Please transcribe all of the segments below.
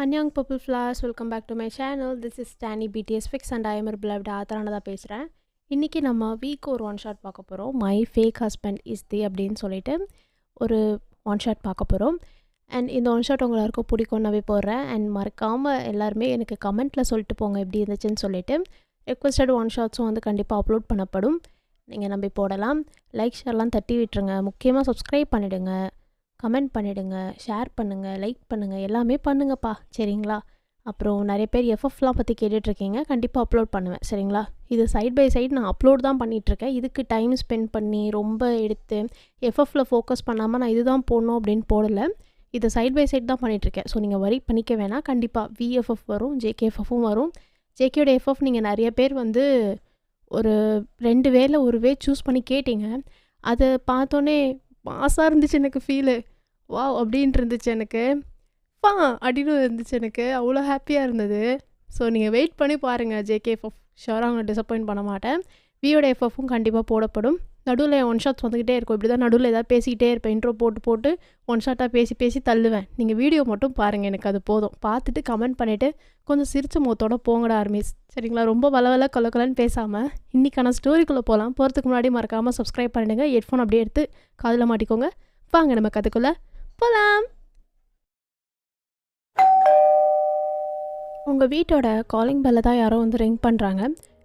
Annyeong purple flowers, welcome back to my channel. This is Stanny BTS Fix and I am your beloved ஆத்தரானதா பேசுகிறேன். இன்றைக்கி நம்ம week ஒரு one shot பார்க்க போகிறோம். My fake husband is the அப்படின்னு சொல்லிட்டு ஒரு ஒன் ஷாட் பார்க்க போகிறோம். அண்ட் இந்த ஒன் ஷாட் உங்கள் எல்லாருக்கும் பிடிக்கும்னாவே போடுறேன். அண்ட் மறக்காமல் எல்லாருமே எனக்கு கமெண்ட்டில் சொல்லிட்டு போங்க எப்படி இருந்துச்சுன்னு சொல்லிட்டு. ரெக்வஸ்டட் ஒன் ஷாட்ஸும் வந்து கண்டிப்பாக அப்லோட் பண்ணப்படும். நீங்கள் நம்பி போடலாம். லைக் ஷேர்லாம் தட்டி விட்டுருங்க. முக்கியமாக சப்ஸ்கிரைப் பண்ணிவிடுங்க, கமெண்ட் பண்ணிவிடுங்க, ஷேர் பண்ணுங்கள், லைக் பண்ணுங்கள், எல்லாமே பண்ணுங்கப்பா சரிங்களா. அப்புறம் நிறைய பேர் எஃப்எஃப்லாம் பற்றி கேட்டுட்ருக்கீங்க. கண்டிப்பாக அப்லோட் பண்ணுவேன் சரிங்களா. இது சைட் பை சைட் நான் அப்லோட் தான் பண்ணிகிட்ருக்கேன். இதுக்கு டைம் ஸ்பெண்ட் பண்ணி ரொம்ப எடுத்து எஃப்எஃப்பில் ஃபோக்கஸ் பண்ணாமல் நான் இதுதான் போடணும் அப்படின்னு போடலை. இதை சைட் பை சைட் தான் பண்ணிகிட்ருக்கேன். ஸோ நீங்கள் வரி பண்ணிக்க வேணாம். கண்டிப்பாக விஎஃப்எஃப் வரும், ஜேகேஎஃப்எஃப்பும் வரும். ஜேகேயோட எஃப்எஃப் நீங்கள் நிறைய பேர் வந்து ஒரு 2 வேல ஒரு வே சூஸ் பண்ணி கேட்டிங்க. அதை பார்த்தோன்னே மாசாக இருந்துச்சு எனக்கு ஃபீலு. வாவ் அப்படின்ட்டு இருந்துச்சு எனக்கு. அப்படின்னு இருந்துச்சு எனக்கு. அவ்வளோ ஹாப்பியாக இருந்தது. ஸோ நீங்கள் வெயிட் பண்ணி பாருங்கள். ஜேகேஎஃப்எஃப் ஷோராக உங்களை டிசப்பாயிண்ட் பண்ண மாட்டேன். வியோட எஃப்எஃப்பும் கண்டிப்பாக போடப்படும். நடுவில் ஒன் ஷாட்ஸ் வந்துக்கிட்டே இருக்கும். இப்படி தான் நடுவில் ஏதாவது பேசிக்கிட்டே இருப்பேன். இன்ட்ரோ போட்டு ஒன் ஷாட்டாக பேசி தள்ளுவேன். நீங்கள் வீடியோ மட்டும் பாருங்கள், எனக்கு அது போதும். பார்த்துட்டு கமெண்ட் பண்ணிவிட்டு கொஞ்சம் சிரிச்ச முகத்தோட போங்கடா ஆர்மிஸ் சரிங்களா. ரொம்ப வளவல கொலன்னு பேசாமல் இன்றைக்கான ஸ்டோரிக்குள்ளே போகிறதுக்கு முன்னாடி மறக்காமல் சப்ஸ்கிரைப் பண்ணிடுங்க. ஹெட்ஃபோன் அப்படியே எடுத்து காதில் மாட்டிக்கோங்க. வாங்க நம்ம கதைக்குள்ளே போகலாம். உங்கள் வீட்டோட காலிங் பெல்லை தான் யாரோ வந்து ரிங் பண்ணுறாங்க.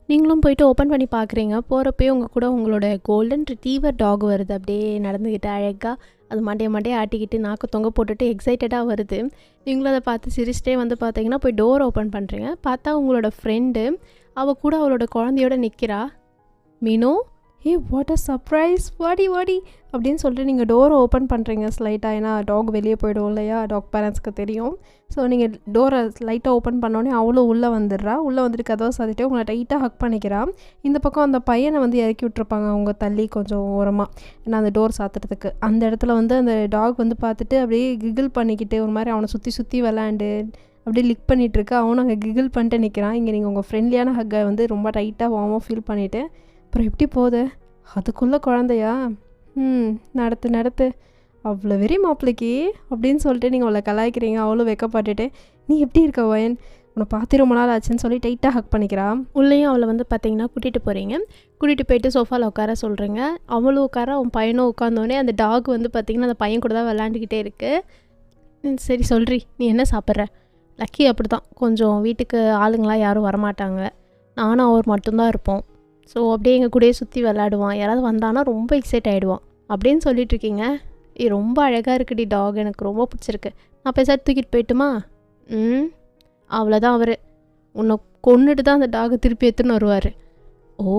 நீங்களும் போயிட்டு ஓப்பன் பண்ணி பார்க்குறீங்க. போகிறப்பே உங்கள் கூட உங்களோட கோல்டன் ரிட்ரீவர் டாக் வருது. அப்படியே நடந்துக்கிட்டு அழகாக அது மண்டையை ஆட்டிக்கிட்டு நாக்கு தொங்க போட்டுட்டு எக்ஸைட்டடாக வருது. நீங்களும் அதை பார்த்து சிரிச்சிட்டே வந்து பார்த்தீங்கன்னா போய் டோர் ஓப்பன் பண்ணுறீங்க. பார்த்தா உங்களோட ஃப்ரெண்டு அவள் கூட அவளோட குழந்தையோட நிற்கிறா. மீனு, வாட் அ சர்ப்ரைஸ், வாடி அப்படின்னு சொல்லிட்டு நீங்கள் டோரை ஓப்பன் பண்ணுறீங்க ஸ்லைட்டாக. ஏன்னா டாக் வெளியே போய்டும் இல்லையா, டாக் பேரண்ட்ஸ்க்கு தெரியும். ஸோ நீங்கள் டோரை லைட்டாக ஓப்பன் பண்ணோன்னே அவளும் உள்ளே வந்துடுறா. உள்ளே வந்துட்டு கதவை சாத்திட்டு உங்களை டைட்டாக ஹக் பண்ணிக்கிறான். இந்த பக்கம் அந்த பையனை வந்து இறக்கி விட்ருப்பாங்க அவங்க தள்ளி கொஞ்சம் ஓரமாக, ஏன்னா அந்த டோர் சாத்துறதுக்கு. அந்த இடத்துல வந்து அந்த டாக் வந்து பார்த்துட்டு அப்படியே கிகிள் பண்ணிக்கிட்டு ஒரு மாதிரி அவனை சுற்றி விளாண்டு அப்படியே லிக் பண்ணிகிட்ருக்கு. அவனும் அங்கே கிகிள் பண்ணிட்டு நிற்கிறான். இங்கே நீங்கள் உங்கள் ஃப்ரெண்ட்லியான ஹக்கை வந்து ரொம்ப டைட்டாக வார்மாக ஃபீல் பண்ணிவிட்டு அப்புறம் எப்படி போகுது, அதுக்குள்ளே குழந்தையா, நடத்து அவ்வளோ வெறி மாப்பிள்ளைக்கு அப்படின்னு சொல்லிட்டு நீங்கள் அவளை கலாய்க்கிறீங்க. அவ்வளோ வெக்கப்பட்டுட்டு நீ எப்படி இருக்க வயன், உன்னை பார்த்து ரொம்ப நாள் ஆச்சுன்னு சொல்லி டைட்டாக ஹக் பண்ணிக்கிறான். உள்ளேயும் அவளை வந்து பார்த்தீங்கன்னா கூட்டிகிட்டு போயிட்டு சோஃபாவில் உட்கார சொல்கிறீங்க. அவளும் உட்கார, அவன் பையனும் உட்காந்தோடனே அந்த டாக் வந்து பார்த்திங்கன்னா அந்த பையன் கூட தான் விளாண்டுக்கிட்டே இருக்குது. சரி சொல்கிறி, நீ என்ன சாப்பிட்ற. லக்கி அப்படி தான், கொஞ்சம் வீட்டுக்கு ஆளுங்களாம் யாரும் வரமாட்டாங்க, நானும் அவர் மட்டும்தான் இருப்போம். ஸோ அப்படியே எங்கள் கூடயே சுற்றி விளாடுவான். யாராவது வந்தானா ரொம்ப எக்ஸைட் ஆகிடுவான் அப்படின்னு சொல்லிட்டுருக்கீங்க. ரொம்ப அழகாக இருக்குடி டாக், எனக்கு ரொம்ப பிடிச்சிருக்கு, நான் பேசாட்டு தூக்கிட்டு போயிட்டுமா. அவ்வளோதான், அவர் உன்னை கொன்னுட்டு தான் அந்த டாகை திருப்பி எடுத்துன்னு வருவார். ஓ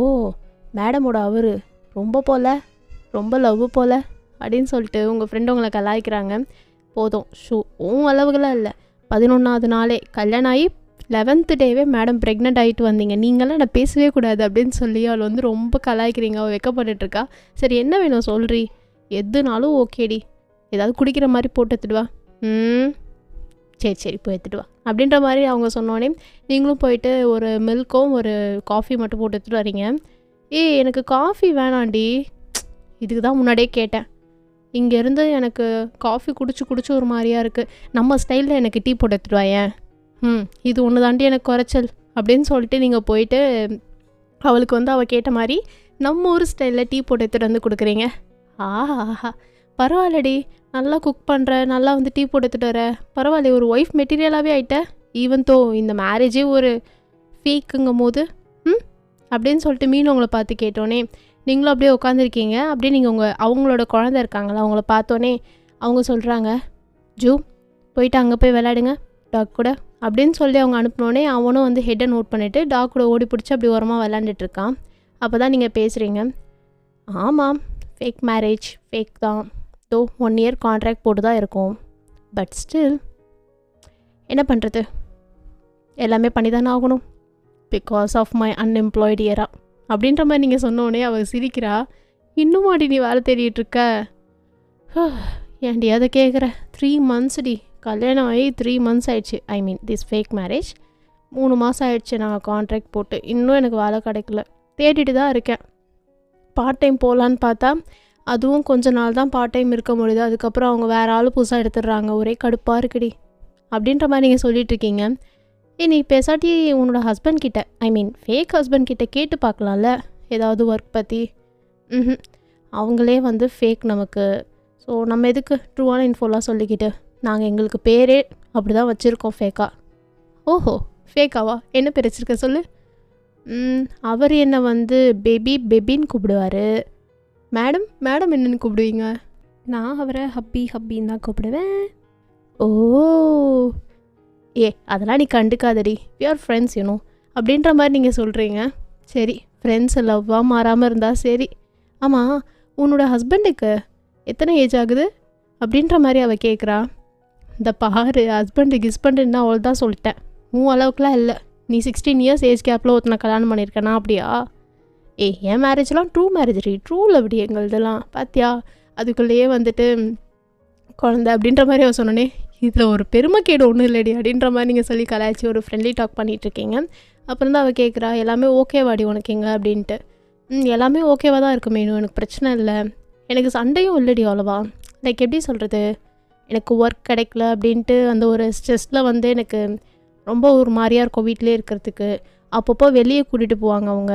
மேடமோட அவர் ரொம்ப லவ் போல் அப்படின்னு சொல்லிட்டு உங்கள் ஃப்ரெண்டு உங்களை கலாய்க்கிறாங்க. போதும் அளவுகளாக இல்லை, 11வது நாளே கல்யாணம் ஆகி 11th டேவே மேடம் ப்ரெக்னென்ட் ஆகிட்டு வந்தீங்க, நீங்களாம் நான் பேசவே கூடாது அப்படின்னு சொல்லி அவள் வந்து ரொம்ப கலாய்க்கிறீங்க. அவள் வெக்கப்பட்டுருக்கா. சரி என்ன வேணும் சொல்கிறி, எதுனாலும் ஓகேடி, ஏதாவது குடிக்கிற மாதிரி போட்டு எடுத்துடுவா. சரி போய் எடுத்துட்டு வா அப்படின்ற மாதிரி அவங்க சொன்னோடனே நீங்களும் போயிட்டு ஒரு மில்க்கும் ஒரு காஃபி மட்டும் போட்டு எடுத்துகிட்டு வரீங்க. எனக்கு காஃபி வேணாண்டி, இதுக்கு தான் முன்னாடியே கேட்டேன். இங்கேருந்து எனக்கு காஃபி குடிச்சு ஒரு மாதிரியாக இருக்குது, நம்ம ஸ்டைலில் எனக்கு டீ போட்டு எடுத்துட்டு வாயேன். இது ஒன்று தாண்டி எனக்கு குறைச்சல் அப்படின்னு சொல்லிட்டு நீங்கள் போயிட்டு அவளுக்கு வந்து அவள் கேட்ட மாதிரி நம்ம ஊர் ஸ்டைலில் டீ போட்டு எடுத்துகிட்டு வந்து கொடுக்குறீங்க. ஆஹா பரவாயில்லடி, நல்லா குக் பண்ணுற, நல்லா வந்து டீ போட்டு எடுத்துகிட்டு வர, பரவாயில்ல, ஒரு ஒய்ஃப் மெட்டீரியலாகவே ஆகிட்ட. ஈவன் தோ இந்த மேரேஜே ஒரு ஃபேக்குங்கும் போது அப்படின்னு சொல்லிட்டு மீன் உங்களை பார்த்து கேட்டோன்னே நீங்களும் அப்படியே உட்காந்துருக்கீங்க. அப்படியே நீங்கள் அவங்களோட குழந்தை இருக்காங்களா, அவங்கள பார்த்தோன்னே அவங்க சொல்கிறாங்க, ஜூ போயிட்டு அங்கே போய் விளையாடுங்க டாக் கூட அப்படின்னு சொல்லி அவங்க அனுப்பினோடனே அவனும் வந்து ஹெட்டை நோட் பண்ணிவிட்டு டாக் கூட ஓடி பிடிச்சி அப்படி ஓரமாக விளாண்டுட்ருக்கான். அப்போ தான் நீங்கள் பேசுகிறீங்க. ஆமாம், ஃபேக் மேரேஜ் ஃபேக் தான், 1 year கான்ட்ராக்ட் போட்டு தான் இருக்கும், பட் ஸ்டில் என்ன பண்ணுறது, எல்லாமே பண்ணி தானே ஆகணும் பிகாஸ் ஆஃப் மை அன்எம்ப்ளாய்டு இயரா அப்படின்ற மாதிரி நீங்கள் சொன்னோடனே அவள் சிரிக்கிறா. இன்னும் அடி நீ வேலை தேடிட்டுருக்க, ஏன்டி அதை கேட்குற, 3 months டி, கல்யாணம் ஆகி 3 months ஆயிடுச்சு. ஐ மீன் திஸ் ஃபேக் மேரேஜ் 3 மாதம் ஆயிடுச்சு நாங்கள் கான்ட்ராக்ட் போட்டு, இன்னும் எனக்கு வேலை கிடைக்கல, தேடிட்டு தான் இருக்கேன். பார்ட் டைம் போகலான்னு பார்த்தா அதுவும் கொஞ்ச நாள் தான் பார்ட் டைம் இருக்க முடியுது. அதுக்கப்புறம் அவங்க வேறு ஆள் புதுசாக எடுத்துடுறாங்க. ஒரே கடுப்பாக இருக்குடி அப்படின்ற மாதிரி நீங்கள் சொல்லிகிட்ருக்கீங்க. நீ பேசாட்டி உன்னோட ஹஸ்பண்ட் கிட்ட, ஐ மீன் ஃபேக் ஹஸ்பண்ட் கிட்ட கேட்டு பார்க்கலாம்ல ஏதாவது ஒர்க் பற்றி. அவங்களே வந்து ஃபேக் நமக்கு. ஸோ நம்ம எதுக்கு ட்ரூவான இன்ஃபோலாம் சொல்லிக்கிட்டு, நாங்கள் எங்களுக்கு பேரே அப்படி தான் வச்சுருக்கோம் ஃபேக்காக. ஓஹோ, ஃபேக்காவா? என்ன பேர் வச்சுருக்க சொல்லு. அவர் என்னை வந்து பேபின்னு கூப்பிடுவார். மேடம் மேடம் என்னென்னு கூப்பிடுவீங்க? நான் அவரை ஹப்பின்னு தான் கூப்பிடுவேன். ஓ அதெல்லாம் நீ கண்டுக்காதடி, வி ஆர் ஃப்ரெண்ட்ஸ் யூனோ அப்படின்ற மாதிரி நீங்கள் சொல்கிறீங்க. சரி, ஃப்ரெண்ட்ஸ் லவ்வாக மாறாமல் இருந்தால் சரி. ஆமாம், உன்னோட ஹஸ்பண்டுக்கு எத்தனை ஏஜ் ஆகுது அப்படின்ற மாதிரி அவள் கேட்குறா. இந்த பாரு, ஹஸ்பண்டுன்னா அவள் தான் சொல்லிட்டேன். உன் அளவுக்குலாம் இல்லை. நீ 16 இயர்ஸ் ஏஜ் கேப்பில் ஒருத்தனை கல்யாணம் பண்ணியிருக்கேனா? அப்படியா? என் மேரேஜ்லாம் ட்ரூ மேரேஜ் ட்ரூவில் அப்படி எங்களதெல்லாம் பார்த்தியா, அதுக்குள்ளேயே வந்துட்டு குழந்தை அப்படின்ற மாதிரி அவள் சொன்னோன்னே, இதில் ஒரு பெருமைக்கேடு ஒன்றும் இல்லைடி அப்படின்ற மாதிரி நீங்கள் சொல்லி கலாய்ச்சி ஒரு ஃப்ரெண்ட்லி டாக் பண்ணிகிட்ருக்கீங்க. அப்புறம் தான் அவள் கேட்குறா, எல்லாமே ஓகேவாடி உனக்கு எங்க அப்படின்ட்டு. எல்லாமே ஓகேவாக தான் இருக்கும் மேனு, எனக்கு பிரச்சனை இல்லை. எனக்கு சண்டையும் இல்லைடி அவ்வளோவா. லைக் எப்படி சொல்கிறது, எனக்கு ஒர்க் கிடைக்கல அப்படின்ட்டு அந்த ஒரு ஸ்ட்ரெஸ்ஸில் வந்து எனக்கு ரொம்ப ஒரு மாதிரியாக இருக்கும் வீட்டிலே இருக்கிறதுக்கு. அப்பப்போ வெளியே கூட்டிகிட்டு போவாங்க அவங்க.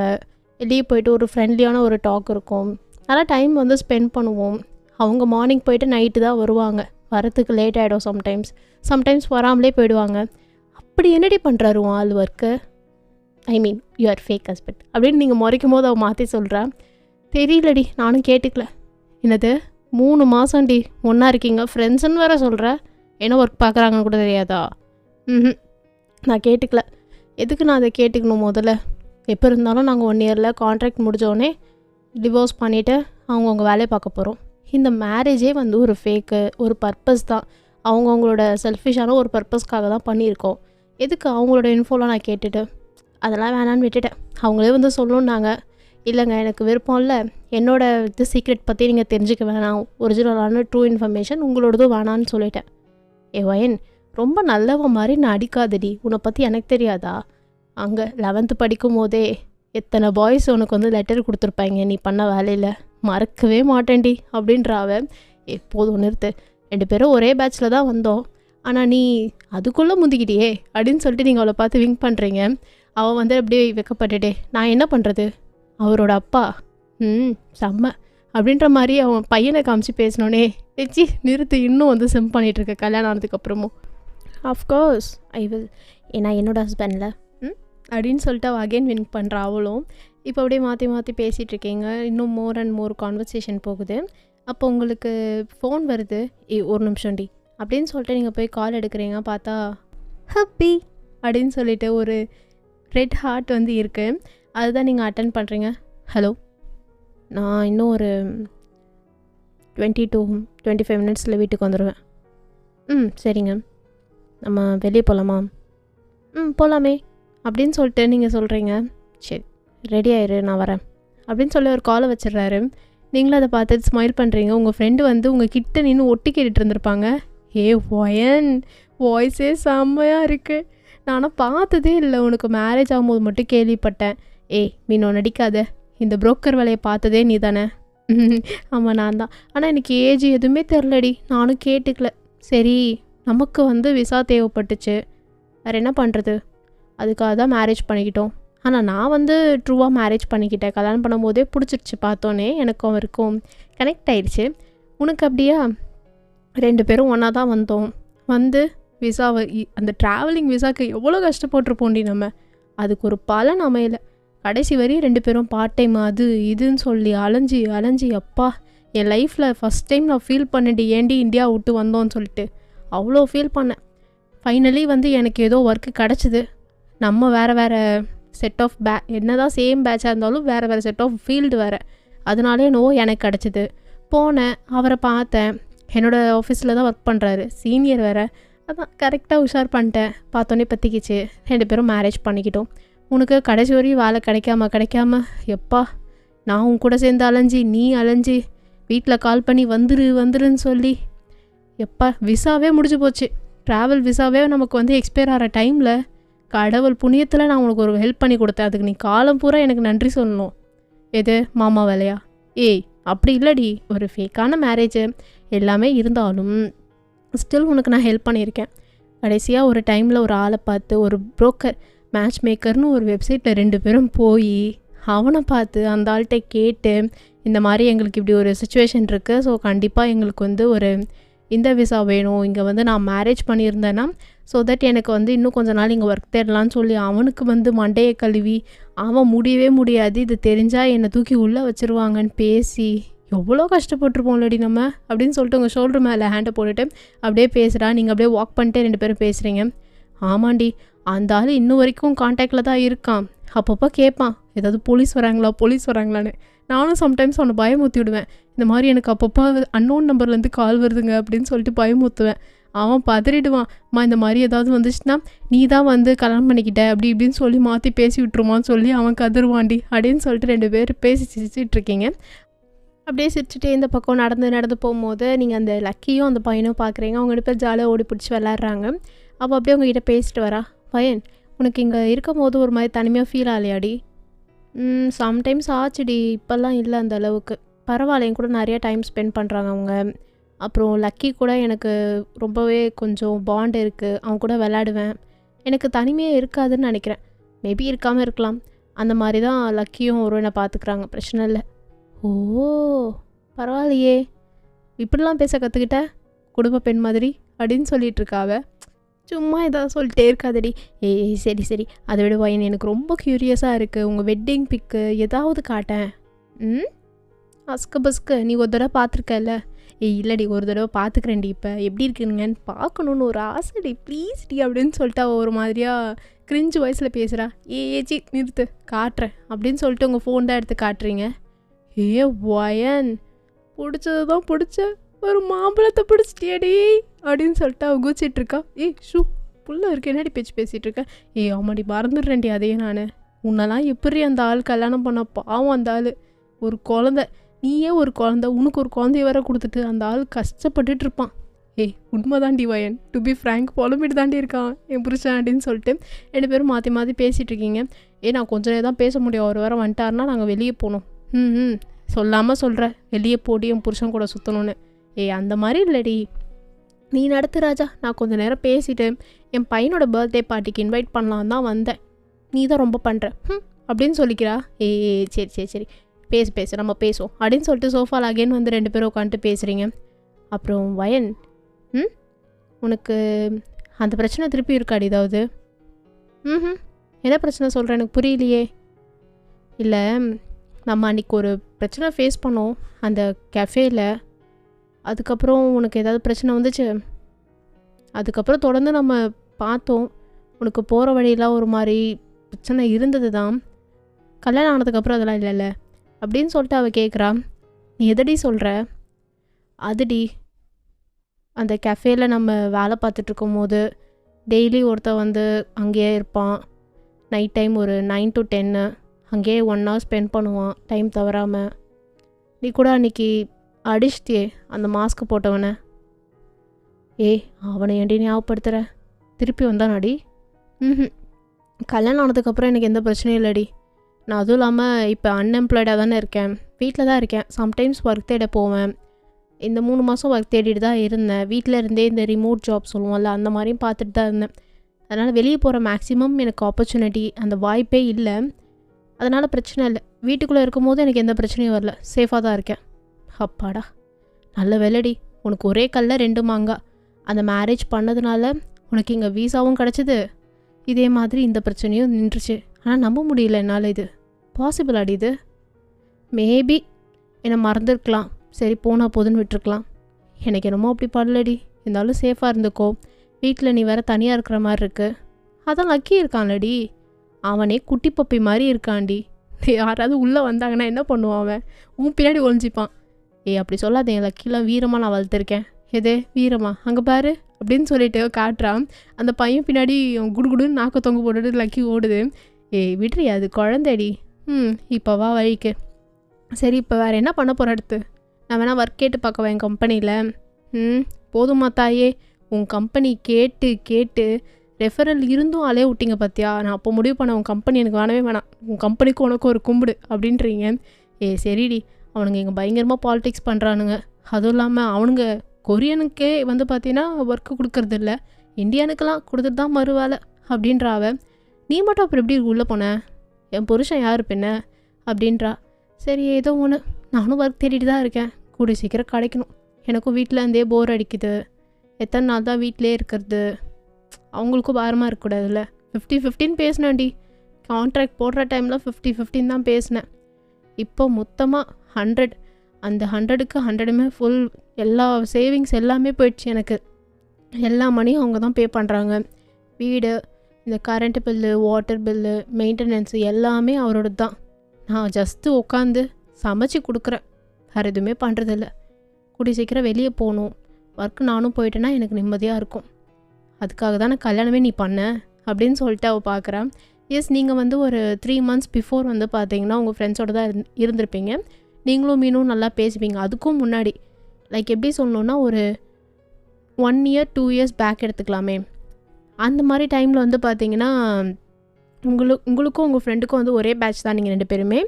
வெளியே போயிட்டு ஒரு ஃப்ரெண்ட்லியான ஒரு டாக் இருக்கும், நல்லா டைம் வந்து ஸ்பெண்ட் பண்ணுவோம். அவங்க மார்னிங் போயிட்டு நைட்டு தான் வருவாங்க. வரத்துக்கு லேட் ஆகிடும் சம்டைம்ஸ் வராமலே போயிடுவாங்க. அப்படி என்னடி பண்ணுறாரு உன் ஆள் ஒர்க்கு? ஐ மீன் யூஆர் ஃபேக் ஹஸ்பண்ட் அப்படின்னு நீங்கள் முறைக்கும் போது அவள் மாற்றி சொல்கிறேன். தெரியலடி, நானும் கேட்டுக்கல. என்னது 3 மாதம்டி ஒன்றா இருக்கீங்க, ஃப்ரெண்ட்ஸுன்னு வேறு சொல்கிற? என்ன ஒர்க் பார்க்குறாங்கன்னு கூட தெரியாதா? நான் கேட்டுக்கல. எதுக்கு நான் அதை கேட்டுக்கணும்? முதல்ல எப்போ இருந்தாலும் நாங்கள் 1 இயரில் கான்ட்ராக்ட் முடித்தோடனே டிவோர்ஸ் பண்ணிவிட்டு அவங்கவுங்க வேலையை பார்க்க போகிறோம். இந்த மேரேஜே வந்து ஒரு ஃபேக்கு, ஒரு பர்பஸ் தான். அவங்கவுங்களோட செல்ஃபிஷான ஒரு பர்பஸ்க்காக தான் பண்ணியிருக்கோம். எதுக்கு அவங்களோட இன்ஃபோலாம் நான் கேட்டுட்டு அதெல்லாம் வேணான்னு விட்டுட்டேன். அவங்களே வந்து சொல்லணுன்னாங்க. இல்லைங்க, எனக்கு விருப்பம் இல்லை, என்னோட இது சீக்ரெட் பற்றி நீங்கள் தெரிஞ்சுக்க வேணாம், ஒரிஜினலான ட்ரூ இன்ஃபர்மேஷன் உங்களோடதும் வேணான்னு சொல்லிட்டேன். வயன், ரொம்ப நல்லவ மாதிரி நான் அடிக்காதடி, உன்னை பற்றி எனக்கு தெரியாதா? அங்கே 11th படிக்கும் போதே எத்தனை பாய்ஸ் உனக்கு வந்து லெட்டர் கொடுத்துருப்பாங்க நீ பண்ண வேலையில், மறக்கவே மாட்டேன்டி அப்படின்றாவ. எப்போதும் நிறுத்து, 2 பேரும் ஒரே பேட்சில் தான் வந்தோம், ஆனால் நீ அதுக்குள்ளே முந்திக்கிட்டியே அப்படின்னு சொல்லிட்டு நீங்கள் அவளை பார்த்து விங்க் பண்ணுறீங்க. அவள் வந்து அப்படியே வெக்கப்பட்டுட்டே, நான் என்ன பண்ணுறது, அவரோட அப்பா செம்ம அப்படின்ற மாதிரி அவன் பையனை காமிச்சு பேசினோன்னே, வச்சு நிறுத்து, இன்னும் வந்து சிம் பண்ணிகிட்ருக்க கல்யாணம் ஆனதுக்கப்புறமும். ஆஃப்கோர்ஸ் ஐ வில், ஏன்னா என்னோட ஹஸ்பண்டில் அப்படின்னு சொல்லிட்டு அவள் அகெயின் வின் பண்ணுறா. அவளும் இப்போ அப்படியே மாற்றி மாற்றி பேசிகிட்ருக்கீங்க. இன்னும் மோர் அண்ட் மோர் கான்வர்சேஷன் போகுது. அப்போ உங்களுக்கு ஃபோன் வருது. ஒரு நிமிஷம்டி அப்படின்னு சொல்லிட்டு நீங்கள் போய் கால் எடுக்கிறீங்க. பார்த்தா ஹப்பி அப்படின்னு சொல்லிட்டு ஒரு ரெட் ஹார்ட் வந்து இருக்குது. அதுதான் நீங்கள் அட்டன் பண்ணுறீங்க. ஹலோ, நான் இன்னும் ஒரு 20 to 25 மினிட்ஸில் வீட்டுக்கு வந்துடுவேன். சரிங்க, நம்ம வெளியே போகலாமா? போகலாமே அப்படின்னு சொல்லிட்டு நீங்கள் சொல்கிறீங்க. சரி, ரெடி ஆயிரு, நான் வரேன் அப்படின்னு சொல்லி ஒரு காலை வச்சிடுறாரு. நீங்களும் அதை பார்த்துட்டு ஸ்மைல் பண்ணுறீங்க. உங்கள் ஃப்ரெண்டு வந்து உங்கள் கிட்ட நின்று ஒட்டி கேட்டுட்டு இருந்திருப்பாங்க. ஒயன் வாய்ஸே செம்மையாக இருக்குது, நானும் பார்த்ததே இல்லை, உனக்கு மேரேஜ் ஆகும்போது மட்டும் கேள்விப்பட்டேன். மீனோ நடிக்காத, இந்த புரோக்கர் வேலையை பார்த்ததே நீ தானே? ஆமாம் நான் தான், ஆனால் எனக்கு ஏஜ் எதுவுமே தெரிலடி, நானும் கேட்டுக்கல. சரி, நமக்கு வந்து விசா தேவைப்பட்டுச்சு, வேறு என்ன பண்ணுறது, அதுக்காக தான் மேரேஜ் பண்ணிக்கிட்டோம். ஆனால் நான் வந்து ட்ரூவாக மேரேஜ் பண்ணிக்கிட்டேன். கல்யாணம் பண்ணும்போதே பிடிச்சிருச்சு, பார்த்தோன்னே எனக்கும் அவருக்கும் கனெக்ட் ஆயிடுச்சு. உனக்கு அப்படியா? 2 பேரும் ஒன்றா தான் வந்தோம். வந்து விசாவை அந்த ட்ராவலிங் விசாவுக்கு எவ்வளோ கஷ்டப்பட்டுருப்போண்டி நம்ம, அதுக்கு ஒரு பலன் அமையலை. கடைசி வரையும் 2 பேரும் பார்ட் டைம் அது இதுன்னு சொல்லி அலைஞ்சி அப்பா, என் லைஃப்பில் ஃபஸ்ட் டைம் நான் ஃபீல் பண்ணேன்டி, ஏண்டி இந்தியா விட்டு வந்தோன்னு சொல்லிட்டு அவ்வளோ ஃபீல் பண்ணேன். ஃபைனலி வந்து எனக்கு ஏதோ ஒர்க்கு கிடச்சிது. நம்ம வேறு செட் ஆஃப் என்ன தான் சேம் பேட்சாக இருந்தாலும் வேறு செட் ஆஃப் ஃபீல்டு வேறு, அதனாலே எனக்கு கிடச்சிது. போனேன், அவரை பார்த்தேன். என்னோடய ஆஃபீஸில் தான் ஒர்க் பண்ணுறாரு, சீனியர் வேறு. அதான் கரெக்டாக உஷார் பண்ணிட்டேன். பார்த்தோன்னே பற்றிக்கிச்சு. 2 பேரும் மேரேஜ் பண்ணிக்கிட்டோம். உனக்கு கடைசி வரையும் வேலை கிடைக்காம எப்பா, நான் உன் கூட சேர்ந்து அலைஞ்சி நீ அலைஞ்சி வீட்டில் கால் பண்ணி வந்துருன்னு சொல்லி எப்பா விசாவே முடிஞ்சு போச்சு. ட்ராவல் விசாவே நமக்கு வந்து எக்ஸ்பயர் ஆகிற டைமில் கடவுள் புண்ணியத்தில் நான் உனக்கு ஒரு ஹெல்ப் பண்ணி கொடுத்தேன். அதுக்கு நீ காலம் பூரா எனக்கு நன்றி சொல்லணும். எது மாமா வேலையா? அப்படி இல்லடி, ஒரு ஃபேக்கான மேரேஜு எல்லாமே இருந்தாலும் ஸ்டில் உனக்கு நான் ஹெல்ப் பண்ணியிருக்கேன். கடைசியாக ஒரு டைமில் ஒரு ஆளை பார்த்து, ஒரு புரோக்கர் மேட்ச் மேக்கர்னு ஒரு வெப்சைட்டில் 2 பேரும் போய் அவனை பார்த்து அந்த ஆள்கிட்ட கேட்டு, இந்த மாதிரி எங்களுக்கு இப்படி ஒரு சுச்சுவேஷன் இருக்குது, ஸோ கண்டிப்பாக எங்களுக்கு வந்து ஒரு இந்த விசா வேணும், இங்கே வந்து நான் மேரேஜ் பண்ணியிருந்தேன்னா ஸோ தட் எனக்கு வந்து இன்னும் கொஞ்ச நாள் இங்கே ஒர்க் தேடலான்னு சொல்லி அவனுக்கு வந்து மண்டையை கழுவி அவன் முடியவே முடியாது, இது தெரிஞ்சால் என்னை தூக்கி உள்ளே வச்சுருவாங்கன்னு பேசி எவ்வளோ கஷ்டப்பட்டுருப்போம்லடி நம்ம அப்படின்னு சொல்லிட்டு உங்கள் ஷோல்டர் மேலே ஹேண்டை போட்டுட்டு அப்படியே பேசுகிறா. நீங்கள் அப்படியே வாக் பண்ணிட்டு 2 பேரும் பேசுகிறீங்க. ஆமாண்டி, அந்த ஆள் இன்னும் வரைக்கும் காண்டாக்டில் தான் இருக்கான். அப்பப்போ கேட்பான், ஏதாவது போலீஸ் வராங்களான்னு. நானும் சம்டைம்ஸ் அவனை பயமுறுத்தி விடுவேன். இந்த மாதிரி எனக்கு அப்பப்போ அன்னோன் நம்பர்லேருந்து கால் வருதுங்க அப்படின்னு சொல்லிட்டு பயமுறுத்துவேன். அவன் பதறிடுவான், இந்த மாதிரி ஏதாவது வந்துச்சுன்னா நீ தான் வந்து கல்யாணம் பண்ணிக்கிட்ட அப்படி இப்படின்னு சொல்லி மாற்றி பேசி விட்டுருமான்னு சொல்லி அவன் கதறுவாண்டி அப்படின்னு சொல்லிட்டு 2 பேர் பேசி சிரிச்சிட்டு இருக்கீங்க. அப்படியே சிரிச்சுட்டே இந்த பக்கம் நடந்து போகும்போது நீங்கள் அந்த லக்கியும் அந்த பையனும் பார்க்குறீங்க. அவங்க 2 பேர் ஜாலியாக ஓடி பிடிச்சி விளாட்றாங்க. அப்போ அப்படியே உங்ககிட்ட பேசிட்டு வரா, பையன் உனக்கு இங்கே இருக்கும் போது ஒரு மாதிரி தனிமையாக ஃபீல் ஆகலையாடி? சம்டைம்ஸ் ஆச்சுடி, இப்போல்லாம் இல்லை அந்த அளவுக்கு. பரவாயில்ல, என் கூட நிறையா டைம் ஸ்பெண்ட் பண்ணுறாங்க அவங்க. அப்புறம் லக்கி கூட எனக்கு ரொம்பவே கொஞ்சம் பாண்ட் இருக்குது, அவன் கூட விளாடுவேன். எனக்கு தனிமையாக இருக்காதுன்னு நினைக்கிறேன். மேபி இருக்காமல் இருக்கலாம். அந்த மாதிரி தான் லக்கியும் ஒரு என்னை பார்த்துக்குறாங்க, பிரச்சனை இல்லை. ஓ பரவாயில்லையே, இப்படிலாம் பேச கற்றுக்கிட்ட குடும்ப பெண் மாதிரி அப்படின்னு சொல்லிகிட்ருக்காவ. சும்மா ஏதாவது சொல்லிட்டே இருக்காதடி. சரி சரி, அதை விட பையன் எனக்கு ரொம்ப க்யூரியஸாக இருக்குது, உங்கள் வெட்டிங் பிக்கு ஏதாவது காட்டேன். அஸ்கு பஸ்கு நீ ஒரு தடவை பார்த்துருக்கல? இல்லைடி, ஒரு தடவை பார்த்துக்கிறேன்டி, இப்போ எப்படி இருக்குங்கன்னு பார்க்கணுன்னு ஒரு ஆசைடி, ப்ளீஸ்டி அப்படின்னு சொல்லிட்டு அவள் ஒரு மாதிரியாக கிரிஞ்சு வயசில் பேசுகிறா. ஏச்சி நிறுத்து, காட்டுறேன் அப்படின்னு சொல்லிட்டு உங்கள் ஃபோன் தான் எடுத்து காட்டுறீங்க. வயன் பிடிச்சது தான் பிடிச்ச, ஒரு மாம்பழத்தை பிடிச்சிட்டியாடி அப்படின்னு சொல்லிட்டு அவள் குச்சிட்ருக்கா. ஷூ புள்ள இருக்கு, என்னடி பேச்சு பேசிகிட்டு இருக்கேன். ஆமாடி மறந்துடுறேன்டி அதையே நான். உன்னெல்லாம் எப்படி அந்த ஆள் கல்யாணம் பண்ண பாவம். அந்த ஆள் ஒரு குழந்தை, நீயே ஒரு குழந்தை, உனக்கு ஒரு குழந்தைய வேற கொடுத்துட்டு அந்த ஆள் கஷ்டப்பட்டுட்டு இருப்பான். உண்மை தாண்டி வயன், டு பி ஃப்ரேங்க் புலம்பிட்டு தாண்டி இருக்கான் என் புருஷன் அப்படின்னு சொல்லிட்டு 2 பேரும் மாற்றி மாற்றி பேசிகிட்டு இருக்கீங்க. நான் கொஞ்சம் நேரம் தான் பேச முடியும், அவர் வேறு வந்துட்டாருன்னா நாங்கள் வெளியே போகணும். சொல்லாமல் சொல்கிற, வெளியே போடி என் புருஷன் கூட சுற்றணுன்னு. அந்த மாதிரி இல்லடி, நீ நடத்து ராஜா, நான் கொஞ்சம் நேரம் பேசிவிட்டு என் பையனோட பர்த்டே பார்ட்டிக்கு இன்வைட் பண்ணலாம் தான் வந்தேன். நீ தான் ரொம்ப பண்ணுற அப்படின்னு சொல்லிக்கிறா. சரி சரி சரி, பேசு நம்ம பேசுவோம் அப்படின்னு சொல்லிட்டு சோஃபாவில் அகேன் வந்து 2 பேரும் உட்காந்துட்டு பேசுகிறீங்க. அப்புறம் வயன், உனக்கு அந்த பிரச்சனை திருப்பி இருக்காடி ஏதாவது? என்ன பிரச்சனை சொல்கிறேன், எனக்கு புரியலையே. இல்லை, நம்ம அன்றைக்கி ஒரு பிரச்சனை ஃபேஸ் பண்ணோம் அந்த கெஃபேயில், அதுக்கப்புறம் உனக்கு ஏதாவது பிரச்சனை வந்துச்சு? அதுக்கப்புறம் தொடர்ந்து நம்ம பார்த்தோம், உனக்கு போகிற வழியெல்லாம் ஒரு மாதிரி பிரச்சனை இருந்தது தான். கல்யாணம் ஆனதுக்கப்புறம் அதெல்லாம் இல்லைல்ல அப்படின்னு சொல்லிட்டு அவள் கேட்குறா. நீ எதடி சொல்கிற? அதுடி, அந்த கெஃபேயில் நம்ம வேலை பார்த்துட்ருக்கும் போது டெய்லி ஒருத்தர் வந்து அங்கேயே இருப்பான். நைட் டைம் ஒரு 9 to 10 அங்கேயே 1 hour ஸ்பெண்ட் பண்ணுவான் டைம் தவறாமல். நீ கூட அன்றைக்கி அடிச்சிட்டியே அந்த மாஸ்க் போட்டவனை. அவனை ஏண்டி ஞாபகப்படுத்துகிற? திருப்பி வந்தானாடி? கல்யாணம் ஆனதுக்கப்புறம் எனக்கு எந்த பிரச்சனையும் இல்லைடி. நான் அதுவும் இல்லாமல் இப்போ அன்எம்ப்ளாய்டாக தானே இருக்கேன், வீட்டில் தான் இருக்கேன். சம்டைம்ஸ் ஒர்க் தேட போவேன். இந்த 3 மாதம் ஒர்க் தேடிட்டு தான் இருந்தேன். வீட்டில் இருந்தே இந்த ரிமோட் ஜாப் சொல்லுவோம்ல, அந்த மாதிரியும் பார்த்துட்டு தான் இருந்தேன். அதனால் வெளியே போகிற மேக்ஸிமம் எனக்கு ஆப்பர்ச்சுனிட்டி அந்த வாய்ப்பே இல்லை. அதனால் பிரச்சனை இல்லை. வீட்டுக்குள்ளே இருக்கும் போது எனக்கு எந்த பிரச்சனையும் வரல, சேஃபாக தான் இருக்கேன். அப்பாடா, நல்ல வேலைடி, உனக்கு ஒரே கல்ல 2 மாங்கா. அந்த மேரேஜ் பண்ணதுனால உனக்கு இங்கே வீசாவும் கிடச்சிது, இதே மாதிரி இந்த பிரச்சனையும் நின்றுச்சு. ஆனால் நம்ப முடியல என்னால், இது பாசிபிள் ஆடி? இது மேபி என்னை மறந்துருக்கலாம், சரி போனால் போதுன்னு விட்டுருக்கலாம். எனக்கு என்னமோ அப்படி படலடி. இருந்தாலும் சேஃபாக இருந்துக்கோ. வீட்டில் நீ வேறு தனியாக இருக்கிற மாதிரி இருக்கு. அதான் லக்கி இருக்கான்லடி, அவனே குட்டி பப்பி மாதிரி இருக்காண்டி. யாராவது உள்ளே வந்தாங்கன்னா என்ன பண்ணுவான் அவன்? உன் பின்னாடி ஒழிஞ்சிப்பான். அப்படி சொல்லாத, என் லக்கிலாம் வீரமாக நான் வளர்த்துருக்கேன். எதே வீரமா? அங்கே பாரு அப்படின்னு சொல்லிட்டு காட்டுறான். அந்த பையன் பின்னாடி குடுகுடுன்னு நாக்க தொங்க போட்டுட்டு லக்கி ஓடுது. விட்றியா, அது குழந்தைடி. இப்போ வா வழிக்கு. சரி, இப்போ வேறு என்ன பண்ண போகிற? அடுத்து நான் வேணா ஒர்க் கேட்டு பார்க்கவா என் கம்பெனியில்? போதுமா தாயே, உன் கம்பெனி கேட்டு கேட்டு ரெஃபரல் இருந்தும் அலைய விட்டிங்க பார்த்தியா? நான் அப்போ முடிவு பண்ண உன் கம்பெனி எனக்கு வேணவே வேணாம், உன் கம்பெனிக்கு உனக்கு ஒரு கும்பிடு அப்படின்றீங்க. சரிடி, அவனுங்க இங்கே பயங்கரமாக பாலிடிக்ஸ் பண்ணுறானுங்க. அதுவும் இல்லாமல் அவனுங்க கொரியனுக்கே வந்து பார்த்தீங்கன்னா ஒர்க்கு கொடுக்கறதில்ல, இந்தியனுக்கெல்லாம் கொடுத்துட்டு தான் மறுவேலை அப்படின்றா அவ. நீ மட்டும் அப்புறம் எப்படி உள்ளே போன, என் புருஷன் யார் பின்ன அப்படின்றா. சரி ஏதோ ஒன்று, நானும் ஒர்க் தேடிட்டு தான் இருக்கேன், கூடிய சீக்கிரம் கிடைக்கணும். எனக்கும் வீட்டில் இருந்தே போர் அடிக்குது, எத்தனை நாள் தான் வீட்டிலே இருக்கிறது, அவங்களுக்கும் பாரமாக இருக்கக்கூடாதுல்ல. 50-15 பேசினேன்டி, கான்ட்ராக்ட் போடுற டைமில் 50-15 தான் பேசினேன். இப்போ மொத்தமாக 100, அந்த 100க்கு 100மே ஃபுல், எல்லா சேவிங்ஸ் எல்லாமே போயிடுச்சு எனக்கு. எல்லா மணியும் அவங்க தான் பே பண்ணுறாங்க. வீடு, இந்த current bill, water bill, maintenance எல்லாமே அவரோட தான். நான் ஜஸ்ட்டு உட்காந்து சமைச்சு கொடுக்குறேன், வேறு எதுவுமே பண்ணுறதில்ல. கூடிய சீக்கிரம் வெளியே போகணும், ஒர்க்கு நானும் போயிட்டேன்னா எனக்கு நிம்மதியாக இருக்கும். அதுக்காக தான் நான் கல்யாணமே நீ பண்ண அப்படின்னு சொல்லிட்டு அவள் பார்க்குறான். எஸ், நீங்கள் வந்து ஒரு 3 months பிஃபோர் வந்து பார்த்தீங்கன்னா உங்கள் ஃப்ரெண்ட்ஸோட தான் இருந்திருப்பீங்க. நீங்களும் மீனும் நல்லா பேசுவீங்க. அதுக்கும் முன்னாடி லைக் எப்படி சொல்லணுன்னா ஒரு 1 year 2 years பேக் எடுத்துக்கலாமே. அந்த மாதிரி டைமில் வந்து பார்த்தீங்கன்னா உங்களுக்கும் உங்கள் ஃப்ரெண்டுக்கும் வந்து ஒரே பேட்ச் தான் நீங்கள் 2 பேருமே.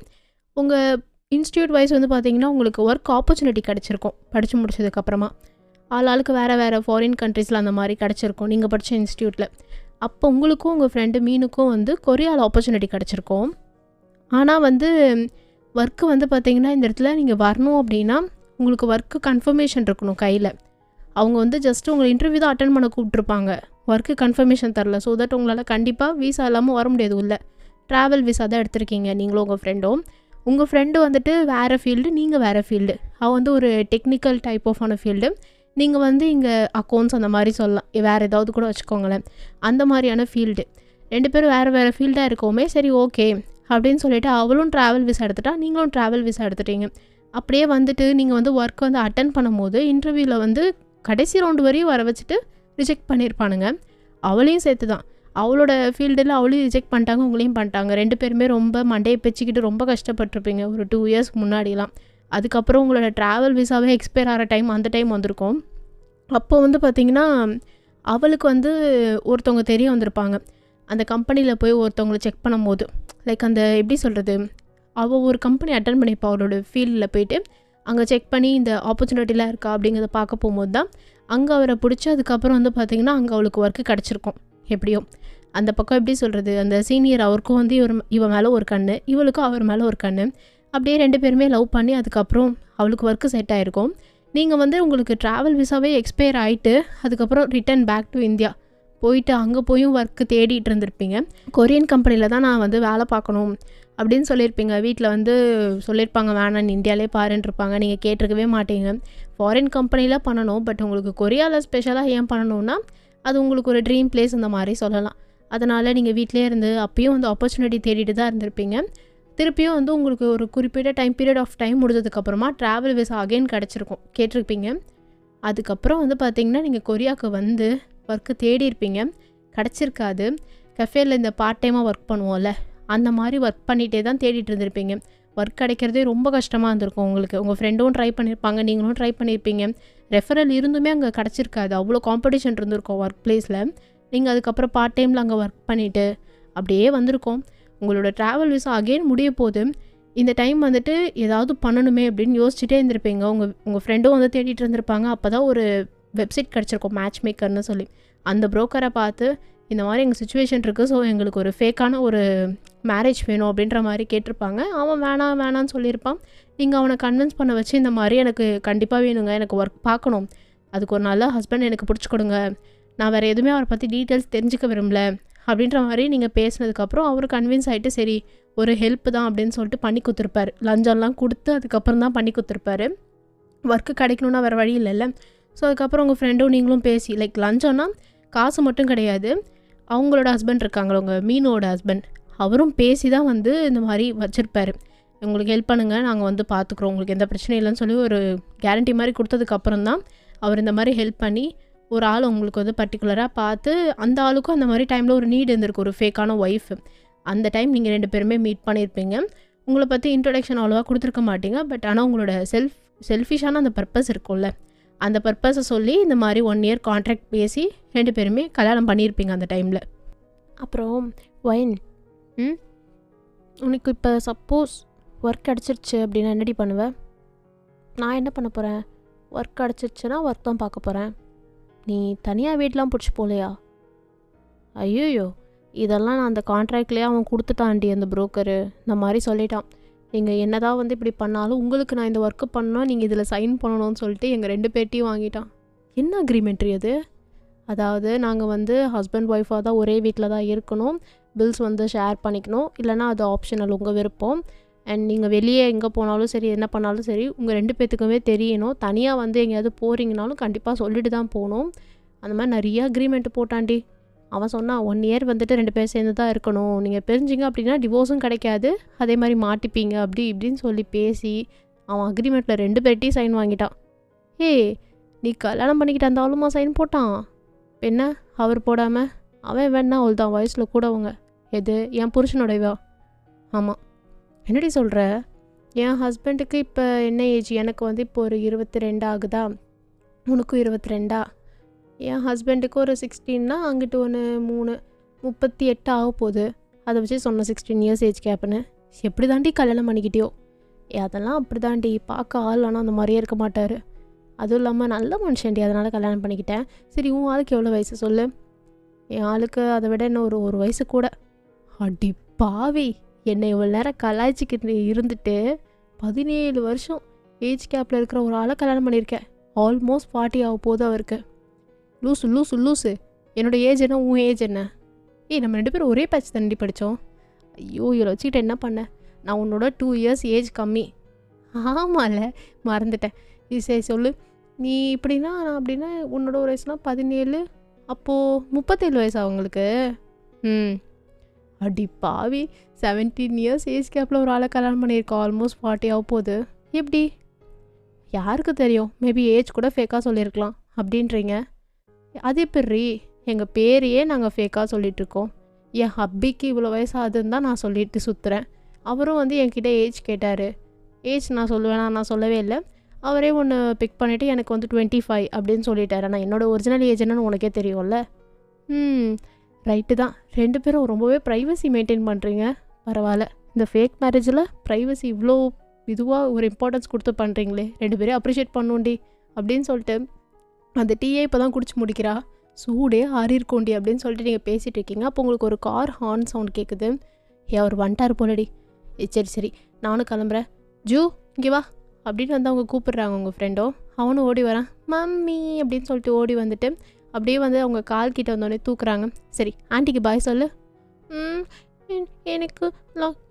உங்கள் இன்ஸ்டியூட் வைஸ் வந்து பார்த்தீங்கன்னா உங்களுக்கு ஒர்க் ஆப்பர்ச்சுனிட்டி கிடச்சிருக்கும் படித்து முடிச்சதுக்கப்புறமா. ஆளுக்கு வேறு ஃபாரின் கண்ட்ரீஸில் அந்த மாதிரி கிடச்சிருக்கும் நீங்கள் படித்த இன்ஸ்டியூட்டில். அப்போ உங்களுக்கும் உங்கள் ஃப்ரெண்டு மீனுக்கும் வந்து கொரியாவில் ஆப்பர்ச்சுனிட்டி கிடச்சிருக்கும். ஆனால் வந்து ஒர்க்கு வந்து பார்த்தீங்கன்னா இந்த இடத்துல நீங்கள் வரணும் அப்படின்னா உங்களுக்கு ஒர்க்கு கன்ஃபர்மேஷன் இருக்கணும் கையில். அவங்க வந்து ஜஸ்ட்டு உங்களை இன்டர்வியூ தான் அட்டன் பண்ண கூப்பிட்ருப்பாங்க, ஒர்க்கு கன்ஃபர்மேஷன் தரல. ஸோ தட் உங்களால் கண்டிப்பாக வீசா இல்லாமல் வர முடியாது. உள்ள ட்ராவல் வீசா தான் எடுத்திருக்கீங்க நீங்களும் உங்கள் ஃப்ரெண்டும். உங்கள் ஃப்ரெண்டு வந்துட்டு வேறு ஃபீல்டு, நீங்கள் வேறு ஃபீல்டு. அவள் வந்து ஒரு டெக்னிக்கல் டைப் ஆஃபான ஃபீல்டு, நீங்கள் வந்து இங்கே அக்கௌண்ட்ஸ் அந்த மாதிரி சொல்லலாம், வேறு ஏதாவது கூட வச்சுக்கோங்களேன், அந்த மாதிரியான ஃபீல்டு. 2 பேரும் வேறு ஃபீல்டாக இருக்கோமே. சரி ஓகே அப்படின்னு சொல்லிவிட்டு அவளும் ட்ராவல் விசா எடுத்துட்டா, நீங்களும் ட்ராவல் விசா எடுத்துட்டீங்க. அப்படியே வந்துட்டு நீங்கள் வந்து ஒர்க் வந்து அட்டன் பண்ணும்போது இன்டர்வியூவில் வந்து கடைசி ரவுண்டு வரையும் வர வச்சுட்டு ரிஜெக்ட் பண்ணியிருப்பானுங்க. அவளையும் சேர்த்து தான், அவளோட ஃபீல்டில் அவளையும் ரிஜெக்ட் பண்ணிட்டாங்க, உங்களையும் பண்ணிட்டாங்க. 2 பேருமே ரொம்ப மண்டையை பிச்சுக்கிட்டு ரொம்ப கஷ்டப்பட்டுருப்பீங்க ஒரு 2 years முன்னாடிலாம். அதுக்கப்புறம் உங்களோட ட்ராவல் விசாவே எக்ஸ்பயர் ஆகிற டைம் அந்த டைம் வந்திருக்கும். அப்போ வந்து பார்த்திங்கன்னா அவளுக்கு வந்து ஒருத்தவங்க தெரிய வந்திருப்பாங்க. அந்த கம்பெனியில் போய் ஒருத்தவங்களை செக் பண்ணும்போது லைக் அந்த எப்படி சொல்கிறது, அவள் ஒரு கம்பெனி அட்டன் பண்ணிப்பா அவளோட ஃபீல்டில் போயிட்டு அங்கே செக் பண்ணி இந்த ஆப்பர்ச்சுனிட்டிலாம் இருக்கா அப்படிங்கிறத பார்க்க போகும்போது தான் அங்கே அவரை பிடிச்சி அதுக்கப்புறம் வந்து பார்த்திங்கன்னா அங்கே அவளுக்கு ஒர்க்கு கிடச்சிருக்கும். எப்படியோ அந்த பக்கம் எப்படி சொல்கிறது, அந்த சீனியர் அவருக்கும் வந்து இவன் மேலே ஒரு கண்ணு, இவளுக்கும் அவர் மேலே ஒரு கண்ணு, அப்படியே 2 பேருமே லவ் பண்ணி அதுக்கப்புறம் அவளுக்கு ஒர்க்கு செட் ஆகிருக்கும். நீங்கள் வந்து உங்களுக்கு ட்ராவல் விசாவே எக்ஸ்பயர் ஆகிட்டு அதுக்கப்புறம் ரிட்டன் பேக் டு இந்தியா போயிட்டு அங்கே போயும் ஒர்க்கு தேடிட்டு இருந்திருப்பீங்க. கொரியன் கம்பெனியில் தான் நான் வந்து வேலை பார்க்கணும் அப்படின்னு சொல்லியிருப்பீங்க. வீட்டில் வந்து சொல்லியிருப்பாங்க வேணாம் இந்தியாவிலே பாருன்ட்ருப்பாங்க, நீங்கள் கேட்டிருக்கவே மாட்டீங்க. ஃபாரின் கம்பெனியில் பண்ணணும், பட் உங்களுக்கு கொரியாவில் ஸ்பெஷலாக ஏன் பண்ணணுன்னா அது உங்களுக்கு ஒரு ட்ரீம் பிளேஸ் அந்த மாதிரி சொல்லலாம். அதனால் நீங்கள் வீட்டிலே இருந்து அப்பயும் வந்து ஆப்பர்ச்சுனிட்டி தேடிட்டு தான் இருந்திருப்பீங்க. திருப்பியும் வந்து உங்களுக்கு ஒரு குறிப்பிட்ட பீரியட் ஆஃப் டைம் முடிஞ்சதுக்கப்புறமா ட்ராவல் விசா அகைன் கிடச்சிருக்கும், கேட்டிருப்பீங்க. அதுக்கப்புறம் வந்து பார்த்திங்கன்னா நீங்கள் கொரியாவுக்கு வந்து ஒர்க்கு தேடி இருப்பீங்க, கிடச்சிருக்காது. கஃபேயில் இந்த பார்ட் டைமாக ஒர்க் பண்ணுவோம்ல அந்த மாதிரி ஒர்க் பண்ணிகிட்டே தான் தேடிட்டு இருந்திருப்பீங்க. ஒர்க் கிடைக்கிறதே ரொம்ப கஷ்டமாக இருந்திருக்கும் உங்களுக்கு. உங்கள் ஃப்ரெண்டும் ட்ரை பண்ணியிருப்பாங்க, நீங்களும் ட்ரை பண்ணியிருப்பீங்க. ரெஃபரல் இருந்துமே அங்கே கிடச்சிருக்காது, அவ்வளோ காம்படிஷன் இருந்திருக்கும் ஒர்க் பிளேஸில். நீங்கள் அதுக்கப்புறம் பார்ட் டைமில் அங்கே ஒர்க் பண்ணிவிட்டு அப்படியே வந்திருக்கோம். உங்களோட ட்ராவல் விசா அகெயின் முடிய போது இந்த டைம் வந்துட்டு ஏதாவது பண்ணணுமே அப்படின்னு யோசிச்சுட்டே இருந்திருப்பீங்க. உங்கள் ஃப்ரெண்டும் வந்து தேடிட்டு இருந்திருப்பாங்க. அப்போ தான் ஒரு வெப்சைட் கிடச்சிருக்கும், மேட்ச் மேக்கர்னு சொல்லி. அந்த ப்ரோக்கரை பார்த்து இந்த மாதிரி எங்கள் சுச்சுவேஷன் இருக்குது, ஸோ எங்களுக்கு ஒரு ஃபேக்கான ஒரு மேரேஜ் வேணும் அப்படின்ற மாதிரி கேட்டிருப்பாங்க. அவன் வேணான்னு சொல்லியிருப்பான். நீங்கள் அவனை கன்வின்ஸ் பண்ண வச்சு இந்த மாதிரி எனக்கு கண்டிப்பாக வேணுங்க, எனக்கு ஒர்க் பார்க்கணும், அதுக்கு ஒரு நல்ல ஹஸ்பண்ட் எனக்கு பிடிச்சி கொடுங்க, நான் வேறு எதுவுமே அவரை பற்றி டீட்டெயில்ஸ் தெரிஞ்சுக்க விரும்பல அப்படின்ற மாதிரி நீங்கள் பேசினதுக்கப்புறம் அவர் கன்வின்ஸ் ஆகிட்டு சரி ஒரு ஹெல்ப் தான் அப்படின்னு சொல்லிட்டு பண்ணி கொடுத்துருப்பாரு. லஞ்சம்லாம் கொடுத்து அதுக்கப்புறம் தான் பண்ணி கொடுத்துருப்பாரு. ஒர்க்கு கிடைக்கணுன்னா வேறு வழி இல்லைல்ல. ஸோ அதுக்கப்புறம் உங்கள் ஃப்ரெண்டும் நீங்களும் பேசி லைக் லஞ்சம்னா காசு மட்டும் கிடையாது, அவங்களோட ஹஸ்பண்ட் இருக்காங்களோ உங்கள் மீனோட ஹஸ்பண்ட், அவரும் பேசி தான் வந்து இந்த மாதிரி வச்சுருப்பாரு. உங்களுக்கு ஹெல்ப் பண்ணுங்கள், நாங்கள் வந்து பார்த்துக்குறோம், உங்களுக்கு எந்த பிரச்சனையும் இல்லைன்னு சொல்லி ஒரு கேரண்டி மாதிரி கொடுத்ததுக்கப்புறம் தான் அவர் இந்த மாதிரி ஹெல்ப் பண்ணி ஒரு ஆள் உங்களுக்கு வந்து பர்டிகுலராக பார்த்து, அந்த ஆளுக்கும் அந்த மாதிரி டைமில் ஒரு நீடு இருந்திருக்கு, ஒரு ஃபேக்கான ஒய்ஃப். அந்த டைம் நீங்கள் 2 பேருமே மீட் பண்ணியிருப்பீங்க. உங்களை பற்றி இன்ட்ரொடக்ஷன் அவ்வளோவா கொடுத்துருக்க மாட்டீங்க, பட் ஆனால் உங்களோட செல்ஃபிஷான அந்த பர்பஸ் இருக்கும்ல, அந்த பர்பஸை சொல்லி இந்த மாதிரி 1 year கான்ட்ராக்ட் பேசி 2 பேருமே கல்யாணம் பண்ணியிருப்பீங்க அந்த டைமில். அப்புறம் ஒயின் உனக்கு இப்போ சப்போஸ் ஒர்க் கிடச்சிருச்சு அப்படின்னா என்னடி பண்ணுவேன்? நான் என்ன பண்ண போகிறேன்? ஒர்க் கிடச்சிருச்சுன்னா ஒர்க் தான் பார்க்க போகிறேன். நீ தனியாக வீடெலாம் பிடிச்சி போகலையா? ஐயோயோ, இதெல்லாம் நான் அந்த கான்ட்ராக்ட்லேயே அவன் கொடுத்துட்டான்டி அந்த புரோக்கரு. இந்த மாதிரி சொல்லிட்டான், நீங்கள் என்ன தான் வந்து இப்படி பண்ணாலும் உங்களுக்கு நான் இந்த ஒர்க்கு பண்ணால் நீங்கள் இதில் சைன் பண்ணணும்னு சொல்லிட்டு எங்கள் 2 பேர்ட்டையும் வாங்கிட்டான். என்ன அக்ரிமெண்ட்ரி அது? அதாவது நாங்கள் வந்து ஹஸ்பண்ட் ஒய்ஃபாக தான் ஒரே வீட்டில் தான் இருக்கணும், பில்ஸ் வந்து ஷேர் பண்ணிக்கணும், இல்லைனா அது ஆப்ஷனல் உங்கள் விருப்பம். அண்ட் நீங்கள் வெளியே எங்கே போனாலும் சரி, என்ன பண்ணாலும் சரி, உங்கள் 2 பேர்த்துக்குமே தெரியணும். தனியாக வந்து எங்கேயாவது போகிறீங்கனாலும் கண்டிப்பாக சொல்லிட்டு தான் போகணும். அந்த மாதிரி நிறைய அக்ரிமெண்ட் போட்டான்டி. அவன் சொன்னான் 1 இயர் வந்துட்டு 2 பேர் சேர்ந்து தான் இருக்கணும், நீங்கள் பிரிஞ்சிங்க அப்படின்னா டிவோர்ஸும் கிடைக்காது, அதே மாதிரி மாட்டிப்பீங்க அப்படி இப்படின்னு சொல்லி பேசி அவன் அக்ரிமெண்ட்டில் 2 பேர்ட்டையும் சைன் வாங்கிட்டான். ஏய், நீ கல்யாணம் பண்ணிக்கிட்டு அந்த ஆளுமா சைன் போட்டான்? என்ன அவர் போடாமல்? அவன் வேணா அவள் தான் வயசில் கூடவங்க. எது, என் புருஷனோடவா? ஆமாம். என்னடி சொல்கிற? என் ஹஸ்பண்டுக்கு இப்போ என்ன ஏஜ்? எனக்கு வந்து இப்போ ஒரு 22 ஆகுதா, உனக்கும் 22ஆ? என் ஹஸ்பண்டுக்கு ஒரு 16னா அங்கிட்டு ஒன்று 38 ஆக போகுது. அதை வச்சு சொன்ன 16 இயர்ஸ் ஏஜ் கேப்புன்னு. எப்படி தாண்டி கல்யாணம் பண்ணிக்கிட்டியோ? அதெல்லாம் அப்படி தாண்டி, பார்க்க ஆள் ஆனால் அந்த மாதிரியே இருக்க மாட்டார். அதுவும் இல்லாமல் நல்ல மனுஷன்டி, அதனால் கல்யாணம் பண்ணிக்கிட்டேன். சரி, உன் ஆளுக்கு எவ்வளோ வயசு சொல்லு? என் ஆளுக்கு அதை விட இன்னும் ஒரு வயசு கூட. அடி பாவி, என்னை இவ்வளோ நேரம் கலாய்ச்சிக்கிட்டு இருந்துட்டு 17 வருஷம் ஏஜ் கேப்பில் இருக்கிற ஒரு ஆளை கல்யாணம் பண்ணியிருக்கேன். ஆல்மோஸ்ட் 40 ஆக போகுது அவருக்கு. லூசு லூசு லூசு, என்னோடய ஏஜ் என்ன, உன் ஏஜ் என்ன? நம்ம 2 பேரும் ஒரே பேட்ச் தாண்டி படித்தோம். ஐயோ, இவ்வளோ வச்சுக்கிட்டு என்ன பண்ணேன்? நான் உன்னோட 2 இயர்ஸ் ஏஜ் கம்மி. ஆமாம்ல, மறந்துட்டேன். இது சரி சொல்லு, நீ இப்படின்னா நான் அப்படின்னா உன்னோட ஒரு வயசுனா 17, அப்போது 37 வயசு அவங்களுக்கு. அடி பாவி, 17 இயர்ஸ் ஏஜ் கேப்பில் ஒரு ஆளை கல்யாணம் பண்ணியிருக்கோம். ஆல்மோஸ்ட் 40 ஆக போகுது. எப்படி? யாருக்கு தெரியும், மேபி ஏஜ் கூட ஃபேக்காக சொல்லியிருக்கலாம் அப்படின்றீங்க. அது எப்படி? எங்கள் பேரையே நாங்கள் ஃபேக்காக சொல்லிகிட்ருக்கோம். என் ஹப்பிக்கு இவ்வளோ வயசு ஆகுதுன்னு தான் நான் சொல்லிட்டு சுற்றுறேன். அவரும் வந்து என்கிட்ட ஏஜ் கேட்டார். ஏஜ் நான் சொல்லுவேனா? நான் சொல்லவே இல்லை. அவரே ஒன்று பிக் பண்ணிவிட்டு எனக்கு வந்து 25 அப்படின்னு சொல்லிட்டார். ஆனால் என்னோடய ஒரிஜினல் ஏஜ் என்னன்னு உனக்கே தெரியும்ல. ரைட்டு தான், 2 பேரும் ரொம்பவே ப்ரைவசி மெயின்டைன் பண்ணுறீங்க. பரவாயில்ல, இந்த ஃபேக் மேரேஜில் ப்ரைவசி இவ்வளோ இதுவாக ஒரு இம்பார்ட்டன்ஸ் கொடுத்து பண்ணுறீங்களே, 2 பேரையும் அப்ரிஷியேட் பண்ணுண்டி அப்படின்னு சொல்லிட்டு அந்த டீயே இப்போ தான் குடிச்சு முடிக்கிறா. சூடே ஆறியிருக்கோண்டி அப்படின்னு சொல்லிட்டு நீங்கள் பேசிகிட்டு இருக்கீங்க. அப்போ உங்களுக்கு ஒரு கார் ஹார்ன் சவுண்ட் கேட்குது. அவர் வந்துட்டார் போலடி. சரி சரி, நானும் கிளம்புறேன். ஜூ, இங்கே வா அப்படின்னு வந்து அவங்க கூப்பிடுறாங்க உங்கள் ஃப்ரெண்டோ. அவனும் ஓடி வரான். மம்மி அப்படின்னு சொல்லிட்டு ஓடி வந்துட்டு அப்படியே வந்து அவங்க கால் கிட்ட வந்தோடனே தூக்குறாங்க. சரி, ஆண்டிக்கு பாய் சொல்லு. எனக்கு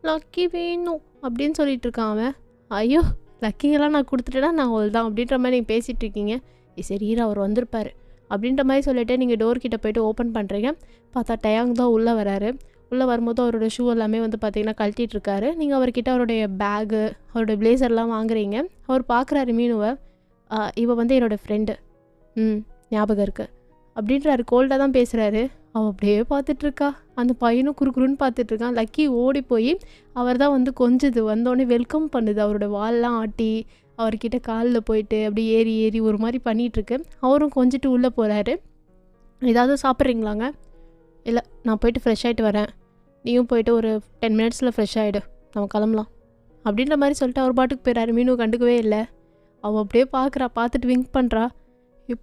லக்கி வேணும் அப்படின்னு சொல்லிட்டு இருக்கான் அவன். ஐயோ, லக்கிங்கெல்லாம் நான் கொடுத்துட்டேன்னா நான் அவள் தான் அப்படின்ற மாதிரி நீங்கள் பேசிகிட்டு இருக்கீங்க. சரி, அவர் வந்திருப்பார் அப்படின்ற மாதிரி சொல்லிவிட்டு நீங்கள் டோர் கிட்டே போய்ட்டு ஓப்பன் பண்ணுறீங்க. பார்த்தா டயாங் தான் உள்ளே வராரு. உள்ளே வரும்போது அவரோட ஷூ எல்லாமே வந்து பார்த்திங்கன்னா கழட்டிகிட்டு இருக்காரு. நீங்கள் அவர்கிட்ட அவருடைய பேகு, அவருடைய பிளேசர்லாம் வாங்குறீங்க. அவர் பார்க்குறாரு மீனுவை. இவ வந்து என்னோடய ஃப்ரெண்டு, ஞாபகம் இருக்குது அப்படின்றாரு. கோல்டாக தான் பேசுகிறாரு. அவள் அப்படியே பார்த்துட்ருக்கா. அந்த பையனும் குறுக்குறுன்னு பார்த்துட்ருக்கான். லக்கி ஓடி போய் அவர் தான் வந்து கொஞ்சது வந்தோடனே வெல்கம் பண்ணுது. அவரோட வால்லாம் ஆட்டி அவர்கிட்ட காலில் போயிட்டு அப்படி ஏறி ஏறி ஒரு மாதிரி பண்ணிகிட்ருக்கு. அவரும் கொஞ்சிட்டு உள்ளே போகிறாரு. ஏதாவது சாப்பிட்றீங்களாங்க? இல்லை, நான் போயிட்டு ஃப்ரெஷ் ஆகிட்டு வரேன், நீயும் போயிட்டு ஒரு 10 மினிட்ஸில் ஃப்ரெஷ் ஆகிடு, நம்ம கிளம்பலாம் அப்படின்ற மாதிரி சொல்லிட்டு அவர் பாட்டுக்கு போயிடாரு. மீனும் கண்டுக்கவே இல்லை. அவள் அப்படியே பார்க்குறா, பார்த்துட்டு விங்க் பண்ணுறா.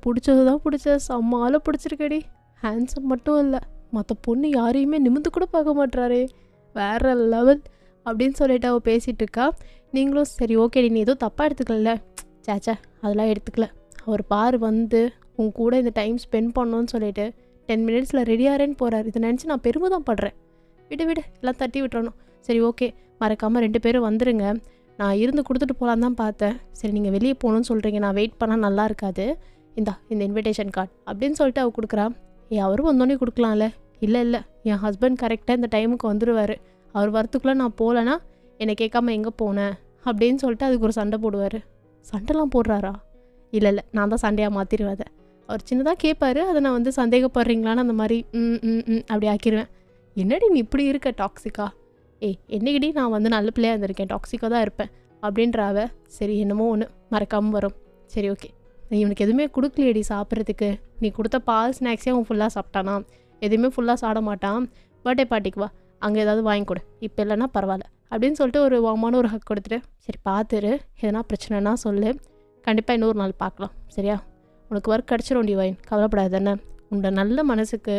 பிடிச்சது தான் பிடிச்ச, செம்மால பிடிச்சிருக்கடி. ஹேண்ட்ஸம் மட்டும் இல்லை, மற்ற பொண்ணு யாரையுமே நிமிந்து கூட பார்க்க மாட்டாரே, வேற லெவல் அப்படின்னு சொல்லிட்டு அவள் பேசிகிட்டு இருக்கா. நீங்களும் சரி ஓகேடி, நீ எதுவும் தப்பாக எடுத்துக்கல. சேச்சா, அதெல்லாம் எடுத்துக்கல. அவர் பார் வந்து உன் கூட இந்த டைம் ஸ்பெண்ட் பண்ணோன்னு சொல்லிட்டு 10 மினிட்ஸில் ரெடியாகிறேன்னு போகிறார். இதை நினச்சி நான் பெருமை தான் படுறேன். விடு எல்லாம் தட்டி விட்டுறணும். சரி ஓகே, மறக்காமல் 2 பேரும் வந்துடுங்க. நான் இருந்து கொடுத்துட்டு போகலான்னு தான் பார்த்தேன். சரி, நீங்கள் வெளியே போகணுன்னு சொல்கிறீங்க, நான் வெயிட் பண்ணால் நல்லா இருக்காது, இந்த இன்விடேஷன் கார்டு அப்படின்னு சொல்லிட்டு அவள் கொடுக்குறா. அவரும் வந்தோடனே கொடுக்கலாம்ல. இல்லை என் ஹஸ்பண்ட் கரெக்டாக இந்த டைமுக்கு வந்துடுவார், அவர் வரத்துக்குள்ளே நான் போகலன்னா என்னை கேட்காம எங்கே போனேன் அப்படின்னு சொல்லிட்டு அதுக்கு ஒரு சண்டை போடுவார். சண்டைலாம் போடுறாரா? இல்லை நான் தான் சண்டையாக மாற்றிடுவேன். அதை அவர் சின்னதாக கேட்பார், அதை நான் வந்து சந்தேகப்படுறீங்களான்னு அந்த மாதிரி அப்படி ஆக்கிடுவேன். என்னடி நீ இப்படி இருக்க டாக்ஸிக்கா? என்னைக்கிடி நான் வந்து நல்ல பிள்ளையாக இருந்திருக்கேன், டாக்ஸிக்காக தான் இருப்பேன் அப்படின்றாவ. சரி, என்னமோ ஒன்று மறக்காமல் வரும். சரி ஓகே, இவனுக்கு எதுவுமே கொடுக்கலையடி சாப்பிட்றதுக்கு, நீ கொடுத்த பால் ஸ்நாக்ஸே அவன் ஃபுல்லாக சாப்பிட்டானா? எதுவுமே ஃபுல்லாக சாப்பிட மாட்டான். பர்த்டே பார்ட்டிக்கு வா, அங்கே ஏதாவது வாங்கி கொடு, இப்போ இல்லைன்னா பரவாயில்ல அப்படின்னு சொல்லிட்டு ஒரு வாமான ஒரு ஹக் கொடுத்துட்டு, சரி பார்த்துரு, எதனா பிரச்சனைனா சொல்லு, கண்டிப்பாக இன்னொரு நாள் பார்க்கலாம், சரியா? உனக்கு ஒர்க் கிடச்சிரும் டிவைன், கவலைப்படாது தானே. உன்னோட நல்ல மனசுக்கு,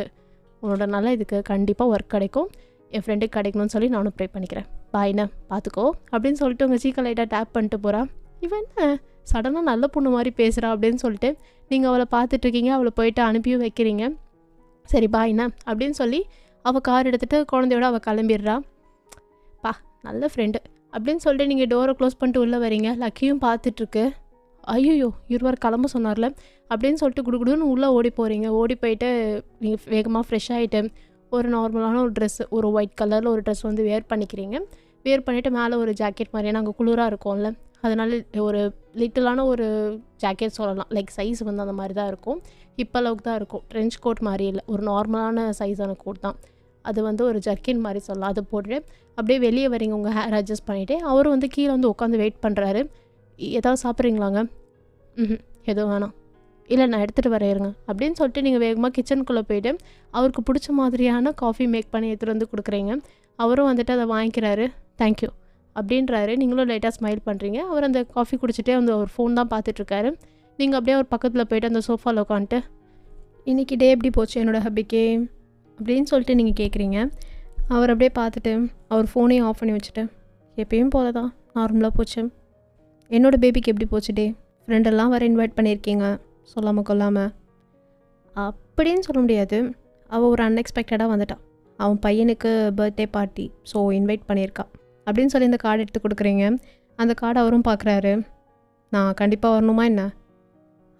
உன்னோட நல்ல இதுக்கு கண்டிப்பாக ஒர்க் கிடைக்கும். என் ஃப்ரெண்டுக்கு கிடைக்கணும்னு சொல்லி நானும் ப்ரே பண்ணிக்கிறேன். பாய்ண்ணா, பார்த்துக்கோ அப்படின்னு சொல்லிட்டு உங்கள் சீக்கிரம் லைட்டாக டேப் பண்ணிட்டு போகிறான். இவன் என்ன சடனாக நல்ல பொண்ணு மாதிரி பேசுகிறா அப்படின்னு சொல்லிட்டு நீங்கள் அவளை பார்த்துட்ருக்கீங்க. அவளை போயிட்டு அனுப்பியும் வைக்கிறீங்க. சரி பாய்ண்ணா அப்படின்னு சொல்லி அவள் கார் எடுத்துகிட்டு குழந்தையோட அவள் கிளம்பிடுறா. பா நல்ல ஃப்ரெண்டு அப்படின்னு சொல்லிட்டு நீங்கள் டோரை க்ளோஸ் பண்ணிட்டு உள்ளே வரீங்க. லக்கியும் பார்த்துட்ருக்கு. ஐயோ இருவர் கிளம்ப சொன்னார்ல அப்படின்னு சொல்லிட்டு குடுகுடுன்னு உள்ளே ஓடி போகிறீங்க. ஓடி போயிட்டு நீங்கள் வேகமாக ஃப்ரெஷ் ஆகிட்டு ஒரு நார்மலான ஒரு ட்ரெஸ்ஸு, ஒரு ஒயிட் கலரில் ஒரு ட்ரெஸ் வந்து வேர் பண்ணிக்கிறீங்க. வேர் பண்ணிவிட்டு மேலே ஒரு ஜாக்கெட் மாதிரியான அங்கே குளிராக இருக்கும்ல, அதனால ஒரு லிட்டிலான ஒரு ஜாக்கெட் சொல்லலாம். லைக் சைஸ் வந்து அந்த மாதிரி தான் இருக்கும். இப்போ அளவுக்கு தான் இருக்கும். ட்ரென்ச் கோட் மாதிரி இல்லை, ஒரு நார்மலான சைஸான கோட் தான். அது வந்து ஒரு ஜர்க்கின் மாதிரி சொல்லலாம். அதை போட்டுட்டு அப்படியே வெளியே வரீங்க. உங்கள் ஹேர் அட்ஜஸ்ட் பண்ணிவிட்டு அவரும் வந்து கீழே வந்து உட்காந்து வெயிட் பண்ணுறாரு. ஏதாவது சாப்பிட்றீங்களாங்க? எதுவும் வேணாம். இல்லை நான் எடுத்துகிட்டு வரேருங்க அப்படின்னு சொல்லிட்டு நீங்கள் வேகமாக கிச்சனுக்குள்ளே போய்ட்டு அவருக்கு பிடிச்ச மாதிரியான காஃபி மேக் பண்ணி எடுத்துகிட்டு வந்து கொடுக்குறீங்க. அவரும் வந்துட்டு அதை வாங்கிக்கிறாரு. தேங்க்யூ அப்படின்றாரு. நீங்களும் லைட்டாக ஸ்மைல் பண்ணுறீங்க. அவர் அந்த காஃபி குடிச்சிட்டே வந்து அவர் ஃபோன் தான் பார்த்துட்ருக்காரு. நீங்கள் அப்படியே அவர் பக்கத்தில் போய்ட்டு அந்த சோஃபாவில் உட்காந்துட்டு இன்றைக்கி டே எப்படி போச்சு என்னோடய ஹபிக்கே அப்படின்னு சொல்லிட்டு நீங்கள் கேட்குறீங்க. அவர் அப்படியே பார்த்துட்டு அவர் ஃபோனையும் ஆஃப் பண்ணி வச்சுட்டு எப்பயும் போல தான் நார்மலாக போச்சு. என்னோடய பேபிக்கு எப்படி போச்சு டே? ஃப்ரெண்டெல்லாம் வர இன்வைட் பண்ணியிருக்கீங்க சொல்லாமல் கொள்ளாமல் அப்படின்னு சொல்ல முடியாது. அவள் ஒரு அன்எக்ஸ்பெக்டடாக வந்துட்டான். அவன் பையனுக்கு பர்த்டே பார்ட்டி, ஸோ இன்வைட் பண்ணியிருக்கா அப்படின்னு சொல்லி இந்த கார்டு எடுத்து கொடுக்குறீங்க. அந்த கார்டு அவரும் பார்க்குறாரு. நான் கண்டிப்பாக வரணுமா என்ன?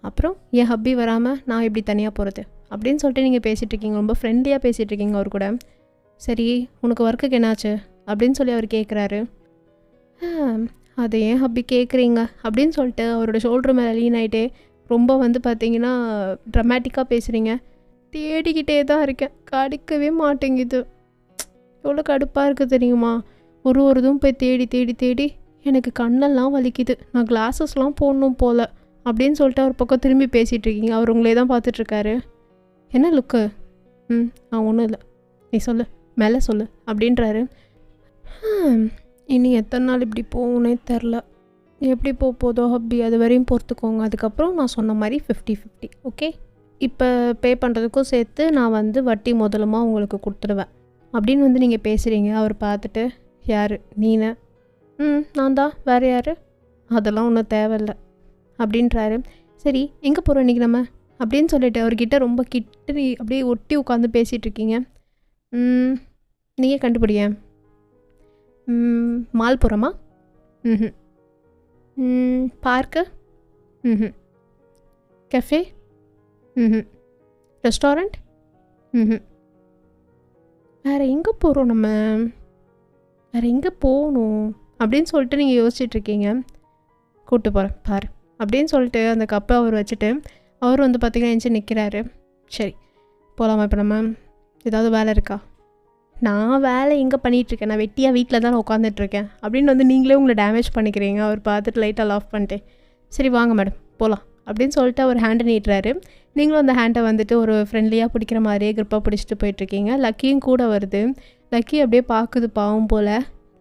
அப்புறம் என் ஹப்பி வராமல் நான் எப்படி தனியாக போகிறது அப்படின்னு சொல்லிட்டு நீங்கள் பேசிகிட்ருக்கீங்க. ரொம்ப ஃப்ரெண்ட்லியாக பேசிகிட்ருக்கீங்க அவர் கூட. சரி உனக்கு ஒர்க்குக்கு என்னாச்சு அப்படின்னு சொல்லி அவர் கேட்குறாரு. அதை ஏன் ஹப்பி கேட்குறீங்க அப்படின்னு சொல்லிட்டு அவரோட ஷோல்டர் மேலே லீன் ஆகிட்டே ரொம்ப வந்து பார்த்தீங்கன்னா ட்ரமேட்டிக்காக பேசுகிறீங்க. தேடிக்கிட்டே தான் இருக்கேன், கிடைக்கவே மாட்டேங்குது. எவ்வளோ கடுப்பாக இருக்குது தெரியுமா? ஒரு இதுவும் போய் தேடி தேடி தேடி எனக்கு கண்ணெல்லாம் வலிக்குது. நான் கிளாஸஸ்லாம் போடணும் போல் அப்படின்னு சொல்லிட்டு அவர் பக்கம் திரும்பி பேசிகிட்ருக்கீங்க. அவர் உங்களே தான் பார்த்துட்ருக்காரு. என்ன லுக்கு? ஒன்றும் இல்லை, நீ சொல்லு, மேலே சொல்லு அப்படின்றாரு. இனி எத்தனை நாள் இப்படி போகணுன்னே தெரில. எப்படி போதோ ஹப்பி, அது வரையும் பொறுத்துக்கோங்க. அதுக்கப்புறம் நான் சொன்ன மாதிரி 50-50 ஓகே? இப்போ பே பண்ணுறதுக்கும் சேர்த்து நான் வந்து வட்டி முதலமாக உங்களுக்கு கொடுத்துடுவேன் அப்படின்னு வந்து நீங்கள் பேசுகிறீங்க. அவர் பார்த்துட்டு யார் நீனு? நான் தான், வேறு யார்? அதெல்லாம் ஒன்றும் தேவையில்லை அப்படின்றாரு. சரி எங்கே போகிறோம் இன்றைக்கி நம்ம அப்படின்னு சொல்லிட்டு அவர்கிட்ட ரொம்ப கிட்ட அப்படியே ஒட்டி உட்காந்து பேசிகிட்ருக்கீங்க. நீயே கண்டுபிடிய. மால் போகிறோமா? பார்க்கு? கஃபே? ரெஸ்டாரண்ட்? வேறு எங்கே போகிறோம் நம்ம? வேறு எங்கே போகணும் அப்படின்னு சொல்லிட்டு நீங்கள் யோசிச்சுட்ருக்கீங்க. கூப்பிட்டு போகிறேன் பாரு அப்படின்னு சொல்லிட்டு அந்த கப்பை அவர் வச்சுட்டு அவர் வந்து பார்த்திங்கன்னா எஞ்சி நிற்கிறாரு. சரி போகலாமா இப்போ நம்ம? ஏதாவது வேலை இருக்கா? நான் வேலை எங்கே பண்ணிகிட்ருக்கேன், நான் வெட்டியாக வீட்டில் தான் உட்காந்துட்ருக்கேன் அப்படின்னு வந்து நீங்களே உங்களை டேமேஜ் பண்ணிக்கிறீங்க. அவர் பார்த்துட்டு லைட்டாக ஆஃப் பண்ணிட்டு சரி வாங்க மேடம் போகலாம் அப்படின்னு சொல்லிட்டு அவர் ஹேண்டை நீட்டுறாரு. நீங்களும் அந்த ஹேண்டை வந்துட்டு ஒரு ஃப்ரெண்ட்லியாக பிடிக்கிற மாதிரியே க்ரிப்பாக பிடிச்சிட்டு போயிட்டுருக்கீங்க. லக்கியும் கூட வருது. லக்கி அப்படியே பார்க்குது பாவம் போல்.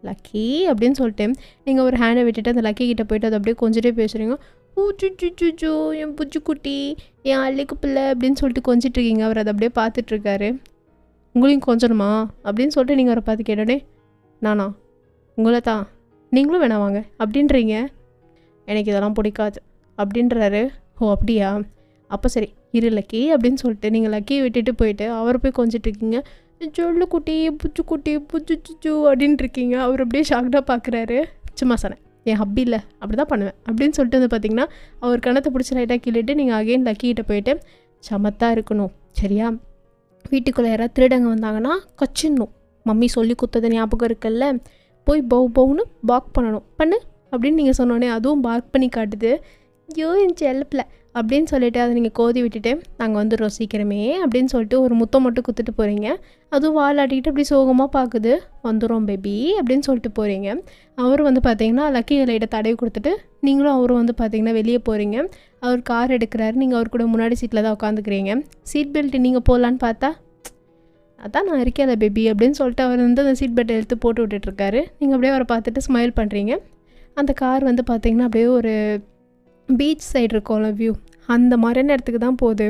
லக்கி அப்படின்னு சொல்லிட்டு நீங்கள் ஒரு ஹேண்டை விட்டுட்டு அந்த லக்கி கிட்டே போய்ட்டு அதை அப்படியே கொஞ்சிட்டே பேசுகிறீங்க. ஊச்சுச்சுச்சுச்சோ என் பூச்சிக்குட்டி, என் அள்ளிக்கு பிள்ளை அப்படின்னு சொல்லிட்டு கொஞ்சிட்ருக்கீங்க. அவர் அதை அப்படியே பார்த்துட்ருக்காரு. உங்களையும் கொஞ்சணுமா அப்படின்னு சொல்லிட்டு நீங்கள் அவரை பார்த்து கேட்டோடனே நானா? உங்களை தான், நீங்களும் வேணாம் வாங்க அப்படின்றீங்க. எனக்கு இதெல்லாம் பிடிக்காது அப்படின்றாரு. ஓ அப்படியா, அப்போ சரி இரு லக்கி அப்படின்னு சொல்லிட்டு நீங்கள் லக்கியை விட்டுட்டு போயிட்டு அவரை போய் கொஞ்சிட்ருக்கீங்க. சொல்லு குட்டி புச்சுக்குட்டி புச்சுச்சு அப்படின்ட்டு இருக்கீங்க. அவர் அப்படியே ஷாக்டாக பார்க்குறாரு. சும்மா சொன்னேன், என் ஹப்பி இல்லை, அப்படி தான் பண்ணுவேன் அப்படின்னு சொல்லிட்டு வந்து பார்த்திங்கன்னா அவர் கணத்தை பிடிச்சி லைட்டாக கிள்ளிட்டு நீங்கள் அகைன் லக்கிக்கிட்ட போயிட்டு சமத்தாக இருக்கணும் சரியா? வீட்டுக்குள்ளே யாராவது திருடங்க வந்தாங்கன்னா கச்சிடணும். மம்மி சொல்லி கொடுத்தது ஞாபகம் இருக்குல்ல, போய் பவுன்னு பார்க் பண்ணணும் பண்ணு அப்படின்னு நீங்கள் சொன்னோடனே அதுவும் பார்க் பண்ணி காட்டுது. ஐயோ என் செல்லப்பில்லை அப்படின்னு சொல்லிவிட்டு அதை நீங்கள் கோதி விட்டுட்டு நாங்கள் வந்துடுறோம் சீக்கிரமே அப்படின்னு சொல்லிட்டு ஒரு முத்தம் மட்டும் குத்துட்டு போகிறீங்க. அதுவும் வாலாட்டிக்கிட்டு அப்படி சோகமாக பார்க்குது. வந்துடும் பேபி அப்படின்னு சொல்லிட்டு போகிறீங்க. அவர் வந்து பார்த்தீங்கன்னா லக்கி லைட்டை தடவி கொடுத்துட்டு நீங்களும் அவரும் வந்து பார்த்தீங்கன்னா வெளியே போகிறீங்க. அவர் கார் எடுக்கிறாரு. நீங்கள் அவர் கூட முன்னாடி சீட்டில் தான் உட்காந்துக்கிறீங்க. சீட் பெல்ட் நீங்கள் போடலான்னு பார்த்தா அதான் நான் இருக்கேன்ல பேபி அப்படின்னு சொல்லிட்டு அவர் வந்து அந்த சீட் பெல்ட் எடுத்து போட்டு விட்டுட்ருக்காரு. நீங்கள் அப்படியே அவரை பார்த்துட்டு ஸ்மைல் பண்ணுறீங்க. அந்த கார் வந்து பார்த்தீங்கன்னா அப்படியே ஒரு பீச் சைடு இருக்கோம்ல வியூ, அந்த மாதிரியான இடத்துக்கு தான் போகுது.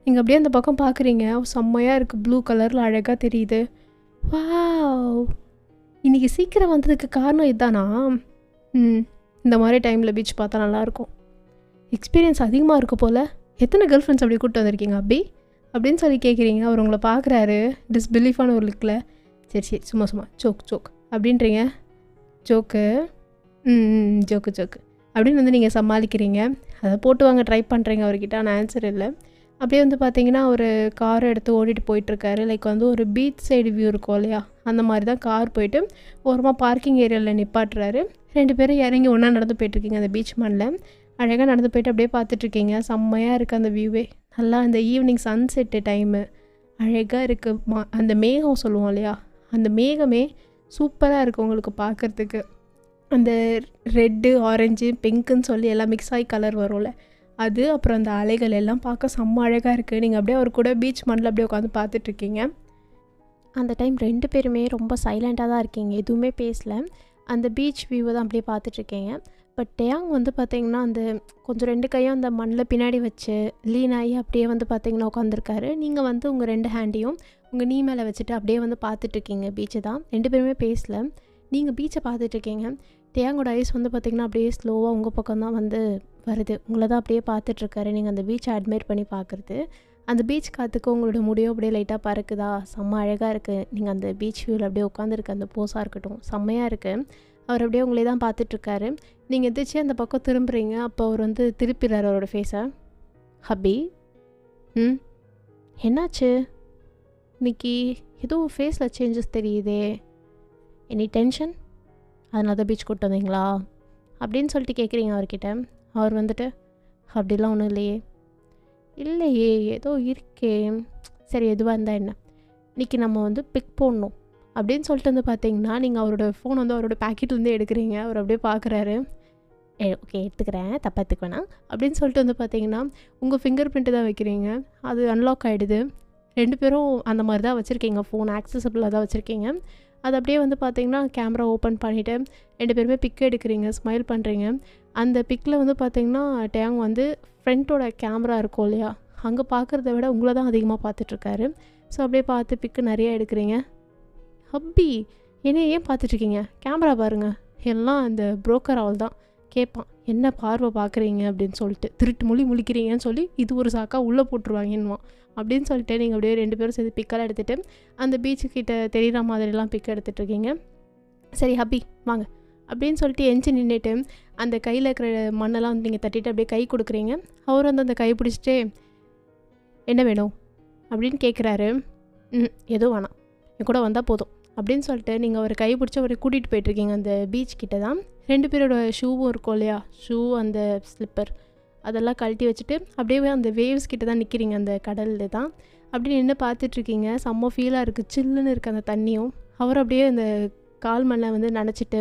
நீங்கள் அப்படியே அந்த பக்கம் பார்க்குறீங்க, செம்மையாக இருக்குது, ப்ளூ கலரில் அழகாக தெரியுது. வாவ்! இன்றைக்கி சீக்கிரம் வந்ததுக்கு காரணம் இதுதானா? இந்த மாதிரி டைமில் பீச் பார்த்தா நல்லாயிருக்கும். எக்ஸ்பீரியன்ஸ் அதிகமாக இருக்குது போல். எத்தனை கேர்ள் ஃப்ரெண்ட்ஸ் அப்படி கூப்பிட்டு வந்திருக்கீங்க அப்படின்னு சொல்லி கேட்குறீங்க. அவர் உங்களை பார்க்குறாரு டிஸ்பிலீஃபான ஒரு லுக்கில். சரி சும்மா ஜோக் அப்படின்றீங்க. ஜோக்கு ஜோக்கு அப்படின்னு வந்து நீங்கள் சமாளிக்கிறீங்க. அதை போட்டு வாங்க ட்ரை பண்ணுறீங்க. அவர்கிட்ட ஆனால் ஆன்சர் இல்லை. அப்படியே வந்து பார்த்தீங்கன்னா ஒரு கார் எடுத்து ஓடிட்டு போயிட்டுருக்காரு. லைக் வந்து ஒரு பீச் சைடு வியூ இருக்கும் இல்லையா, அந்த மாதிரி தான் கார் போயிட்டு ஓரமாக பார்க்கிங் ஏரியாவில் நிப்பாட்டுறாரு. 2 பேரும் இறங்கி ஒன்றா நடந்து போயிட்டுருக்கீங்க அந்த பீச் மண்ணில். அழகாக நடந்து போயிட்டு அப்படியே பார்த்துட்ருக்கீங்க. செம்மையாக இருக்குது அந்த வியூவே. நல்லா அந்த ஈவினிங் சன்செட்டு டைமு அழகாக இருக்குது. அந்த மேகம் சொல்லுவோம் இல்லையா, அந்த மேகமே சூப்பராக இருக்குது உங்களுக்கு பார்க்குறதுக்கு. அந்த ரெட்டு, ஆரஞ்சு, பிங்க்குன்னு சொல்லி எல்லாம் மிக்ஸ் ஆகி கலர் வரும்ல அது. அப்புறம் அந்த அலைகள் எல்லாம் பார்க்க செம்ம அழகாக இருக்குது. நீங்கள் அப்படியே அவர் கூட பீச் மண்ணில் அப்படியே உட்காந்து பார்த்துட்ருக்கீங்க. அந்த டைம் 2 பேருமே ரொம்ப சைலண்ட்டாக தான் இருக்கீங்க, எதுவுமே பேசல. அந்த பீச் வியூவை தான் அப்படியே பார்த்துட்ருக்கீங்க. பட் டேயாங் வந்து பார்த்திங்கன்னா அந்த கொஞ்சம் 2 கையும் அந்த மண்ணில் பின்னாடி வச்சு லீன் ஆகி அப்படியே வந்து பார்த்திங்கன்னா உட்காந்துருக்காரு. நீங்கள் வந்து உங்கள் 2 ஹேண்டையும் உங்கள் நீ மேலே வச்சுட்டு அப்படியே வந்து பார்த்துட்ருக்கீங்க பீச்சை தான். 2 பேருமே பேசல. நீங்கள் பீச்சை பார்த்துட்ருக்கீங்க. டேயாங்கோட ஐஸ் வந்து பார்த்திங்கன்னா அப்படியே ஸ்லோவாக உங்கள் பக்கம் தான் வந்து வருது. உங்களை தான் அப்படியே பார்த்துட்ருக்காரு. நீங்கள் அந்த பீச்சை அட்மையர் பண்ணி பார்க்குறது. அந்த பீச் காற்றுக்கு உங்களோட முடியும் அப்படியே லைட்டாக பறக்குதா, செம்ம அழகாக இருக்குது. நீங்கள் அந்த பீச் வியூவில் அப்படியே உட்காந்துருக்க அந்த போஸாக இருக்கட்டும் செம்மையாக இருக்குது. அவர் அப்படியே உங்களே தான் பார்த்துட்ருக்காரு. நீங்கள் எந்திரிச்சு அந்த பக்கம் திரும்புகிறீங்க. அப்போ அவர் வந்து திருப்பிடுறாரு அவரோட ஃபேஸை. ஹப்பி, என்னாச்சு இன்னைக்கு? ஏதோ ஃபேஸில் சேஞ்சஸ் தெரியுதே, எனி டென்ஷன்? அதனால தான் பீச் கூப்பிட்டு வந்தீங்களா அப்படின்னு சொல்லிட்டு கேட்குறீங்க அவர்கிட்ட. அவர் வந்துட்டு அப்படிலாம் ஒன்றும் இல்லையே ஏதோ இருக்கே. சரி எதுவாக இருந்தால் என்ன, இன்றைக்கி நம்ம வந்து பிக் போடணும் அப்படின்னு சொல்லிட்டு வந்து பார்த்தீங்கன்னா நீங்கள் அவரோட ஃபோன் வந்து அவரோட பேக்கெட்லேருந்து எடுக்கிறீங்க. அவர் அப்படியே பார்க்குறாரு. ஓகே எடுத்துக்கிறேன், தப்பாக எடுத்துக்க வேணாம் அப்படின்னு சொல்லிட்டு வந்து பார்த்தீங்கன்னா உங்கள் ஃபிங்கர் பிரிண்ட்டு தான் வைக்கிறீங்க. அது அன்லாக் ஆகிடுது. 2 பேரும் அந்த மாதிரி தான் வச்சுருக்கீங்க, ஃபோன் ஆக்சசபிளாக தான் வச்சுருக்கீங்க. அது அப்படியே வந்து பார்த்தீங்கன்னா கேமரா ஓப்பன் பண்ணிவிட்டு 2 பேருமே பிக் எடுக்கிறீங்க, ஸ்மைல் பண்ணுறீங்க. அந்த பிக்கில் வந்து பார்த்தீங்கன்னா டேங் வந்து ஃப்ரண்ட்டோட கேமரா இருக்கும் இல்லையா, அங்கே பார்க்குறத விட உங்களை தான் அதிகமாக பார்த்துட்ருக்காரு. ஸோ அப்படியே பார்த்து பிக்கு நிறைய எடுக்கிறீங்க. ஹப்பி என்னைய ஏன் பார்த்துட்ருக்கீங்க, கேமரா பாருங்கள். எல்லாம் அந்த புரோக்கர் அவள் தான் கேட்பான், என்ன பார்வை பார்க்குறீங்க அப்படின்னு சொல்லிட்டு. திருட்டு முழிக்கிறீங்கன்னு சொல்லி இது ஒரு சாக்காக உள்ளே போட்டுருவாங்கன்னுவான். அப்படின்னு சொல்லிட்டு நீங்கள் அப்படியே 2 பேரும் சேர்த்து பிக்கெல்லாம் எடுத்துகிட்டு அந்த பீச்சுக்கிட்ட தெரிகிற மாதிரிலாம் பிக் எடுத்துகிட்ருக்கீங்க. சரி ஹப்பி வாங்க அப்படின்னு சொல்லிட்டு எஞ்சி நின்றுட்டு அந்த கையில் இருக்கிற மண்ணெல்லாம் வந்து நீங்கள் தட்டிட்டு அப்படியே கை கொடுக்குறீங்க. அவர் வந்து அந்த கை பிடிச்சிட்டு என்ன வேணும் அப்படின்னு கேட்குறாரு. ஏதோ வேணாம், என் கூட வந்தால் போதும் அப்படின்னு சொல்லிட்டு நீங்கள் அவர் கை பிடிச்சி அவரை கூட்டிகிட்டு போயிட்டுருக்கீங்க. அந்த பீச் கிட்ட தான் 2 பேரோட ஷூவும் இருக்கும் இல்லையா, ஷூ அந்த ஸ்லிப்பர் அதெல்லாம் கழட்டி வச்சுட்டு அப்படியே அந்த வேவ்ஸ் கிட்ட தான் நிற்கிறீங்க. அந்த கடலில் தான் அப்படி நின்று பார்த்துட்ருக்கீங்க. செம்ம ஃபீலாக இருக்குது, சில்லுன்னு இருக்குது அந்த தண்ணியும். அவர் அப்படியே அந்த கால் மண்ணை வந்து நனைச்சிட்டு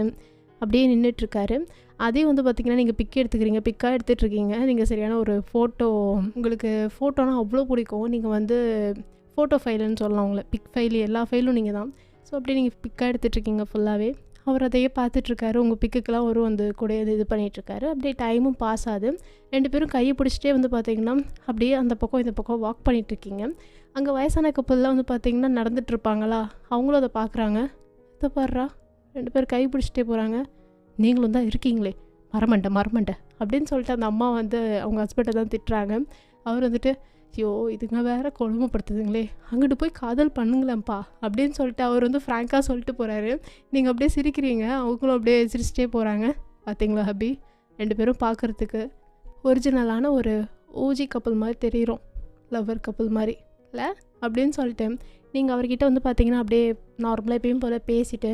அப்படியே நின்றுட்டுருக்காரு. அதையும் வந்து பார்த்திங்கன்னா நீங்கள் பிக் எடுத்துக்கிறீங்க, பிக்காக எடுத்துகிட்ருக்கீங்க. நீங்கள் சரியான ஒரு ஃபோட்டோ, உங்களுக்கு ஃபோட்டோனா அவ்வளோ பிடிக்கும். நீங்கள் வந்து ஃபோட்டோ ஃபைலுன்னு சொல்லலாம் உங்களை, பிக் ஃபைலு எல்லா ஃபைலும் நீங்கள் தான். ஸோ அப்படியே நீங்கள் பிக்காக எடுத்துகிட்ருக்கீங்க ஃபுல்லாகவே. அவர் அதையே பார்த்துட்ருக்காரு. உங்கள் பிக்குக்கெலாம் ஒரு வந்து கூட இது பண்ணிகிட்ருக்காரு. அப்படியே டைமும் பாஸ் ஆகுது. 2 பேரும் கையை பிடிச்சிட்டே வந்து பார்த்திங்கன்னா அப்படியே அந்த பக்கம் இந்த பக்கம் வாக் பண்ணிகிட்ருக்கீங்க. அங்கே வயசான கப்பல்லாம் வந்து பார்த்திங்கன்னா நடந்துகிட்ருப்பாங்களா, அவங்களும் அதை பார்க்குறாங்க. இதை பாடுறா 2 பேர் கை பிடிச்சிட்டே போகிறாங்க, நீங்களும் தான் இருக்கீங்களே மரமண்டை அப்படின்னு சொல்லிட்டு அந்த அம்மா வந்து அவங்க ஹஸ்பண்டை தான் திட்டுறாங்க. அவர் வந்துட்டு ஐயோ இதுங்க வேறு கொடுமைப்படுத்துதுங்களே, அங்கிட்டு போய் காதல் பண்ணுங்களேன்ப்பா அப்படின்னு சொல்லிட்டு அவர் வந்து ஃப்ராங்காக சொல்லிட்டு போகிறாரு. நீங்கள் அப்படியே சிரிக்கிறீங்க, அவங்களும் அப்படியே சிரிச்சிட்டே போகிறாங்க. பார்த்தீங்களா ஹப்பி, 2 பேரும் பார்க்குறதுக்கு ஒரிஜினலான ஒரு ஓஜி கப்பல் மாதிரி தெரிகிறோம், லவ்வர் கப்பல் மாதிரி இல்லை அப்படின்னு சொல்லிட்டு நீங்கள் அவர்கிட்ட வந்து பார்த்தீங்கன்னா அப்படியே நார்மலாக எப்பயும் போல் பேசிவிட்டு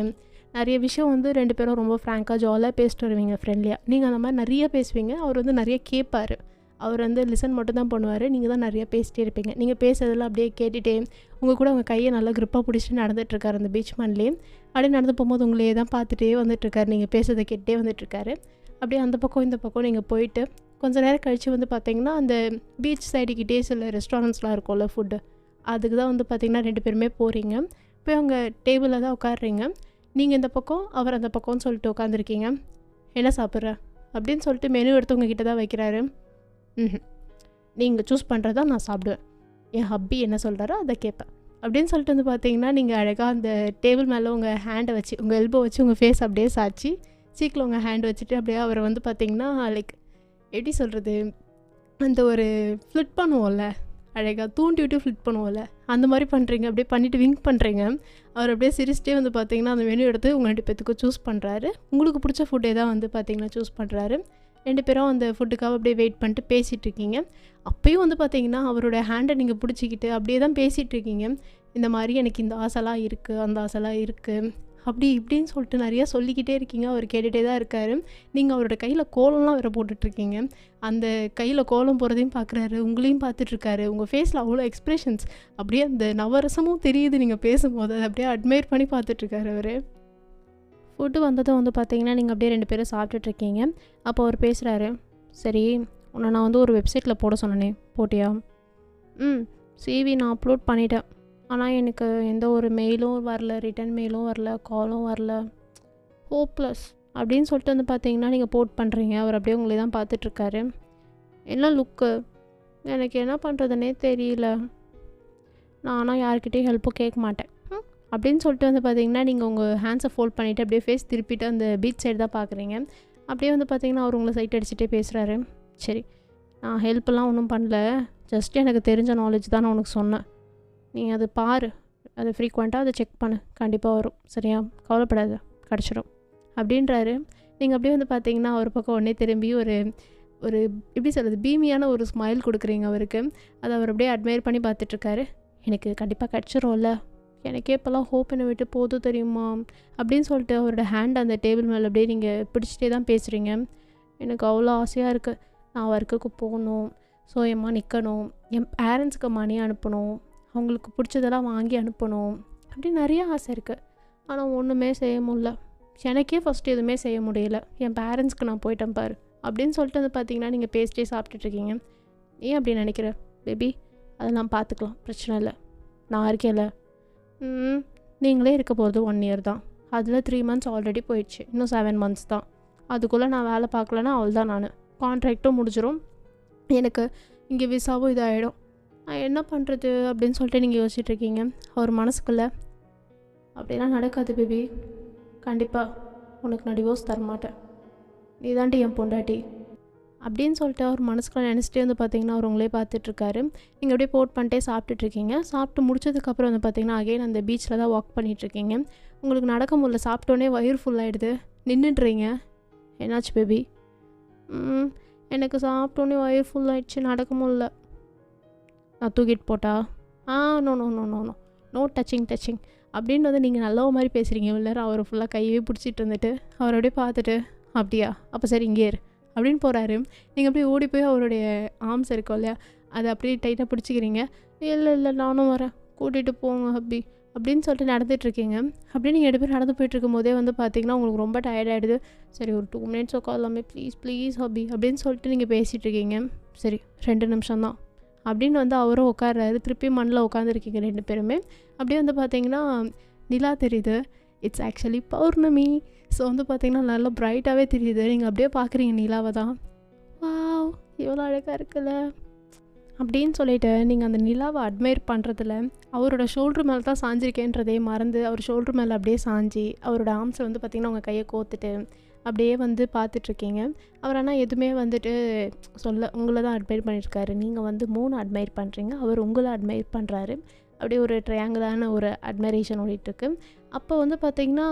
நிறைய விஷயம் வந்து 2 பேரும் ரொம்ப ஃப்ராங்காக ஜாலியாக பேசிட்டு வருவீங்க, ஃப்ரெண்ட்லியாக. நீங்கள் அந்த மாதிரி நிறைய பேசுவீங்க, அவர் வந்து நிறைய கேட்பார். அவர் வந்து லிசன் மட்டும் தான் பண்ணுவார், நீங்கள் தான் நிறையா பேசிட்டே இருப்பீங்க. நீங்கள் பேசுறதெல்லாம் அப்படியே கேட்டுகிட்டே உங்கள் கூட அவங்க கையை நல்லா க்ரிப்பாக பிடிச்சிட்டு நடந்துகிட்ருக்காரு அந்த பீச் மண்லேயே. அப்படியே நடந்து போகும்போது உங்களையே தான் பார்த்துட்டே வந்துட்டுருக்காரு, நீங்கள் பேசுறதை கேட்டே வந்துட்டுருக்காரு. அப்படியே அந்த பக்கம் இந்த பக்கம் நீங்கள் போயிட்டு கொஞ்சம் நேரம் கழித்து வந்து பார்த்தீங்கன்னா அந்த பீச் சைடுக்கிட்டே சில ரெஸ்டாரண்ட்ஸ்லாம் இருக்கும்ல ஃபுட்டு, அதுக்கு தான் வந்து பார்த்திங்கன்னா 2 பேருமே போகிறீங்க. போய் அவங்க டேபிளில் தான் உட்காடுறீங்க. நீங்கள் இந்த பக்கம் அவர் அந்த பக்கம்னு சொல்லிட்டு உட்காந்துருக்கீங்க. என்ன சாப்பிட்ற அப்படின்னு சொல்லிட்டு மெனு எடுத்து உங்ககிட்ட தான் வைக்கிறாரு. நீங்கள் சூஸ் பண்ணுறதா நான் சாப்பிடுவேன், என் ஹப்பி என்ன சொல்கிறாரோ அதை கேட்பேன் அப்படின்னு சொல்லிட்டு வந்து பார்த்தீங்கன்னா, நீங்கள் அழகாக அந்த டேபிள் மேலே உங்கள் ஹேண்டை வச்சு, உங்கள் எல்போ வச்சு உங்கள் ஃபேஸ் அப்படியே சாய்ச்சி சீக்கில் உங்கள் ஹேண்ட் வச்சுட்டு அப்படியே அவரை வந்து பார்த்தீங்கன்னா லைக் எப்படி சொல்கிறது, அந்த ஒரு ஃப்ளிட் பண்ணுவோம்ல, அழகாக தூண்டி விட்டு ஃப்ளிட் பண்ணுவோம்ல, அந்த மாதிரி பண்ணுறீங்க. அப்படியே பண்ணிவிட்டு விங்க் பண்ணுறீங்க. அவர் அப்படியே சிரிச்சிட்டே வந்து பார்த்தீங்கன்னா அந்த மெனு எடுத்து உங்கள் 2 பேத்துக்கும் சூஸ் பண்ணுறாரு. உங்களுக்கு பிடிச்ச ஃபுட்டே தான் வந்து பார்த்தீங்கன்னா சூஸ் பண்ணுறாரு. 2 பேரும் அந்த ஃபுட்டுக்காக அப்படியே வெயிட் பண்ணிட்டு பேசிகிட்டு இருக்கீங்க. அப்போயும் வந்து பார்த்தீங்கன்னா அவரோட ஹேண்டை நீங்கள் பிடிச்சிக்கிட்டு அப்படியே தான் பேசிகிட்டு இருக்கீங்க. இந்த மாதிரி எனக்கு இந்த ஆசைலாம் இருக்குது, அந்த ஆசைலாம் இருக்குது, அப்படி இப்படின்னு சொல்லிட்டு நிறையா சொல்லிக்கிட்டே இருக்கீங்க. அவர் கேட்டுகிட்டே தான் இருக்கார். நீங்கள் அவரோட கையில் கோலம்லாம் வேறு போட்டுட்ருக்கீங்க. அந்த கையில் கோலம் போகிறதையும் பார்க்குறாரு, உங்களையும் பார்த்துட்ருக்காரு. உங்கள் ஃபேஸில் அவ்வளோ எக்ஸ்ப்ரெஷன்ஸ், அப்படியே அந்த நவரசமும் தெரியுது நீங்கள் பேசும்போது. அதை அப்படியே அட்மையர் பண்ணி பார்த்துட்ருக்காரு அவர். ஃபுட்டு வந்ததும் வந்து பார்த்தீங்கன்னா நீங்கள் அப்படியே 2 பேரும் சாப்பிட்டுட்ருக்கீங்க. அப்போ அவர் பேசுகிறாரு, சரி உன்னை நான் வந்து ஒரு வெப்சைட்டில் போட சொன்னேனே, போட்டியா? சிவி நான் அப்லோட் பண்ணிட்டேன். ஆனால் எனக்கு எந்த ஒரு மெயிலும் வரல, ரிட்டன் மெயிலும் வரல, காலும் வரல, ஹோப்லெஸ் அப்படின்னு சொல்லிட்டு வந்து பார்த்தீங்கன்னா நீங்கள் போட் பண்ணுறீங்க. அவர் அப்படியே உங்களை தான் பார்த்துட்ருக்காரு. என்ன லுக்கு, எனக்கு என்ன பண்ணுறதுனே தெரியல, நான் ஆனால் யார்கிட்டையும் ஹெல்ப்பும் கேட்க மாட்டேன் அப்படின்னு சொல்லிட்டு வந்து பார்த்தீங்கன்னா நீங்கள் உங்கள் ஹேண்ட்ஸை ஃபோல்ட் பண்ணிவிட்டு அப்படியே ஃபேஸ் திருப்பிட்டு அந்த பீச் சைடு தான் பார்க்குறீங்க. அப்படியே வந்து பார்த்தீங்கன்னா அவர் உங்களை சைட் அடிச்சுட்டே பேசுகிறாரு. சரி, நான் ஹெல்ப்லாம் ஒன்றும் பண்ணல, ஜஸ்ட் எனக்கு தெரிஞ்ச நாலேஜ் தான் நான் உனக்கு சொன்னேன். நீ அது பாரு, அது ஃப்ரீக்வெண்ட்டாக அதை செக் பண்ணு, கண்டிப்பாக வரும், சரியா? கவலைப்படாத, கிடச்சிடும் அப்படின்றாரு. நீங்கள் அப்படியே வந்து பார்த்தீங்கன்னா ஒரு பக்கம் உடனே திரும்பி ஒரு ஒரு எப்படி சொல்கிறது, பீமியான ஒரு ஸ்மைல் கொடுக்குறீங்க அவருக்கு. அதை அவர் அப்படியே அட்மையர் பண்ணி பார்த்துட்ருக்காரு. எனக்கு கண்டிப்பாக கிடச்சிரும்ல, எனக்கே இப்போல்லாம் ஹோப் என்னை விட்டு போதும் தெரியுமா அப்படின்னு சொல்லிட்டு அவரோட ஹேண்ட் அந்த டேபிள் மேலே அப்படியே நீங்கள் பிடிச்சிட்டே தான் பேசுகிறீங்க. எனக்கு அவ்வளோ ஆசையாக இருக்குது, நான் ஒர்க்குக்கு போகணும், சுயமாக நிற்கணும், என் பேரண்ட்ஸுக்கு மணி அனுப்பணும், அவங்களுக்கு பிடிச்சதெல்லாம் வாங்கி அனுப்பணும், அப்படி நிறைய ஆசை இருக்குது. ஆனால் ஒன்றுமே செய்ய முடியல, எனக்கே ஃபஸ்ட்டு எதுவுமே செய்ய முடியல, என் பேரண்ட்ஸ்க்கு நான் போயிட்டேன் பாரு அப்படின்னு சொல்லிட்டு வந்து பார்த்தீங்கன்னா நீங்கள் பேசிட்டே சாப்பிட்டுட்ருக்கீங்க. ஏன் அப்படி நினைக்கிற பேபி, அதெல்லாம் பார்த்துக்கலாம், பிரச்சனை இல்லை, நான் இருக்கேன்ல. நீங்களே இருக்க போகிறது 1 இயர் தான், அதில் 3 months ஆல்ரெடி போயிடுச்சு, இன்னும் 7 months தான். அதுக்குள்ளே நான் வேலை பார்க்கலன்னா அவள் தான், நான் கான்ட்ராக்டும் முடிஞ்சிடும், எனக்கு இங்கே விசாவும் இதாகிடும், நான் என்ன பண்ணுறது அப்படின்னு சொல்லிட்டு நீங்கள் யோசிச்சுட்ருக்கீங்க. அவர் மனசுக்குள்ளே அப்படிலாம் நடக்காது பேபி, கண்டிப்பாக உனக்கு நான் டிவோர்ஸ் தரமாட்டேன், நீ தாண்டி என் பொண்டாட்டி அப்படின்னு சொல்லிட்டு அவர் மனசுக்குள்ள நினச்சிட்டே வந்து பார்த்தீங்கன்னா அவர் உங்களே பார்த்துட்ருக்காரு. நீங்கள் அப்படியே போட் பண்ணிட்டே சாப்பிட்டுட்ருக்கீங்க. சாப்பிட்டு முடிச்சதுக்கப்புறம் வந்து பார்த்தீங்கன்னா அகைன் அந்த பீச்சில் தான் வாக் பண்ணிகிட்ருக்கீங்க. உங்களுக்கு நடக்க முடியல, சாப்பிட்டோன்னே வயிறு ஃபுல்லாகிடுது, நின்றுடுறீங்க. என்னாச்சு பேபி? எனக்கு சாப்பிட்டோன்னே வயிறு ஃபுல்லாகிடுச்சு, நடக்க முடியல. நான் தூக்கிட்டு போட்டா? No no no no no no touching அப்படின்னு வந்து நீங்கள் நல்ல மாதிரி பேசுகிறீங்க. இவ்வளோ நேரம் அவர் ஃபுல்லாக கையவே பிடிச்சிட்டு இருந்துட்டு அவர் அப்படியே பார்த்துட்டு, அப்படியா, அப்போ சரி இங்கே இரு அப்படின்னு போகிறாரு. நீங்கள் அப்படியே ஓடி போய் அவருடைய ஆர்ம்ஸ் இருக்கும் இல்லையா, அதை அப்படியே டைட்டாக பிடிச்சிக்கிறீங்க. இல்லை நானும் வரேன், கூட்டிகிட்டு போங்க ஹப்பி அப்படின்னு சொல்லிட்டு நடந்துகிட்ருக்கீங்க. அப்படியே நீங்கள் 2 பேர் நடந்து போயிட்டுருக்கும் போதே வந்து பார்த்தீங்கன்னா உங்களுக்கு ரொம்ப டயர்டாகிடுது. சரி ஒரு 2 minutes உட்காரலாமே ப்ளீஸ் ஹப்பி அப்படின்னு சொல்லிட்டு நீங்கள் பேசிகிட்ருக்கீங்க. சரி 2 நிமிஷம் தான் அப்படின்னு வந்து அவரும் உட்கார்றாரு. திருப்பி மண்ணில் உட்காந்துருக்கீங்க 2 பேருமே. அப்படியே வந்து பார்த்தீங்கன்னா நிலா தெரியுது. It's actually Pournami. ஸோ வந்து பார்த்திங்கன்னா நல்லா ப்ரைட்டாகவே தெரியுது. நீங்கள் அப்படியே பார்க்குறீங்க நிலாவை தான். வாவ், எவ்வளோ அழகாக இருக்குல்ல அப்படின்னு சொல்லிட்டு நீங்கள் அந்த நிலாவை அட்மையர் பண்ணுறதுல அவரோட ஷோல்ட்ரு மேலே தான் சாஞ்சிருக்கேன்றதே மறந்து அவர் ஷோல்ட்ரு மேலே அப்படியே சாஞ்சி அவரோட ஆர்ம்ஸில் வந்து பார்த்திங்கன்னா உங்கள் கையை கோத்துட்டு அப்படியே வந்து பார்த்துட்ருக்கீங்க. அவர் ஆனால் எதுவுமே வந்துட்டு உங்களை தான் அட்மையர் பண்ணியிருக்காரு. நீங்கள் வந்து 3 அட்மையர் பண்ணுறீங்க, அவர் உங்களை அட்மையர் பண்ணுறாரு. அப்படியே ஒரு ட்ரையாங்கிளான ஒரு அட்மைரேஷன் ஓடிட்டுருக்கு. அப்போ வந்து பார்த்திங்கன்னா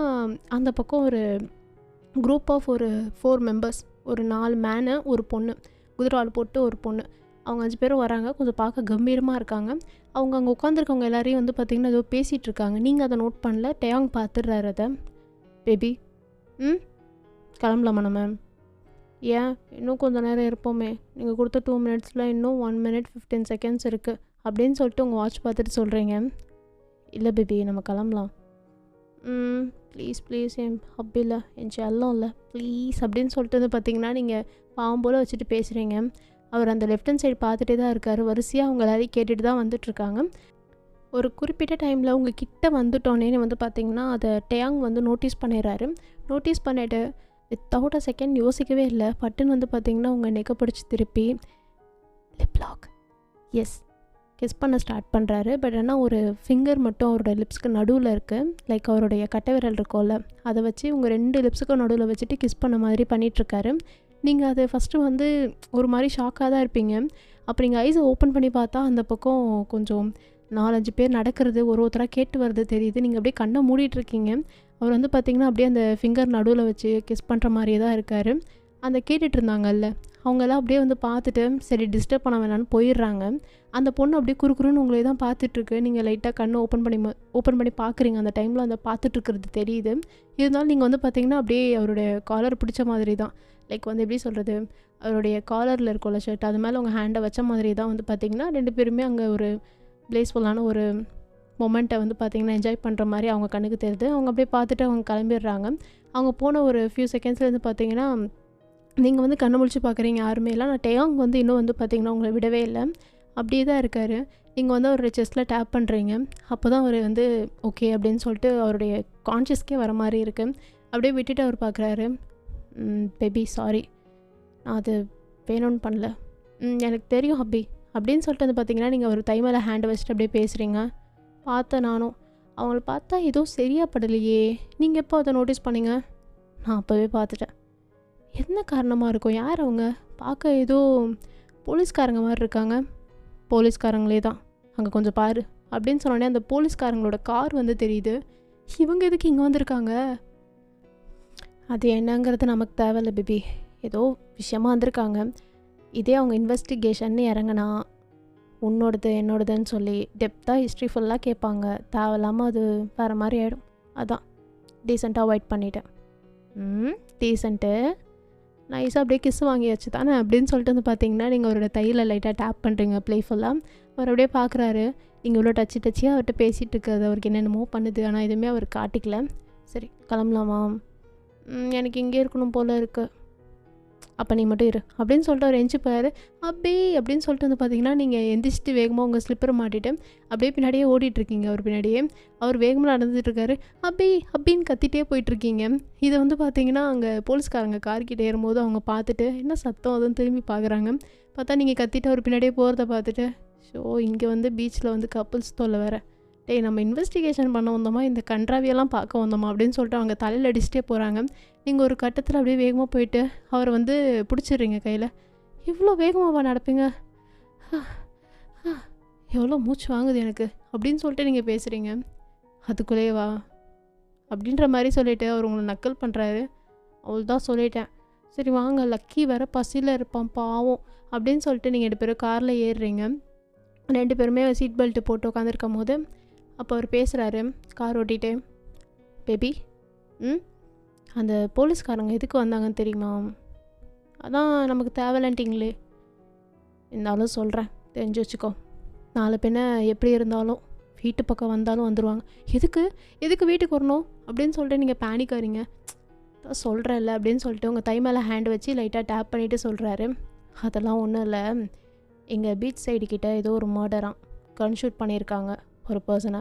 அந்த பக்கம் ஒரு குரூப் ஆஃப் ஒரு 4 members, ஒரு 4 மேனு, ஒரு பொண்ணு, குதிரவால் போட்டு ஒரு பொண்ணு, அவங்க 5 பேரும் வராங்க. கொஞ்சம் பார்க்க கம்பீரமாக இருக்காங்க. அவங்க அங்கே உட்காந்துருக்கவங்க எல்லாரையும் வந்து பார்த்திங்கன்னா ஏதோ பேசிகிட்டு இருக்காங்க. நீங்கள் அதை நோட் பண்ணல. டேயாங் பார்த்துடுறாரு அதை. பேபி கிளம்பலாமா நம்ம? ஏன் இன்னும் கொஞ்சம் நேரம் இருப்போமே, நீங்கள் கொடுத்த 2 minutesல இன்னும் 1 minute 15 seconds இருக்குது அப்படின்னு சொல்லிட்டு உங்கள் வாட்ச் பார்த்துட்டு சொல்கிறீங்க. இல்லை பேபி நம்ம கிளம்பலாம். ப்ளீஸ் என் ஹப்பி இல்லை, என் செல்லம் இல்லை, ப்ளீஸ் அப்படின்னு சொல்லிட்டு வந்து பார்த்திங்கன்னா நீங்கள் பாவம் போல் வச்சுட்டு பேசுகிறீங்க. அவர் அந்த லெஃப்ட் ஹேண்ட் சைடு பார்த்துட்டே தான் இருக்கார். வரிசையாக அவங்க எல்லாரையும் கேட்டுட்டு தான் வந்துட்டுருக்காங்க. ஒரு குறிப்பிட்ட டைமில் உங்கள் கிட்ட வந்துட்டோன்னே வந்து பார்த்திங்கன்னா அதை டேயாங் வந்து நோட்டீஸ் பண்ணிடுறாரு. நோட்டீஸ் பண்ணிவிட்டு வித்தவுட் அ செகண்ட் யோசிக்கவே இல்லை. பட்டுன்னு வந்து பார்த்தீங்கன்னா உங்கள் நெக்கை பிடிச்சி திருப்பி லிப் லாக், எஸ், கிஸ் பண்ண ஸ்டார்ட் பண்ணுறாரு. பட் ஆனால் ஒரு ஃபிங்கர் மட்டும் அவரோட லிப்ஸ்க்கு நடுவில் இருக்குது. லைக் அவருடைய கட்டை விரல் இருக்கும்ல, அதை வச்சு உங்கள் 2 லிப்ஸுக்கும் நடுவில் வச்சுட்டு கிஸ் பண்ண மாதிரி பண்ணிகிட்ருக்காரு. நீங்கள் அது ஃபஸ்ட்டு வந்து ஒரு மாதிரி ஷாக்காக தான் இருப்பீங்க. அப்போ நீங்கள் ஐஸை ஓப்பன் பண்ணி பார்த்தா அந்த பக்கம் கொஞ்சம் 4-5 பேர் நடக்கிறது ஒருத்தராக கேட்டு வர்றது தெரியுது. நீங்கள் அப்படியே கண்ணை மூடிட்டுருக்கீங்க. அவர் வந்து பார்த்திங்கன்னா அப்படியே அந்த ஃபிங்கர் நடுவில் வச்சு கிஸ் பண்ணுற மாதிரியே தான் இருக்கார். அந்த கேட்டுட்டு இருந்தாங்கல்ல, அவங்கெல்லாம் அப்படியே வந்து பார்த்துட்டு சரி டிஸ்டர்ப் பண்ண வேணான்னு போயிடுறாங்க. அந்த பொண்ணு அப்படியே குறுக்குறுன்னு உங்களே தான் பார்த்துட்ருக்கு. நீங்கள் லைட்டாக கண்ணை ஓப்பன் பண்ணி பார்க்குறீங்க. அந்த டைமில் அந்த பார்த்துட்ருக்கிறது தெரியுது. இருந்தாலும் நீங்கள் வந்து பார்த்திங்கன்னா அப்படியே அவருடைய காலர் பிடிச்ச மாதிரி தான், லைக் வந்து எப்படி சொல்கிறது, அவருடைய காலரில் இருக்கும்ல ஷர்ட், அது மேலே உங்கள் ஹேண்டை வச்ச மாதிரி தான் வந்து பார்த்திங்கன்னா 2 பேருமே அங்கே ஒரு பிளேஸ்ஃபுல்லான ஒரு மொமெண்ட்டை வந்து பார்த்திங்கன்னா என்ஜாய் பண்ணுற மாதிரி அவங்க கண்ணுக்கு தெரியுது. அவங்க அப்படியே பார்த்துட்டு அவங்க கிளம்பிடுறாங்க. அவங்க போன ஒரு ஃபியூ செகண்ட்ஸ்லேருந்து பார்த்திங்கன்னா நீங்கள் வந்து கண்ணை முழிச்சு பார்க்குறீங்க, யாருமே இல்லை. நான் டேயாங் வந்து இன்னும் வந்து பார்த்திங்கன்னா உங்களை விடவே இல்லை, அப்படியே தான் இருக்கார். நீங்கள் வந்து அவருடைய செஸ்ட்டில் டேப் பண்ணுறீங்க. அப்போ தான் அவர் வந்து ஓகே அப்படின்னு சொல்லிட்டு அவருடைய கான்ஷியஸ்க்கே வர மாதிரி இருக்குது. அப்படியே விட்டுட்டு அவர் பார்க்குறாரு. பேபி சாரி, நான் அது வேணும்னு பண்ணல, எனக்கு தெரியும் ஹப்பி அப்படின்னு சொல்லிட்டு வந்து பார்த்திங்கன்னா நீங்கள் ஒரு தை மேலே ஹேண்டை வச்சுட்டு அப்படியே பேசுகிறீங்க. பார்த்தேன் நானும், அவங்கள பார்த்தா ஏதோ சரியாக படலையே, நீங்கள் எப்போ அதை நோட்டீஸ் பண்ணீங்க? நான் அப்போவே பார்த்துட்டேன். என்ன காரணமாக இருக்கும்? யார் அவங்க? பார்க்க ஏதோ போலீஸ்காரங்க மாதிரி இருக்காங்க. போலீஸ்காரங்களே தான், அங்கே கொஞ்சம் பாரு அப்படின்னு சொன்னோடனே அந்த போலீஸ்காரங்களோட கார் வந்து தெரியுது. இவங்க எதுக்கு இங்கே வந்திருக்காங்க? அது என்னங்கிறது நமக்கு தேவையில்ல பேபி, ஏதோ விஷயமா வந்திருக்காங்க. இதே அவங்க இன்வெஸ்டிகேஷன் இறங்கினா உன்னோடது என்னோடதுன்னு சொல்லி டெப்த்தாக ஹிஸ்ட்ரி ஃபுல்லாக கேட்பாங்க. தேவையில்லாமல் அது வேறு மாதிரி ஆகிடும். அதான் டீசெண்டாக அவாய்ட் பண்ணிட்டேன். டீசென்ட்டு நைஸாக அப்படியே கிஸ் வாங்கியாச்சு தானே அப்படின்னு சொல்லிட்டு வந்து பார்த்தீங்கன்னா நீங்கள் அவரோட தையில் லைட்டாக டேப் பண்ணுறீங்க ப்ளேஃபுல்லாக. அவர் அப்படியே பார்க்குறாரு. நீங்கள் இவ்வளோ டச்சியாக அவர்கிட்ட பேசிகிட்டு இருக்கிறது அவருக்கு என்னென்னமோ பண்ணுது. ஆனால் எதுவுமே அவர் காட்டிக்கல. சரி கிளம்பலாமா? எனக்கு இங்கே இருக்கணும் போல் இருக்குது. அப்போ நீ மட்டும் இரு அப்படின்னு சொல்லிட்டு அவர் எஞ்சி போயார். அப்படின்னு சொல்லிட்டு வந்து பார்த்தீங்கன்னா நீங்கள் எந்திரிச்சிட்டு வேகமாக உங்கள் ஸ்லிப்பரை மாட்டிட்டு அப்படியே பின்னாடியே ஓடிட்டுருக்கீங்க. அவர் பின்னாடியே அவர் வேகமாக நடந்துட்டுருக்காரு. அப்படின்னு கத்திட்டே போயிட்டுருக்கீங்க. இதை வந்து பார்த்தீங்கன்னா அங்கே போலீஸ்காரங்க கார்கிட்ட ஏறும்போது அவங்க பார்த்துட்டு என்ன சத்தம் அதுவும் திரும்பி பார்க்குறாங்க. பார்த்தா நீங்கள் கத்திட்டு அவர் பின்னாடியே போகிறத பார்த்துட்டு ஸோ இங்கே வந்து பீச்சில் வந்து கப்புள்ஸ் தொல்லை வேறு, டேய் நம்ம இன்வெஸ்டிகேஷன் பண்ண வந்தோமா இந்த கன்றாவியெல்லாம் பார்க்க வந்தோமா அப்படின்னு சொல்லிட்டு அவங்க தலையில் அடிச்சுட்டே போகிறாங்க. நீங்கள் ஒரு கட்டத்தில் அப்படியே வேகமாக போயிட்டு அவரை வந்து பிடிச்சிடுறீங்க கையில். இவ்வளோ வேகமாகவா நடப்பீங்க? எவ்வளோ மூச்சு வாங்குது எனக்கு அப்படின்னு சொல்லிட்டு நீங்கள் பேசுகிறீங்க. அதுக்குள்ளேவா அப்படின்ற மாதிரி சொல்லிவிட்டு அவர் உங்களை நக்கல் பண்ணுறாரு. அவள் தான் சொல்லிட்டேன், சரி வாங்க, லக்கி வேறு பசியில் இருப்பான் பாவம் அப்படின்னு சொல்லிட்டு நீங்கள் 2 பேரும் காரில் ஏறுறீங்க. 2 பேருமே சீட் பெல்ட்டு போட்டு உட்காந்துருக்கும் போது அப்போ அவர் பேசுகிறாரு கார் ஓட்டிகிட்டே. பேபி அந்த போலீஸ்காரங்க எதுக்கு வந்தாங்கன்னு தெரியுமா? அதான் நமக்கு தேவையில்லைன்ட்டிங்களே. இருந்தாலும் சொல்கிறேன், தெரிஞ்சு வச்சுக்கோ. 4 பெண்ணை எப்படி இருந்தாலும் வீட்டு பக்கம் வந்தாலும் வந்துடுவாங்க. எதுக்கு வீட்டுக்கு வரணும் அப்படின்னு சொல்லிட்டு நீங்கள் பேனிக் ஆகிறீங்க. தான் சொல்கிறேன்ல அப்படின்னு சொல்லிட்டு உங்கள் தை மேலே ஹேண்ட் வச்சு லைட்டாக டேப் பண்ணிவிட்டு சொல்கிறாரு. அதெல்லாம் ஒன்றும் இல்லை, எங்கள் பீச் சைடு கிட்டே ஏதோ ஒரு மர்டராக கன் ஷூட் பண்ணியிருக்காங்க ஒரு பர்சனை.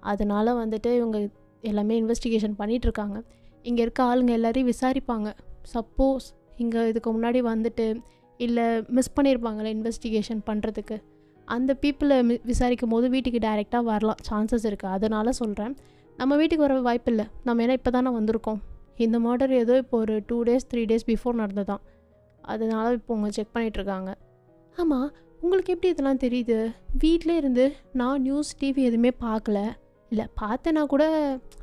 அதனால் வந்துட்டு இவங்க எல்லாமே இன்வெஸ்டிகேஷன் பண்ணிகிட்ருக்காங்க. இங்கே இருக்க ஆளுங்க எல்லோரையும் விசாரிப்பாங்க. சப்போஸ் இங்கே இதுக்கு முன்னாடி வந்துட்டு இல்லை மிஸ் பண்ணியிருப்பாங்களே இன்வெஸ்டிகேஷன் பண்ணுறதுக்கு, அந்த பீப்புளை விசாரிக்கும் போது வீட்டுக்கு டைரெக்டாக வரலாம், சான்சஸ் இருக்குது. அதனால் சொல்கிறேன், நம்ம வீட்டுக்கு வர வாய்ப்பு இல்லை. நம்ம ஏன்னா இப்போ தானே வந்திருக்கோம். இந்த மர்டர் ஏதோ இப்போ ஒரு 2 days 3 days பிஃபோர் நடந்ததான். அதனால் இப்போ அவங்க செக் பண்ணிகிட்ருக்காங்க. ஆமாம், உங்களுக்கு எப்படி இதெல்லாம் தெரியுது? வீட்டிலே இருந்து நான் நியூஸ் டிவி எதுவுமே பார்க்கல. இல்லை பார்த்தேன்னா கூட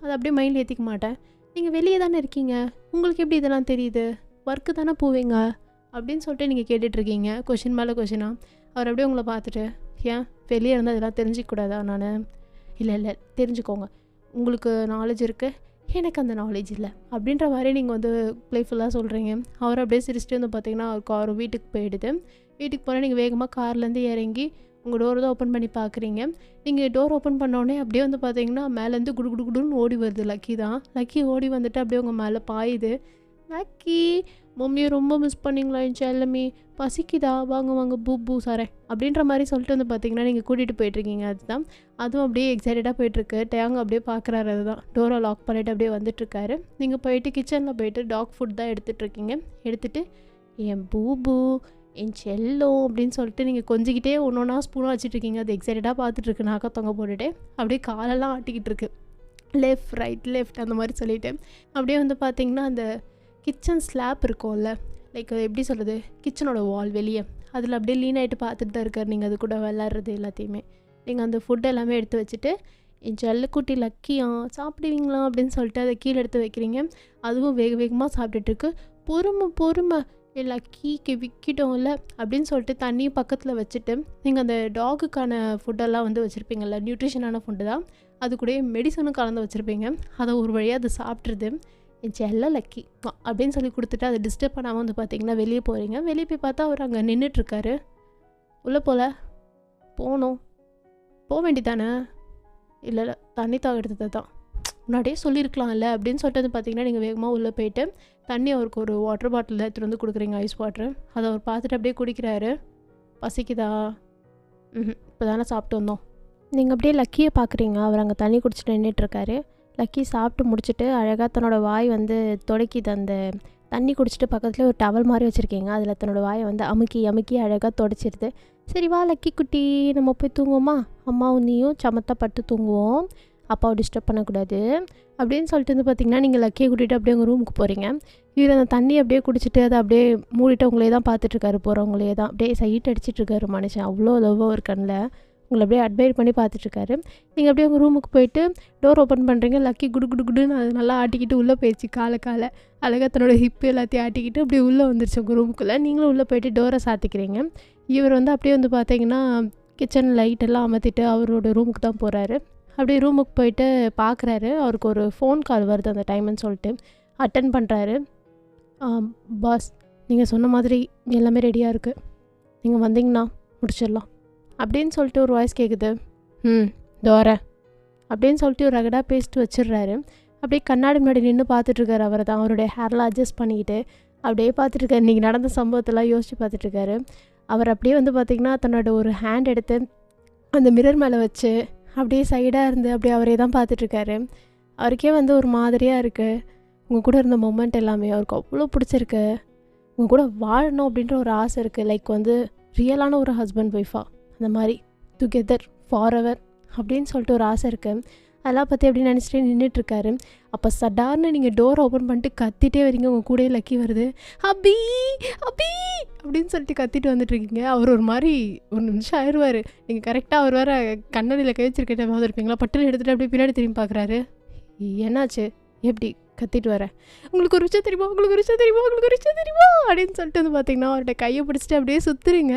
அதை அப்படியே மைண்டில் ஏற்றிக்க மாட்டேன். நீங்கள் வெளியே தானே இருக்கீங்க, உங்களுக்கு எப்படி இதெல்லாம் தெரியுது? ஒர்க்கு தானே போவீங்க அப்படின்னு சொல்லிட்டு நீங்கள் கேட்டுட்ருக்கீங்க கொஷின் மேலே கொஷினாக. அவர் அப்படியே உங்களை பார்த்துட்டு, ஏன் வெளியே இருந்தால் இதெல்லாம் தெரிஞ்சிக்கூடாதா? நான் இல்லை தெரிஞ்சுக்கோங்க, உங்களுக்கு நாலேஜ் இருக்குது, எனக்கு அந்த நாலேஜ் இல்லை அப்படின்ற மாதிரி நீங்கள் வந்து ப்ளேஃபுல்லாக சொல்கிறீங்க. அவர் அப்படியே சிரிச்சிட்டு வந்து பார்த்தீங்கன்னா அவர் கார் வீட்டுக்கு போயிடுது. வீட்டுக்கு போனால் நீங்கள் வேகமாக கார்லேருந்து இறங்கி உங்கள் டோர் தான் ஓப்பன் பண்ணி பார்க்குறீங்க. நீங்கள் டோர் ஓப்பன் பண்ணோடனே அப்படியே வந்து பார்த்தீங்கன்னா மேலேருந்து குடுன்னு ஓடி வருது லக்கி தான். லக்கி ஓடி வந்துட்டு அப்படியே உங்கள் மேலே பாயுது. லக்கி மம்மியை ரொம்ப மிஸ் பண்ணிங்களா என் செல்லமே, பசிக்குதா, வாங்க வாங்க பூ சாரேன் அப்படின்ற மாதிரி சொல்லிட்டு வந்து பார்த்தீங்கன்னா நீங்கள் கூட்டிகிட்டு போயிட்டுருக்கீங்க. அதுதான் அதுவும் அப்படியே எக்ஸைட்டடாக போயிட்டுருக்கு. டேங்க அப்படியே பார்க்குறாரு. அதுதான் டோரை லாக் பண்ணிவிட்டு அப்படியே வந்துட்டுருக்காரு. நீங்கள் போயிட்டு கிச்சனில் போயிட்டு டாக் ஃபுட் தான் எடுத்துகிட்ருக்கீங்க. எடுத்துகிட்டு என் பூ என் செல்லம் அப்படின்னு சொல்லிட்டு நீங்கள் கொஞ்சிக்கிட்டே ஒன்று ஒன்றா ஸ்பூனாக வச்சுட்ருக்கீங்க. அது எக்ஸைட்டடாக பார்த்துட்ருக்கு. நாக்க தொங்க போட்டுட்டு அப்படியே காலெல்லாம் ஆட்டிக்கிட்டு இருக்கு. லெஃப்ட் ரைட் லெஃப்ட் அந்த மாதிரி சொல்லிவிட்டு அப்படியே வந்து பார்த்திங்கன்னா அந்த கிச்சன் ஸ்லாப் இருக்கும்ல, லைக் எப்படி சொல்கிறது, கிச்சனோட வால் வெளியே அதில் அப்படியே லீன் ஆகிட்டு பார்த்துட்டு தான் இருக்கார். நீங்கள் அது கூட விளாட்றது எல்லாத்தையுமே நீங்கள் அந்த ஃபுட் எல்லாமே எடுத்து வச்சுட்டு என் செல்லக்குட்டி லக்கியா சாப்பிடுவீங்களா அப்படின்னு சொல்லிட்டு அதை கீழே எடுத்து வைக்கிறீங்க. அதுவும் வேக வேகமாக சாப்பிட்டுட்டுருக்கு. பொறுமை லக்கிக்கு விற்கிட்டோம்ல அப்படின்னு சொல்லிட்டு தண்ணியும் பக்கத்தில் வச்சுட்டு நீங்கள் அந்த டாகுக்கான ஃபுட்டெல்லாம் வந்து வச்சுருப்பீங்கள்ல, நியூட்ரிஷனான ஃபுட்டு தான், அது கூட மெடிசனும் கலந்து வச்சுருப்பீங்க. அதை ஒரு வழியாக அது சாப்பிட்ருது. என் செல்ல லக்கி அப்படின்னு சொல்லி கொடுத்துட்டு அதை டிஸ்டர்ப் பண்ணாமல் வந்து பார்த்தீங்கன்னா வெளியே போகிறீங்க. வெளியே போய் பார்த்தா அவர் அங்கே நின்றுட்டுருக்காரு. உள்ளே போகணும் போக வேண்டிதானே, இல்லை தண்ணி எடுத்தது தான் முன்னாடியே சொல்லியிருக்கலாம்ல அப்படின்னு சொல்லிட்டு வந்து பார்த்தீங்கன்னா நீங்கள் வேகமாக உள்ளே போயிட்டு தண்ணி அவருக்கு ஒரு வாட்டர் பாட்டில் எடுத்துகிட்டு வந்து கொடுக்குறீங்க, ஐஸ் வாட்ரு. அதை அவர் பார்த்துட்டு அப்படியே குடிக்கிறாரு. பசிக்குதா? இப்போ தானே சாப்பிட்டு வந்தோம். நீங்கள் அப்படியே லக்கியை பார்க்குறீங்க. அவர் அங்கே தண்ணி குடிச்சிட்டு நின்றுட்டுருக்காரு. லக்கி சாப்பிட்டு முடிச்சுட்டு அழகாக தன்னோட வாய் வந்து துடைக்கிது. அந்த தண்ணி குடிச்சிட்டு பக்கத்தில் ஒரு டவல் மாதிரி வச்சுருக்கீங்க, அதில் தன்னோட வாயை வந்து அமுக்கி அழகாக துடைச்சிருது. சரி வா லக்கி குட்டி, நம்ம போய் தூங்குவோமா, அம்மாவும் நீயும் சமத்தா பட்டு தூங்குவோம், அப்பாவை டிஸ்டர்ப் பண்ணக்கூடாது அப்படின்னு சொல்லிட்டு வந்து பார்த்திங்கன்னா நீங்கள் லக்கியை கூட்டிகிட்டு அப்படியே உங்கள் ரூமுக்கு போகிறீங்க. இவர் அந்த தண்ணி அப்படியே குடிச்சிட்டு அதை அப்படியே மூடிட்டு உங்களே தான் பார்த்துட்ருக்காரு. போகிறவங்களே தான் அப்படியே சைட் அடிச்சிட்ருக்காரு மனுஷன். அவ்வளோ லவ்வாக ஒரு கண்ணில் உங்களை அப்படியே அட்மையர் பண்ணி பார்த்துட்ருக்காரு. நீங்கள் அப்படியே உங்கள் ரூமுக்கு போயிட்டு டோர் ஓப்பன் பண்ணுறீங்க. லக்கி குடுன்னு அது நல்லா ஆட்டிக்கிட்டு உள்ளே போயிடுச்சு. காலை அழகாக தன்னோட ஹிப்பு எல்லாத்தையும் ஆட்டிக்கிட்டு அப்படியே உள்ளே வந்துருச்சு உங்கள் ரூமுக்குள்ளே. நீங்களும் உள்ளே போயிட்டு டோரை சாத்திக்கிறீங்க. இவர் வந்து அப்படியே வந்து பார்த்தீங்கன்னா கிச்சன் லைட்டெல்லாம் அமர்த்திட்டு அவரோட ரூமுக்கு தான் போகிறாரு. அப்படியே ரூமுக்கு போயிட்டு பார்க்குறாரு. அவருக்கு ஒரு ஃபோன் கால் வருது அந்த டைம்னு சொல்லிட்டு அட்டன் பண்ணுறாரு. பாஸ், நீங்கள் சொன்ன மாதிரி எல்லாமே ரெடியாக இருக்குது, நீங்கள் வந்தீங்கன்னா முடிச்சிடலாம் அப்படின்னு சொல்லிட்டு ஒரு வாய்ஸ் கேட்குது. தோர அப்படின்னு சொல்லிட்டு ஒரு ரகடாக பேசிட்டு வச்சிடுறாரு. அப்படியே கண்ணாடி முன்னாடி நின்று பார்த்துட்ருக்காரு. அவரை தான் அவருடைய ஹேர்லாம் அட்ஜஸ்ட் பண்ணிக்கிட்டு அப்படியே பார்த்துட்ருக்காரு. இன்றைக்கி நடந்த சம்பவத்தெல்லாம் யோசித்து பார்த்துட்ருக்காரு. அவர் அப்படியே வந்து பார்த்திங்கன்னா தன்னோட ஒரு ஹேண்ட் எடுத்து அந்த மிரர் மேலே வச்சு அப்படியே சைடாக இருந்து அப்படியே அவரே தான் பார்த்துட்ருக்காரு. அவருக்கே வந்து ஒரு மாதிரியாக இருக்குது. உங்கள் கூட இருந்த மொமெண்ட் எல்லாமே அவருக்கு அவ்வளோ பிடிச்சிருக்கு. உங்கள் கூட வாழணும் அப்படின்ற ஒரு ஆசை இருக்குது. லைக் வந்து ரியலான ஒரு ஹஸ்பண்ட் ஒய்ஃபாக அந்த மாதிரி டுகெதர் ஃபார் எவர் அப்படின்னு சொல்லிட்டு ஒரு ஆசை இருக்குது. அதெல்லாம் பற்றி அப்படி நினச்சிட்டே நின்றுட்டுருக்காரு. அப்போ சடார்னு நீங்கள் டோர் ஓப்பன் பண்ணிட்டு கத்திட்டே வரீங்க. உங்கள் கூட லக்கி வருது. அபி அப்படின்னு சொல்லிட்டு கத்திட்டு வந்துட்டுருக்கீங்க. அவர் ஒரு மாதிரி ஒரு நிமிஷம் ஆயிடுவார். நீங்கள் கரெக்டாக அவர் வேறு கண்ணடியில் கை வச்சிருக்கிட்ட மாதிரி இருப்பீங்களா, பட்டுன்னு எடுத்துகிட்டு அப்படியே பின்னாடி திரும்பி பார்க்குறாரு. என்னாச்சு, எப்படி கத்திட்டு வரேன், உங்களுக்கு ஒரு விஷயம் தெரியுமா அப்படின்னு சொல்லிட்டு வந்து பார்த்தீங்கன்னா அவர்கிட்ட கையை பிடிச்சிட்டு அப்படியே சுற்றுறீங்க.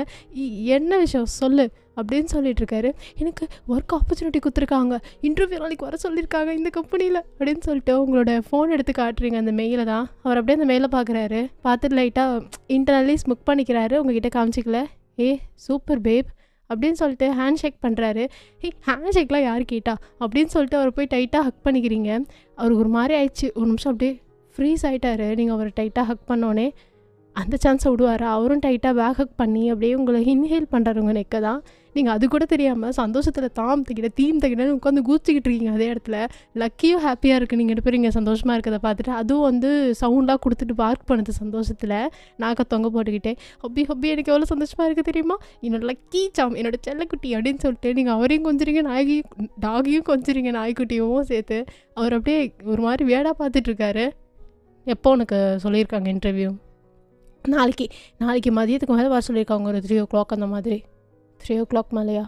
என்ன விஷயம் சொல்லு அப்படின்னு சொல்லிட்டு இருக்காரு. எனக்கு ஒர்க் ஆப்பர்ச்சுனிட்டி கொடுத்துருக்காங்க, இன்டர்வியூ நாளைக்கு வர சொல்லியிருக்காங்க இந்த கம்பெனியில் அப்படின்னு சொல்லிட்டு உங்களோட ஃபோன் எடுத்து காட்டுறீங்க. அந்த மெயிலை தான் அவர் அப்படியே அந்த மெயிலை பார்க்குறாரு. பார்த்துட்டு லைட்டாக இன்டர்னலி ஸ்முக் பண்ணிக்கிறாரு. உங்ககிட்ட காமிச்சிக்கல. சூப்பர் பேப் அப்படின்னு சொல்லிட்டு ஹேண்ட் ஷேக் பண்ணுறாரு. ஹேண்ட் ஷேக்லாம் யார் கேட்டா அப்படின்னு சொல்லிட்டு அவர் போய் டைட்டாக ஹக் பண்ணிக்கிறீங்க. அவருக்கு ஒரு மாதிரி ஆயிடுச்சு. ஒரு நிமிஷம் அப்படியே ஃப்ரீஸ் ஆகிட்டாரு. நீங்கள் அவரை டைட்டாக ஹக் பண்ணோன்னே அந்த சான்ஸை விடுவார். அவரும் டைட்டாக பேக் ஹக் பண்ணி அப்படியே உங்களை இன்ஹேல் பண்ணுறாரு உங்கள் நெக்கை தான். நீங்கள் அது கூட தெரியாமல் சந்தோஷத்தில் தீம் தகிடன்னு உட்காந்து கூச்சிக்கிட்டு இருக்கீங்க. அதே இடத்துல லக்கியும் ஹாப்பியாக இருக்குது. நீங்கள் எடுப்பீங்க சந்தோஷமாக இருக்கிறத பார்த்துட்டு. அதுவும் வந்து சவுண்டாக கொடுத்துட்டு பார்க் பண்ணுது சந்தோஷத்தில். நாக்க தொங்க போட்டுக்கிட்டே ஹப்பி எனக்கு எவ்வளோ சந்தோஷமாக இருக்குது தெரியுமா, என்னோட லக்கி சாம், என்னோட செல்லக்குட்டி அப்படின்னு சொல்லிட்டு நீங்கள் அவரையும் கொஞ்சிறீங்க, டாகையும் கொஞ்சிறீங்க, நாய்க்குட்டியும் சேர்த்து. அவர் அப்படியே ஒரு மாதிரி வேடாக பார்த்துட்ருக்காரு. எப்போ உனக்கு சொல்லியிருக்காங்க இன்டர்வியூ? நாளைக்கு மதியத்துக்கு மேலே வர சொல்லியிருக்காங்க. ஒரு 3 o'clock அந்த மாதிரி. 3 o'clock மேலேயா?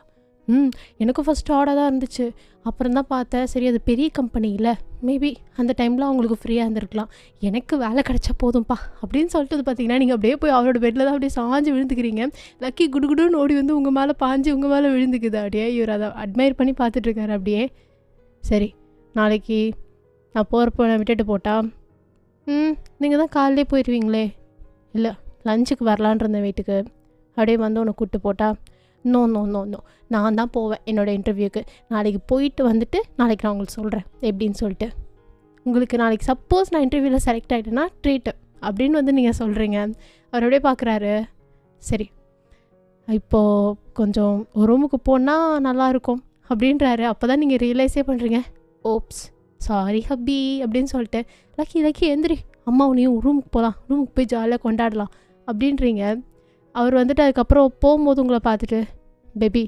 எனக்கும் ஃபஸ்ட்டு ஆர்டர் தான் இருந்துச்சு. அப்புறம் தான் பார்த்தேன், சரி அது பெரிய கம்பெனி இல்லை, மேபி அந்த டைமில் அவங்களுக்கு ஃப்ரீயாக இருந்திருக்கலாம், எனக்கு வேலை கிடச்சா போதும்ப்பா அப்படின்னு சொல்லிட்டு பார்த்தீங்கன்னா நீங்கள் அப்படியே போய் அவரோட பெட்டில் தான் அப்படியே சாஞ்சு விழுந்துக்கிறீங்க. லக்கி குடுன்னு ஓடி வந்து உங்கள் மேலே பாஞ்சு உங்கள் மேலே விழுந்துக்குது. அப்படியே இவர் அதை அட்மையர் பண்ணி பார்த்துட்ருக்காரு. அப்படியே சரி நாளைக்கு நான் போகிறப்போ நான் விட்டுட்டு போட்டா? நீங்கள் தான் காலையிலே போயிடுவீங்களே. இல்லை, லஞ்சுக்கு வரலான் இருந்தேன் வீட்டுக்கு, அப்படியே வந்து உன்னை கூப்பிட்டு போட்டா? நோ நான் தான் போவேன் என்னோடய இன்டர்வியூக்கு. நாளைக்கு போயிட்டு வந்துட்டு நாளைக்கு நான் உங்களுக்கு சொல்கிறேன் எப்படின்னு சொல்லிட்டு. உங்களுக்கு நாளைக்கு சப்போஸ் நான் இன்டர்வியூவில் செலக்ட் ஆகிட்டேன்னா ட்ரீட்டு, அப்படின்னு வந்து நீங்கள் சொல்கிறீங்க. அவர் அப்படியே பார்க்குறாரு. சரி, இப்போது கொஞ்சம் ஒரு ரூமுக்கு போனால் நல்லாயிருக்கும் அப்படின்றாரு. அப்போ தான் நீங்கள் ரியலைஸே பண்ணுறீங்க. ஓப்ஸ், சாரி ஹப்பி அப்படின்னு சொல்லிட்டு, லக்கி எந்திரி, அம்மா உன்னையும் ரூமுக்கு போகலாம், ரூமுக்கு போய் ஜாலியாக கொண்டாடலாம் அப்படின்றீங்க. அவர் வந்துட்டு அதுக்கப்புறம் போகும்போது உங்களை பார்த்துட்டு, பேபி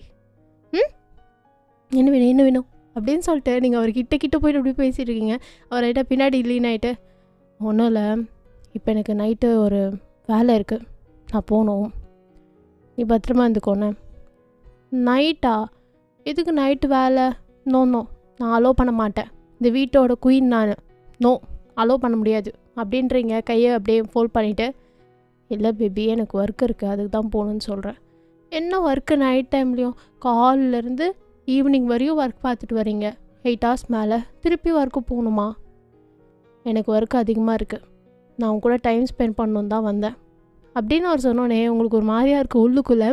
என்ன வேணும் அப்படின்னு சொல்லிட்டு நீங்கள் அவர் கிட்ட போயிட்டு அப்படி பேசிகிட்டு இருக்கீங்க. அவர் லைட்டாக பின்னாடி லீன் ஆகிட்டு, ஒன்றும் இல்லை, இப்போ எனக்கு நைட்டு ஒரு வேலை இருக்குது, நான் போகணும், நீ பத்திரமா இருந்துக்கோண்ணே. நைட்டா? எதுக்கு நைட்டு வேலை? நோ, நான் அலோவ் பண்ண மாட்டேன், இந்த வீட்டோட குயின் நான், நோ அலோவ் பண்ண முடியாது அப்படின்றீங்க. கையை அப்படியே ஃபோல்ட் பண்ணிவிட்டு, இல்லை பேபி எனக்கு ஒர்க் இருக்குது, அதுக்கு தான் போகணுன்னு சொல்கிறேன். என்ன ஒர்க்கு நைட் டைம்லேயும்? காலிலேருந்து ஈவினிங் வரையும் ஒர்க் பார்த்துட்டு வரீங்க, 8 hours மேலே, திருப்பி ஒர்க்கு போகணுமா? எனக்கு ஒர்க் அதிகமாக இருக்குது, நான் உங்க கூட டைம் ஸ்பெண்ட் பண்ணணும் தான் வந்தேன் அப்படின்னு அவர் சொன்னோன்னே உங்களுக்கு ஒரு மாதிரியாக இருக்குது உள்ளுக்குள்ளே.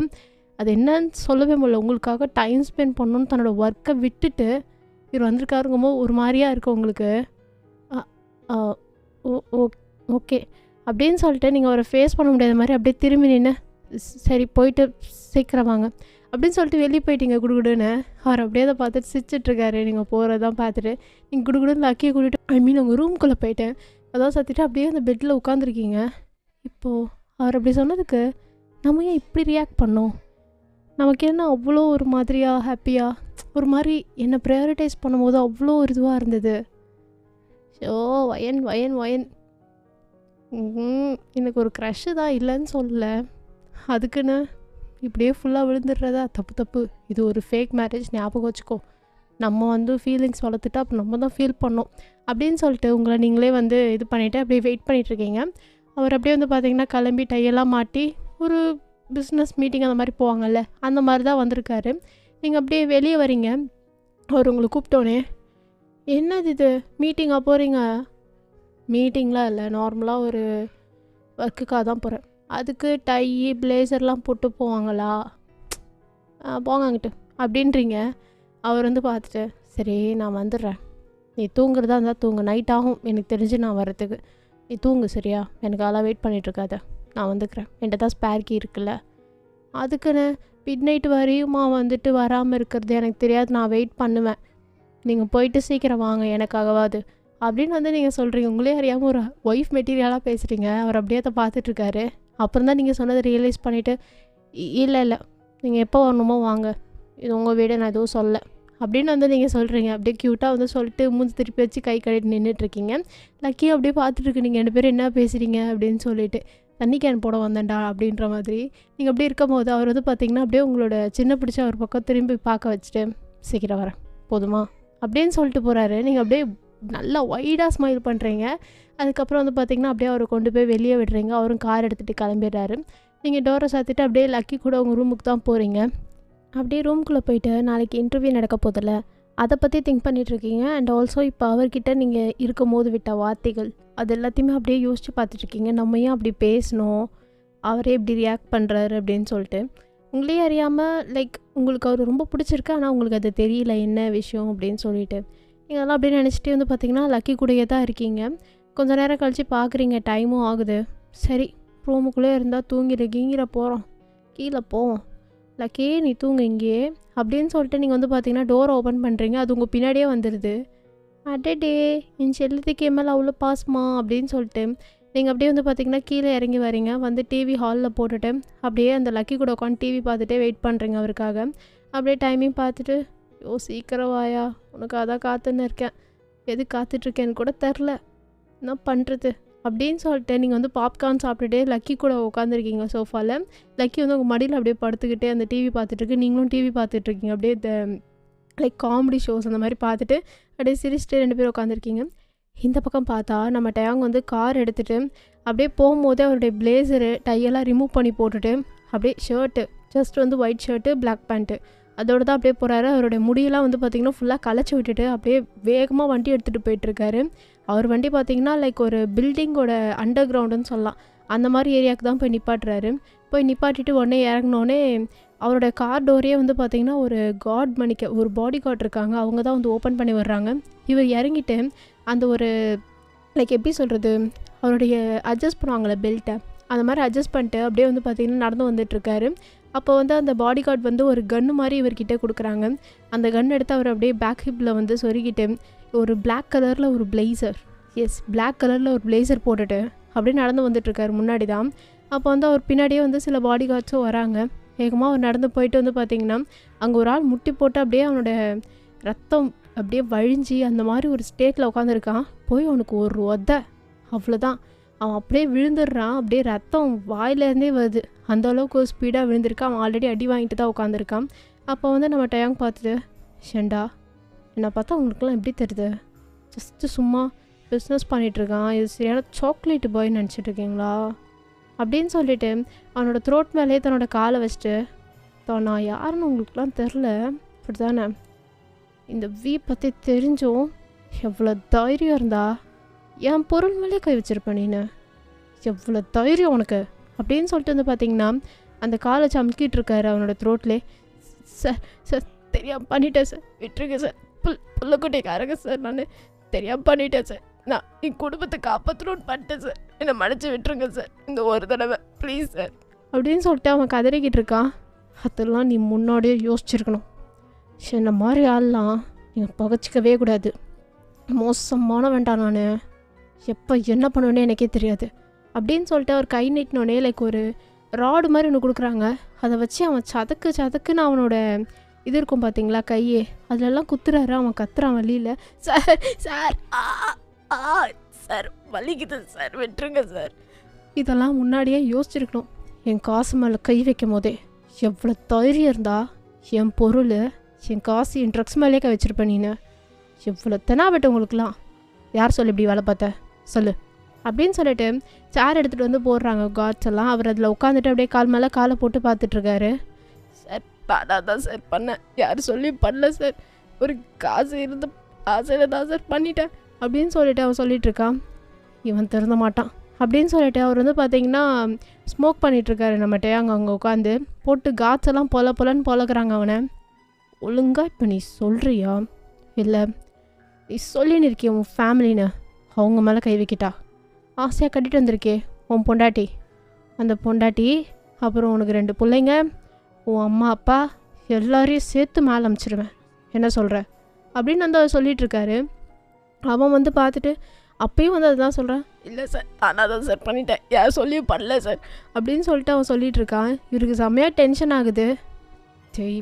அது என்னன்னு சொல்லவே முடியல. உங்களுக்காக டைம் ஸ்பெண்ட் பண்ணணுன்னு தன்னோட ஒர்க்கை விட்டுட்டு இவர் வந்திருக்காருங்கும்போது ஒரு மாதிரியாக இருக்குது உங்களுக்கு. ஓகே அப்படின்னு சொல்லிட்டு நீங்கள் அவரை ஃபேஸ் பண்ண முடியாத மாதிரி அப்படியே திரும்பி நின்று, சரி போயிட்டு சீக்கிரம் வாங்க அப்படின்னு சொல்லிட்டு வெளியே போயிட்டீங்க குடுகுடுன்னு. அவர் அப்படியே அதை பார்த்துட்டு சிரிச்சிட்ருக்காரு. நீங்கள் போகிறதான் பார்த்துட்டு நீங்கள் குடுகுடுன்னு லக்கியை கூட்டிகிட்டு உங்கள் ரூம்குள்ளே போயிட்டேன் அதான் சத்திட்டு அப்படியே அந்த பெட்டில் உட்காந்துருக்கீங்க. இப்போது அவர் அப்படி சொன்னதுக்கு நம்ம ஏன் இப்படி ரியாக்ட் பண்ணோம்? நமக்கு என்ன அவ்வளோ ஒரு மாதிரியாக ஹாப்பியாக ஒரு மாதிரி என்னை ப்ரையாரிட்டைஸ் பண்ணும்போது அவ்வளோ ஒரு இதுவாக இருந்தது. ஷோ வயன் எனக்கு ஒரு க்ரஷ்ஷு தான், இல்லைன்னு சொல்லலை, அதுக்குன்னு இப்படியே ஃபுல்லாக விழுந்துடுறதா? தப்பு. இது ஒரு ஃபேக் மேரேஜ், ஞாபகம் வச்சுக்கோ. நம்ம வந்து ஃபீலிங்ஸ் வளர்த்துட்டா அப்போ நம்ம தான் ஃபீல் பண்ணோம் அப்படின்னு சொல்லிட்டு உங்களை நீங்களே வந்து இது பண்ணிவிட்டு அப்படியே வெயிட் பண்ணிகிட்ருக்கீங்க. அவர் அப்படியே வந்து பார்த்திங்கன்னா கிளம்பி டையெல்லாம் மாட்டி ஒரு பிஸ்னஸ் மீட்டிங் அந்த மாதிரி போவாங்கல்ல, அந்த மாதிரி தான் வந்திருக்காரு. நீங்கள் அப்படியே வெளியே வரீங்க. அவர் உங்களை கூப்பிட்டோன்னே, என்னது இது மீட்டிங்காக போகிறீங்க? மீட்டிங்லாம் இல்லை, நார்மலாக ஒரு ஒர்க்குக்காக தான் போகிறேன். அதுக்கு டை பிளேசர்லாம் போட்டு போவாங்களா? போங்க அங்கிட்டு அப்படின்றீங்க. அவர் வந்து பார்த்துட்டு, சரி நான் வந்துடுறேன், நீ தூங்குறதா இருந்தால் தூங்கு, நைட் ஆகும் எனக்கு தெரிஞ்சு நான் வரத்துக்கு, நீ தூங்கு சரியா, எனக்கு அதெல்லாம் வெயிட் பண்ணிகிட்ருக்காத, நான் வந்துக்கிறேன், என்கிட்ட தான் ஸ்பேர் கீ இருக்குல்ல. அதுக்குன்னு மிட் நைட் வரையுமா வந்துட்டு வராமல் இருக்கிறது எனக்கு தெரியாது, நான் வெயிட் பண்ணுவேன், நீங்கள் போயிட்டு சீக்கிரம் வாங்க எனக்காகவாது அப்படின்னு வந்து நீங்கள் சொல்கிறீங்க. உங்களே அறியாமல் ஒரு ஒய்ஃப் மெட்டீரியலாக பேசுகிறீங்க. அவர் அப்படியே அதை பார்த்துட்ருக்காரு. அப்புறம் தான் நீங்கள் சொன்னதை ரியலைஸ் பண்ணிவிட்டு, இல்லை நீங்கள் எப்போ வரணுமோ வாங்க, இது உங்கள் வீடு, நான் எதுவும் சொல்ல அப்படின்னு வந்து நீங்கள் சொல்கிறீங்க. அப்படியே க்யூட்டாக வந்து சொல்லிட்டு மூஞ்சி திருப்பி வச்சு கை கட்டிட்டு நின்றுட்டுருக்கீங்க. லக்கியும் அப்படியே பார்த்துட்ருக்கு, நீங்கள் 2 பேரும் என்ன பேசுகிறீங்க அப்படின்னு சொல்லிட்டு. தண்ணி கேன் போட வந்தேன்டா அப்படின்ற மாதிரி நீங்கள் அப்படியே இருக்கும் போது அவர் வந்து பார்த்திங்கன்னா அப்படியே உங்களோட சின்ன பிடிச்ச ஒரு பக்கம் திரும்பி பார்க்க வச்சுட்டு, சீக்கிரம் வரேன் போதுமா அப்படின்னு சொல்லிட்டு போகிறாரு. நீங்கள் அப்படியே நல்லா ஒய்டாக ஸ்மைல் பண்ணுறீங்க. அதுக்கப்புறம் வந்து பார்த்திங்கன்னா அப்படியே அவரை கொண்டு போய் வெளியே விடுறீங்க. அவரும் கார் எடுத்துகிட்டு கிளம்பிடுறாரு. நீங்கள் டோரை சாத்திட்டு அப்படியே லக்கி கூட உங்கள் ரூமுக்கு தான் போகிறீங்க. அப்படியே ரூம்குள்ளே போயிட்டு நாளைக்கு இன்டர்வியூ நடக்க போதில்ல, அதை பற்றி திங்க் பண்ணிகிட்ருக்கீங்க. அண்ட் ஆல்சோ இப்போ அவர்கிட்ட நீங்கள் இருக்கும் போது விட்ட வார்த்தைகள் அது எல்லாத்தையுமே அப்படியே யோசித்து பார்த்துட்ருக்கீங்க. நம்ம ஏன் அப்படி பேசணும், அவரே இப்படி ரியாக்ட் பண்ணுறாரு அப்படின்னு சொல்லிட்டு உங்களே அறியாமல் லைக் உங்களுக்கு அவர் ரொம்ப பிடிச்சிருக்கு, ஆனால் உங்களுக்கு அது தெரியல என்ன விஷயம் அப்படின்னு சொல்லிட்டு நீங்கள் அதெல்லாம் அப்படியே நினச்சிட்டே வந்து பார்த்திங்கன்னா லக்கி கூடயே தான் இருக்கீங்க. கொஞ்சம் நேரம் கழித்து பார்க்குறீங்க, டைமும் ஆகுது. சரி ரூமுக்குள்ளே இருந்தால் கீங்கிற போகிறோம், கீழே போவோம், லக்கி நீ தூங்கு இங்கேயே அப்படின்னு சொல்லிட்டு நீங்கள் வந்து பார்த்திங்கன்னா டோரை ஓப்பன் பண்ணுறீங்க. அது உங்கள் பின்னாடியே வந்துடுது. அடடே என் செல்லத்துக்கு என் மேலே அவ்வளோ பாசமா அப்படின்னு சொல்லிட்டு நீங்கள் அப்படியே வந்து பார்த்திங்கன்னா கீழே இறங்கி வரீங்க. வந்து டிவி ஹாலில் போட்டுட்டு அப்படியே அந்த லக்கி கூட உட்காந்து டிவி பார்த்துட்டே வெயிட் பண்ணுறீங்க அவருக்காக. அப்படியே டைமையும் பார்த்துட்டு, சீக்கிரம் வாயா, உனக்கு அதான் காத்துன்னு இருக்கேன், எது காத்துட்ருக்கேன்னு கூட தெரில, என்ன பண்ணுறது அப்படின்னு சொல்லிட்டு நீங்கள் வந்து பாப்கார்ன் சாப்பிட்டுட்டே லக்கி கூட உட்காந்துருக்கீங்க சோஃபாவில். லக்கி வந்து உங்கள் மடியில் அப்படியே படுத்துக்கிட்டே அந்த டிவி பார்த்துட்ருக்கு, நீங்களும் டிவி பார்த்துட்ருக்கீங்க. அப்படியே இந்த லைக் காமெடி ஷோஸ் அந்த மாதிரி பார்த்துட்டு அப்படியே சிரிச்சுட்டு 2 பேரும் உட்காந்துருக்கீங்க. இந்த பக்கம் பார்த்தா நம்ம டயாங் வந்து கார் எடுத்துகிட்டு அப்படியே போகும்போதே அவருடைய பிளேசரு டையெல்லாம் ரிமூவ் பண்ணி போட்டுட்டு அப்படியே ஷர்ட்டு ஜஸ்ட் வந்து ஒயிட் ஷர்ட்டு பிளாக் பேண்ட்டு அதோடு தான் அப்படியே போகிறாரு. அவருடைய முடியெல்லாம் வந்து பார்த்திங்கன்னா ஃபுல்லாக களைச்சி விட்டுட்டு அப்படியே வேகமாக வண்டி எடுத்துகிட்டு போயிட்டுருக்காரு. அவர் வண்டி பார்த்திங்கன்னா லைக் ஒரு பில்டிங்கோட அண்டர் கிரவுண்டுன்னு சொல்லலாம், அந்த மாதிரி ஏரியாவுக்கு தான் போய் நிப்பாட்டுறாரு. போய் நிப்பாட்டிட்டு உடனே இறங்கினோடனே அவரோட கார் டோரையே வந்து பார்த்திங்கன்னா ஒரு கார்ட் மணிக்க ஒரு பாடி கார்ட் இருக்காங்க, அவங்க தான் வந்து ஓப்பன் பண்ணி வர்றாங்க. இவர் இறங்கிட்டு அந்த ஒரு லைக் எப்படி சொல்கிறது, அவருடைய அட்ஜஸ்ட் பண்ணுவாங்களே பெல்ட்டை, அந்த மாதிரி அட்ஜஸ்ட் பண்ணிட்டு அப்படியே வந்து பார்த்திங்கன்னா நடந்து வந்துட்டுருக்காரு. அப்போ வந்து அந்த பாடி கார்டு வந்து ஒரு கன்று மாதிரி இவர்கிட்ட கொடுக்குறாங்க. அந்த கன் எடுத்து அவர் அப்படியே பேக் ஹிப்பில் வந்து சொருகிட்டு ஒரு பிளாக் கலரில் ஒரு பிளேசர், பிளாக் கலரில் ஒரு பிளேசர் போட்டுட்டு அப்படியே நடந்து வந்துட்டுருக்காரு முன்னாடி தான். அப்போ வந்து அவர் பின்னாடியே வந்து சில பாடி கார்ட்ஸும் வராங்க. வேகமாக அவர் நடந்து போயிட்டு வந்து பார்த்திங்கன்னா அங்கே ஒரு ஆள் முட்டி போட்டு அப்படியே அவனோட ரத்தம் அப்படியே வழிஞ்சி அந்த மாதிரி ஒரு ஸ்டேட்டில் உட்காந்துருக்கான். போய் அவனுக்கு ஒரு உதை, அவ்வளோதான், அவன் அப்படியே விழுந்துடுறான். அப்படியே ரத்தம் வாயிலேருந்தே வருது, அந்த அளவுக்கு ஒரு ஸ்பீடாக விழுந்திருக்கான். அவன் ஆல்ரெடி அடி வாங்கிட்டு தான் உட்காந்துருக்கான். அப்போ வந்து நம்ம டயாங் பார்த்துட்டு, ஷெண்டா என்னை பார்த்தா உங்களுக்குலாம் எப்படி தெரியுது, ஜஸ்ட்டு சும்மா பிஸ்னஸ் பண்ணிகிட்ருக்கான், இது சரியான சாக்லேட் பாய் நினச்சிட்ருக்கீங்களா அப்படின்னு சொல்லிட்டு அவனோட த்ரோட் மேலேயே தன்னோட காலை வச்சுட்டு, நான் யாருன்னு உங்களுக்குலாம் தெரில அப்படி தானே, இந்த வீ பற்றி தெரிஞ்சும் எவ்வளோ தைரியம் இருந்தா என் பொருள் மேலே கை வச்சிருப்பேன், நீனு எவ்வளோ தைரியம் உனக்கு அப்படின்னு சொல்லிட்டு வந்து பார்த்திங்கன்னா அந்த காலை சமுக்கிட்டு இருக்காரு அவனோட த்ரோட்லே. சார் தெரியாமல் பண்ணிட்டேன் சார், விட்டுருங்க சார், புள்ளக்குட்டைக்காரங்க சார், நான் தெரியாமல் பண்ணிட்டேன் சார், நான் என் குடும்பத்தை காப்பாற்றணும்னு பண்ணிட்டேன் சார், என்னை மன்னிச்சு விட்டுருங்க சார், இந்த ஒரு தடவை ப்ளீஸ் சார் அப்படின்னு சொல்லிட்டு அவன் கதறிக்கிட்டு இருக்கான். அதெல்லாம் நீ முன்னாடியே யோசிச்சிருக்கணும், என்ன மாதிரி ஆள்லாம் நீங்கள் பகச்சிக்கவே கூடாது, மோசமான வேண்டாம், நான் எப்போ என்ன பண்ணுவேன்னு எனக்கே தெரியாது அப்படின்னு சொல்லிட்டு அவர் கை நீட்டினோடனே லைக் ஒரு ராடு மாதிரி ஒன்று கொடுக்குறாங்க. அதை வச்சு அவன் சதக்குன்னு அவனோட இது இருக்கும் பார்த்தீங்களா கையே, அதிலெல்லாம் குத்துறாரு. அவன் கத்துறான் வழியில், சார் சார் சார் வலிக்குது சார், விட்டுருங்க சார். இதெல்லாம் முன்னாடியே யோசிச்சிருக்கணும். என் காசு மேலே கை வைக்கும் போதே எவ்வளோ தைரியம் இருந்தா என் பொருள், என் காசு, என் ட்ரக்ஸ் மேலே கை வச்சுருப்பேன், நீனு எவ்வளோ தெனாவட்ட உங்களுக்குலாம், யார் சொல்லி இப்படி வேலை பார்த்த சொல்லு அப்படின்னு சொல்லிட்டு சேர் எடுத்துகிட்டு வந்து போடுறாங்க கார்ட்ஸ் எல்லாம். அவர் அதில் உட்காந்துட்டு அப்படியே கால் மேலே காலை போட்டு பார்த்துட்ருக்காரு. சார் நானாக தான் சார் பண்ணேன், யார் சொல்லி பண்ணல சார், ஒரு காசு இருந்து ஆசையில் தான் சார் பண்ணிட்டேன் அப்படின்னு சொல்லிட்டு அவன் சொல்லிகிட்ருக்கான். இவன் திறந்த மாட்டான் அப்படின்னு சொல்லிட்டு அவர் வந்து பார்த்திங்கன்னா ஸ்மோக் பண்ணிகிட்ருக்காரு. நம்மகிட்ட அங்கே உட்காந்து போட்டு காட்ஸ் எல்லாம் பொலன்னு பொலக்கிறாங்க அவனை. ஒழுங்காக இப்போ நீ சொல்கிறியா இல்லை நீ சொல்லின்னு இருக்கிய உன் ஃபேமிலின்னு அவங்க மேலே கை வைக்கிட்டா, ஆசையாக கட்டிட்டு வந்திருக்கே உன் பொண்டாட்டி, அந்த பொண்டாட்டி அப்புறம் உனக்கு 2 பிள்ளைங்க, உன் அம்மா அப்பா எல்லாரையும் சேர்த்து மேலே அனுப்பிச்சிடுவேன், என்ன சொல்கிற அப்படின்னு வந்து அவர் சொல்லிகிட்ருக்காரு. அவன் வந்து பார்த்துட்டு அப்பயும் வந்து அதுதான் சொல்கிறான். இல்லை சார் நானாக தான் சார் பண்ணிட்டேன், யார் சொல்லியும் பண்ணல சார் அப்படின்னு சொல்லிட்டு அவன் சொல்லிகிட்ருக்கான். இவருக்கு செம்மையாக டென்ஷன் ஆகுது. சரி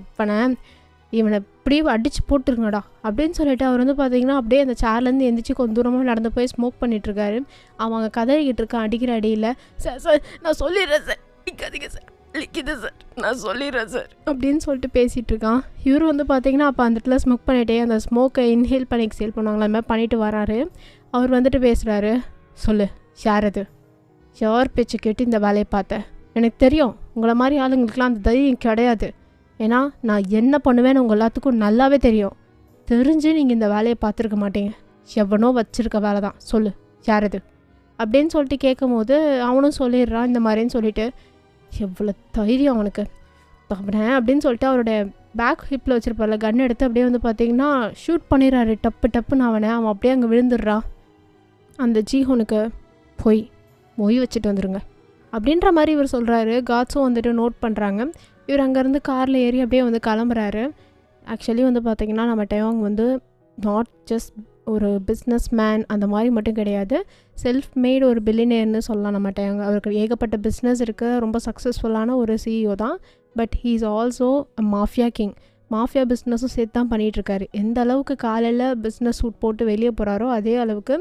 இவனை இப்படியே அடித்து போட்டுருங்கடா அப்படின்னு சொல்லிட்டு அவர் வந்து பார்த்திங்கன்னா அப்படியே அந்த சேர்லேருந்து எந்திரிச்சு கொஞ்சம் தூரமாக நடந்து போய் ஸ்மோக் பண்ணிகிட்ருக்காரு. அவங்க கதறிக்கிட்டு இருக்கான் அடிக்கிற அடியில். சார் நான் சொல்லிடுறேன் சார், நிற்காதீங்க சார், நிற்கிது சார், நான் சொல்லிடுறேன் சார் அப்படின்னு சொல்லிட்டு பேசிகிட்டு இருக்கான். இவர் வந்து பார்த்திங்கன்னா அப்போ அந்த இடத்துல ஸ்மோக் பண்ணிகிட்டே அந்த ஸ்மோக்கை இன்ஹேல் பண்ணி எக்ஸேல் பண்ணுவாங்களா அது மாதிரி பண்ணிட்டு வராரு. அவர் வந்துட்டு பேசுகிறாரு. சொல்லு யார் அது, யார் பேச்சு கேட்டு இந்த வேலையை பார்த்தேன், எனக்கு தெரியும் உங்களை மாதிரி ஆளுங்களுக்குலாம் அந்த தைரியம் கிடையாது, ஏன்னா நான் என்ன பண்ணுவேன்னு உங்கள் எல்லாத்துக்கும் நல்லாவே தெரியும், தெரிஞ்சு நீங்கள் இந்த வேலையை பார்த்துருக்க மாட்டீங்க, எவனோ வச்சுருக்க வேலை தான், சொல்லு யார் அது அப்படின்னு சொல்லிட்டு கேட்கும் போது அவனும் சொல்லிடுறான் இந்த மாதிரின்னு சொல்லிட்டு. எவ்வளோ தைரியம் அவனுக்கு அவனை அப்படின்னு சொல்லிட்டு அவரோட பேக் ஹிப்பில் வச்சுருப்பார்ல கன் எடுத்து அப்படியே வந்து பார்த்திங்கன்னா ஷூட் பண்ணிடுறாரு டப்புன்னு. அவன் அப்படியே அங்கே விழுந்துடுறான். அந்த ஜீஹோனுக்கு போய் மொய் வச்சுட்டு வந்துடுங்க அப்படின்ற மாதிரி இவர் சொல்கிறாரு. காட்ஸும் வந்துட்டு நோட் பண்ணுறாங்க. இவர் அங்கேருந்து காரில் ஏறி அப்படியே வந்து கிளம்புறாரு. ஆக்சுவலி வந்து பார்த்திங்கன்னா நம்ம டயாங் வந்து நாட் ஜஸ்ட் ஒரு பிஸ்னஸ் மேன் அந்த மாதிரி மட்டும் கிடையாது, செல்ஃப் மேட் ஒரு பில்லியனர்னு சொல்லலாம் நம்ம டயாங். அவருக்கு ஏகப்பட்ட பிஸ்னஸ் இருக்குது, ரொம்ப சக்ஸஸ்ஃபுல்லான ஒரு சிஇஓ தான். But he is also a mafia king. Mafia பிஸ்னஸும் சேர்த்து தான் பண்ணிகிட்ருக்காரு. எந்த அளவுக்கு காலையில் பிஸ்னஸ் சூட் போட்டு வெளியே போகிறாரோ அதே அளவுக்கு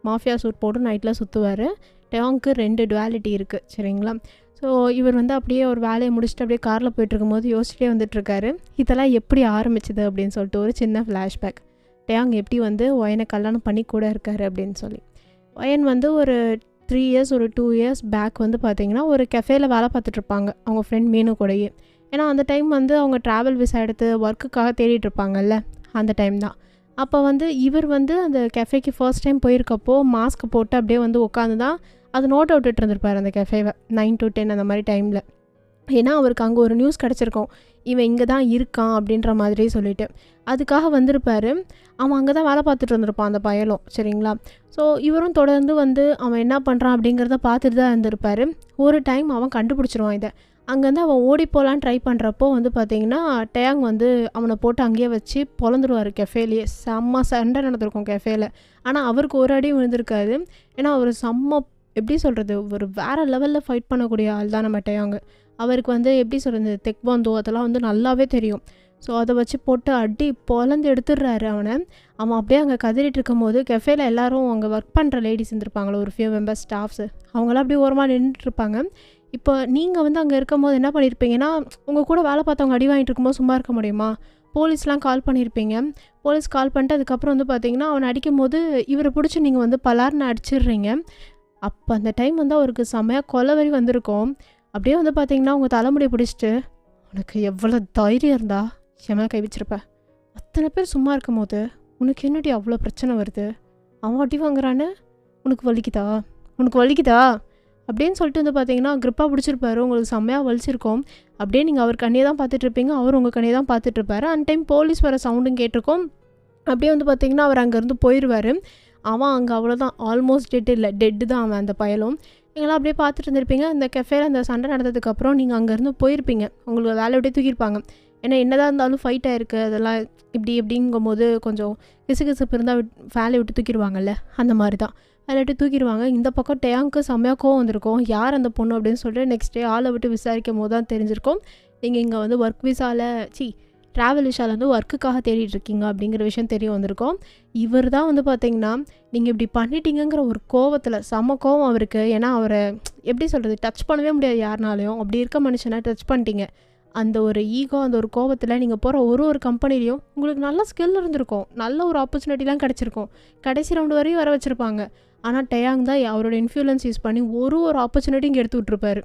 மாஃபியா சூட் போட்டு நைட்டில் சுற்றுவார். டயாங்க்கு 2 டுவாலிட்டி இருக்குது சரிங்களா. ஸோ இவர் வந்து அப்படியே ஒரு வேலையை முடிச்சுட்டு அப்படியே காரில் போயிட்டுருக்கும்போது யோசிச்சுட்டே வந்துட்டுருக்காரு, இதெல்லாம் எப்படி ஆரம்பிச்சுது அப்படின்னு சொல்லிட்டு ஒரு சின்ன ஃப்ளாஷ்பேக். டயாங் எப்படி வந்து ஒயனை கல்யாணம் பண்ணி கூட இருக்கார் அப்படின்னு சொல்லி. ஒயன் வந்து ஒரு 3 இயர்ஸ் ஒரு 2 இயர்ஸ் பேக் வந்து பார்த்திங்கன்னா ஒரு கெஃபேயில் வேலை பார்த்துட்ருப்பாங்க அவங்க ஃப்ரெண்ட் மீனு கூடயே. ஏன்னா அந்த டைம் வந்து அவங்க ட்ராவல் விசா எடுத்து ஒர்க்குக்காக தேடிட்டுருப்பாங்கல்ல அந்த டைம் தான். அப்போ வந்து இவர் வந்து அந்த கெஃபேக்கு ஃபர்ஸ்ட் டைம் போயிருக்கப்போ மாஸ்க் போட்டு அப்படியே வந்து உட்காந்து தான் அது நோட் அவுட்டுட்டு இருந்திருப்பார் அந்த கெஃபேவை 9 to 10 அந்த மாதிரி டைமில். ஏன்னா அவருக்கு அங்கே ஒரு நியூஸ் கிடச்சிருக்கும், இவன் இங்கே தான் இருக்கான் அப்படின்ற மாதிரி சொல்லிட்டு. அதுக்காக வந்திருப்பார். அவன் அங்கே தான் வேலை பார்த்துட்டு வந்திருப்பான் அந்த பயலும், சரிங்களா? ஸோ இவரும் தொடர்ந்து வந்து அவன் என்ன பண்ணுறான் அப்படிங்கிறத பார்த்துட்டு தான் இருந்திருப்பார். ஒரு டைம் அவன் கண்டுபிடிச்சிருவான் இதை. அங்கேருந்து அவன் ஓடி போகலான்னு ட்ரை பண்ணுறப்போ வந்து பார்த்திங்கன்னா டேங் வந்து அவனை போட்டு அங்கேயே வச்சு பொழந்துருவார் கெஃபேலேயே. செம்ம சண்டை நடந்திருக்கும் கெஃபேல. ஆனால் அவருக்கு ஒரு அடி விழுந்திருக்காது. ஏன்னா அவர் செம்ம எப்படி சொல்கிறது, ஒரு வேறு லெவலில் ஃபைட் பண்ணக்கூடிய ஆள் தான் நம்ம டேயாங். அவருக்கு வந்து எப்படி சொல்கிறது, தெக்வாந்தோ அதெல்லாம் வந்து நல்லாவே தெரியும். ஸோ அதை வச்சு போட்டு அடி பொழந்து எடுத்துடுறாரு அவனை. அவன் அப்படியே அங்கே கதறிட்டு இருக்கும் போது கெஃபேல எல்லோரும் அங்கே ஒர்க் பண்ணுற லேடிஸ் இருந்திருப்பாங்களோ, ஒரு ஃபியூ மெம்பர்ஸ் ஸ்டாஃப்ஸு, அவங்களாம் அப்படியே ஓரமாக நின்றுட்டுருப்பாங்க. இப்போ நீங்கள் வந்து அங்கே இருக்கும்போது என்ன பண்ணியிருப்பீங்கன்னா, உங்கள் கூட வேலை பார்த்தவங்க அடி வாங்கிட்டு இருக்கும்போது சும்மா இருக்க முடியுமா? போலீஸ்லாம் கால் பண்ணியிருப்பீங்க. போலீஸ் கால் பண்ணிட்டு அதுக்கப்புறம் வந்து பார்த்தீங்கன்னா அவனை அடிக்கும் போது இவரை பிடிச்சி நீங்கள் வந்து பலார்னு அடிச்சிடுறீங்க. அப்போ அந்த டைம் வந்து அவருக்கு செம்மையாக கொலவரி வந்திருக்கும். அப்படியே வந்து பார்த்தீங்கன்னா உங்கள் தலைமுடியை பிடிச்சிட்டு, உனக்கு எவ்வளோ தைரியம் இருந்தா என் மேலே கை வச்சிருப்ப, அத்தனை பேர் சும்மா இருக்கும் போது உனக்கு என்னடி அவ்வளோ பிரச்சனை வருது, அவன் அடி வாங்குறான்னு உனக்கு வலிக்குதா அப்படின்னு சொல்லிட்டு வந்து பார்த்தீங்கன்னா க்ரிப்பாக பிடிச்சிருப்பாரு. உங்களுக்கு செம்மையாக வலிச்சிருக்கோம். அப்படியே நீங்கள் அவர் கண்ணியை தான் பார்த்துட்ருப்பீங்க, அவர் உங்கள் கண்ணியை தான் பார்த்துட்ருப்பாரு. அந்த டைம் போலீஸ் வர சவுண்டும் கேட்டிருக்கோம். அப்படியே வந்து பார்த்தீங்கன்னா அவர் அங்கேருந்து போயிடுவார். அவன் அங்கே அவ்வளோதான், ஆல்மோஸ்ட் டெட்டு தான் அவன் அந்த பயலும். நீங்களாம் அப்படியே பார்த்துட்டு இருந்திருப்பீங்க. இந்த கெஃபேல அந்த சண்டை நடந்ததுக்கப்புறம் நீங்கள் அங்கேருந்து போயிருப்பீங்க. உங்களுக்கு வேலை விட்டே தூக்கியிருப்பாங்க. ஏன்னா என்னதான் இருந்தாலும் ஃபைட் ஆகிருக்கு, அதெல்லாம் எப்படிங்கும் போது கொஞ்சம் கிசுகிசுப்பு இருந்தால் வேலையை விட்டு தூக்கிடுவாங்கல்ல, அந்த மாதிரி தான் வேலை விட்டு தூக்கிடுவாங்க. இந்த பக்கம் டேயாங்க்கு செம்மையாக கோவம் வந்திருக்கும், யார் அந்த பொண்ணு அப்படின்னு சொல்லிட்டு நெக்ஸ்ட் டே ஆளை விட்டு விசாரிக்கும் போது தான் தெரிஞ்சிருக்கும், நீங்கள் இங்கே வந்து ஒர்க் விசாவில் ட்ராவல் விசாவில் வந்து ஒர்க்குக்காக தேடிட்டு இருக்கீங்க அப்படிங்கிற விஷயம் தெரிய வந்திருக்கும். இவர் தான் வந்து பார்த்திங்கன்னா நீங்கள் இப்படி பண்ணிட்டீங்கிற ஒரு கோவத்தில், செம்ம கோவம் அவருக்கு. ஏன்னா அவரை எப்படி சொல்கிறது, டச் பண்ணவே முடியாது யாருனாலையும். அப்படி இருக்க மனுஷனை டச் பண்ணிட்டீங்க. அந்த ஒரு ஈகோ, அந்த ஒரு கோவத்தில் நீங்கள் போகிற ஒரு கம்பெனிலையும் உங்களுக்கு நல்ல ஸ்கில் இருந்திருக்கும், நல்ல ஒரு ஆப்பர்ச்சுனிட்டிலாம் கிடச்சிருக்கும், கடைசி ரவுண்டு வரையும் வர வச்சுருப்பாங்க. ஆனால் டேயாங் தான் அவரோட இன்ஃப்ளூயன்ஸ் யூஸ் பண்ணி ஒரு ஆப்பர்ச்சுனிட்டியும் கெடுத்து விட்ருப்பாரு,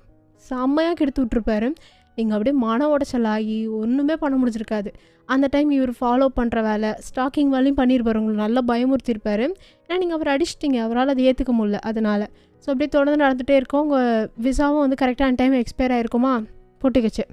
செம்மையாக கெடுத்து விட்ருப்பாரு. நீங்கள் அப்படியே மன உடச்சலாகி ஒன்றுமே பண்ண முடிஞ்சிருக்காது. அந்த டைம் இவர் ஃபாலோ பண்ணுற வேலை, ஸ்டாக்கிங் வேலையும் பண்ணியிருப்பார், உங்களுக்கு நல்லா பயமுறுத்திருப்பார். ஏன்னா நீங்கள் அவரை அடிச்சிட்டிங்க, அவரால் அதை ஏற்றுக்க முடியல, அதனால். ஸோ அப்படியே தொடர்ந்து நடந்துகிட்டே இருக்கோம். உங்கள் விசாவும் வந்து கரெக்டான டைம் எக்ஸ்பயர் ஆகிருக்குமா, போட்டுக்கிச்சு,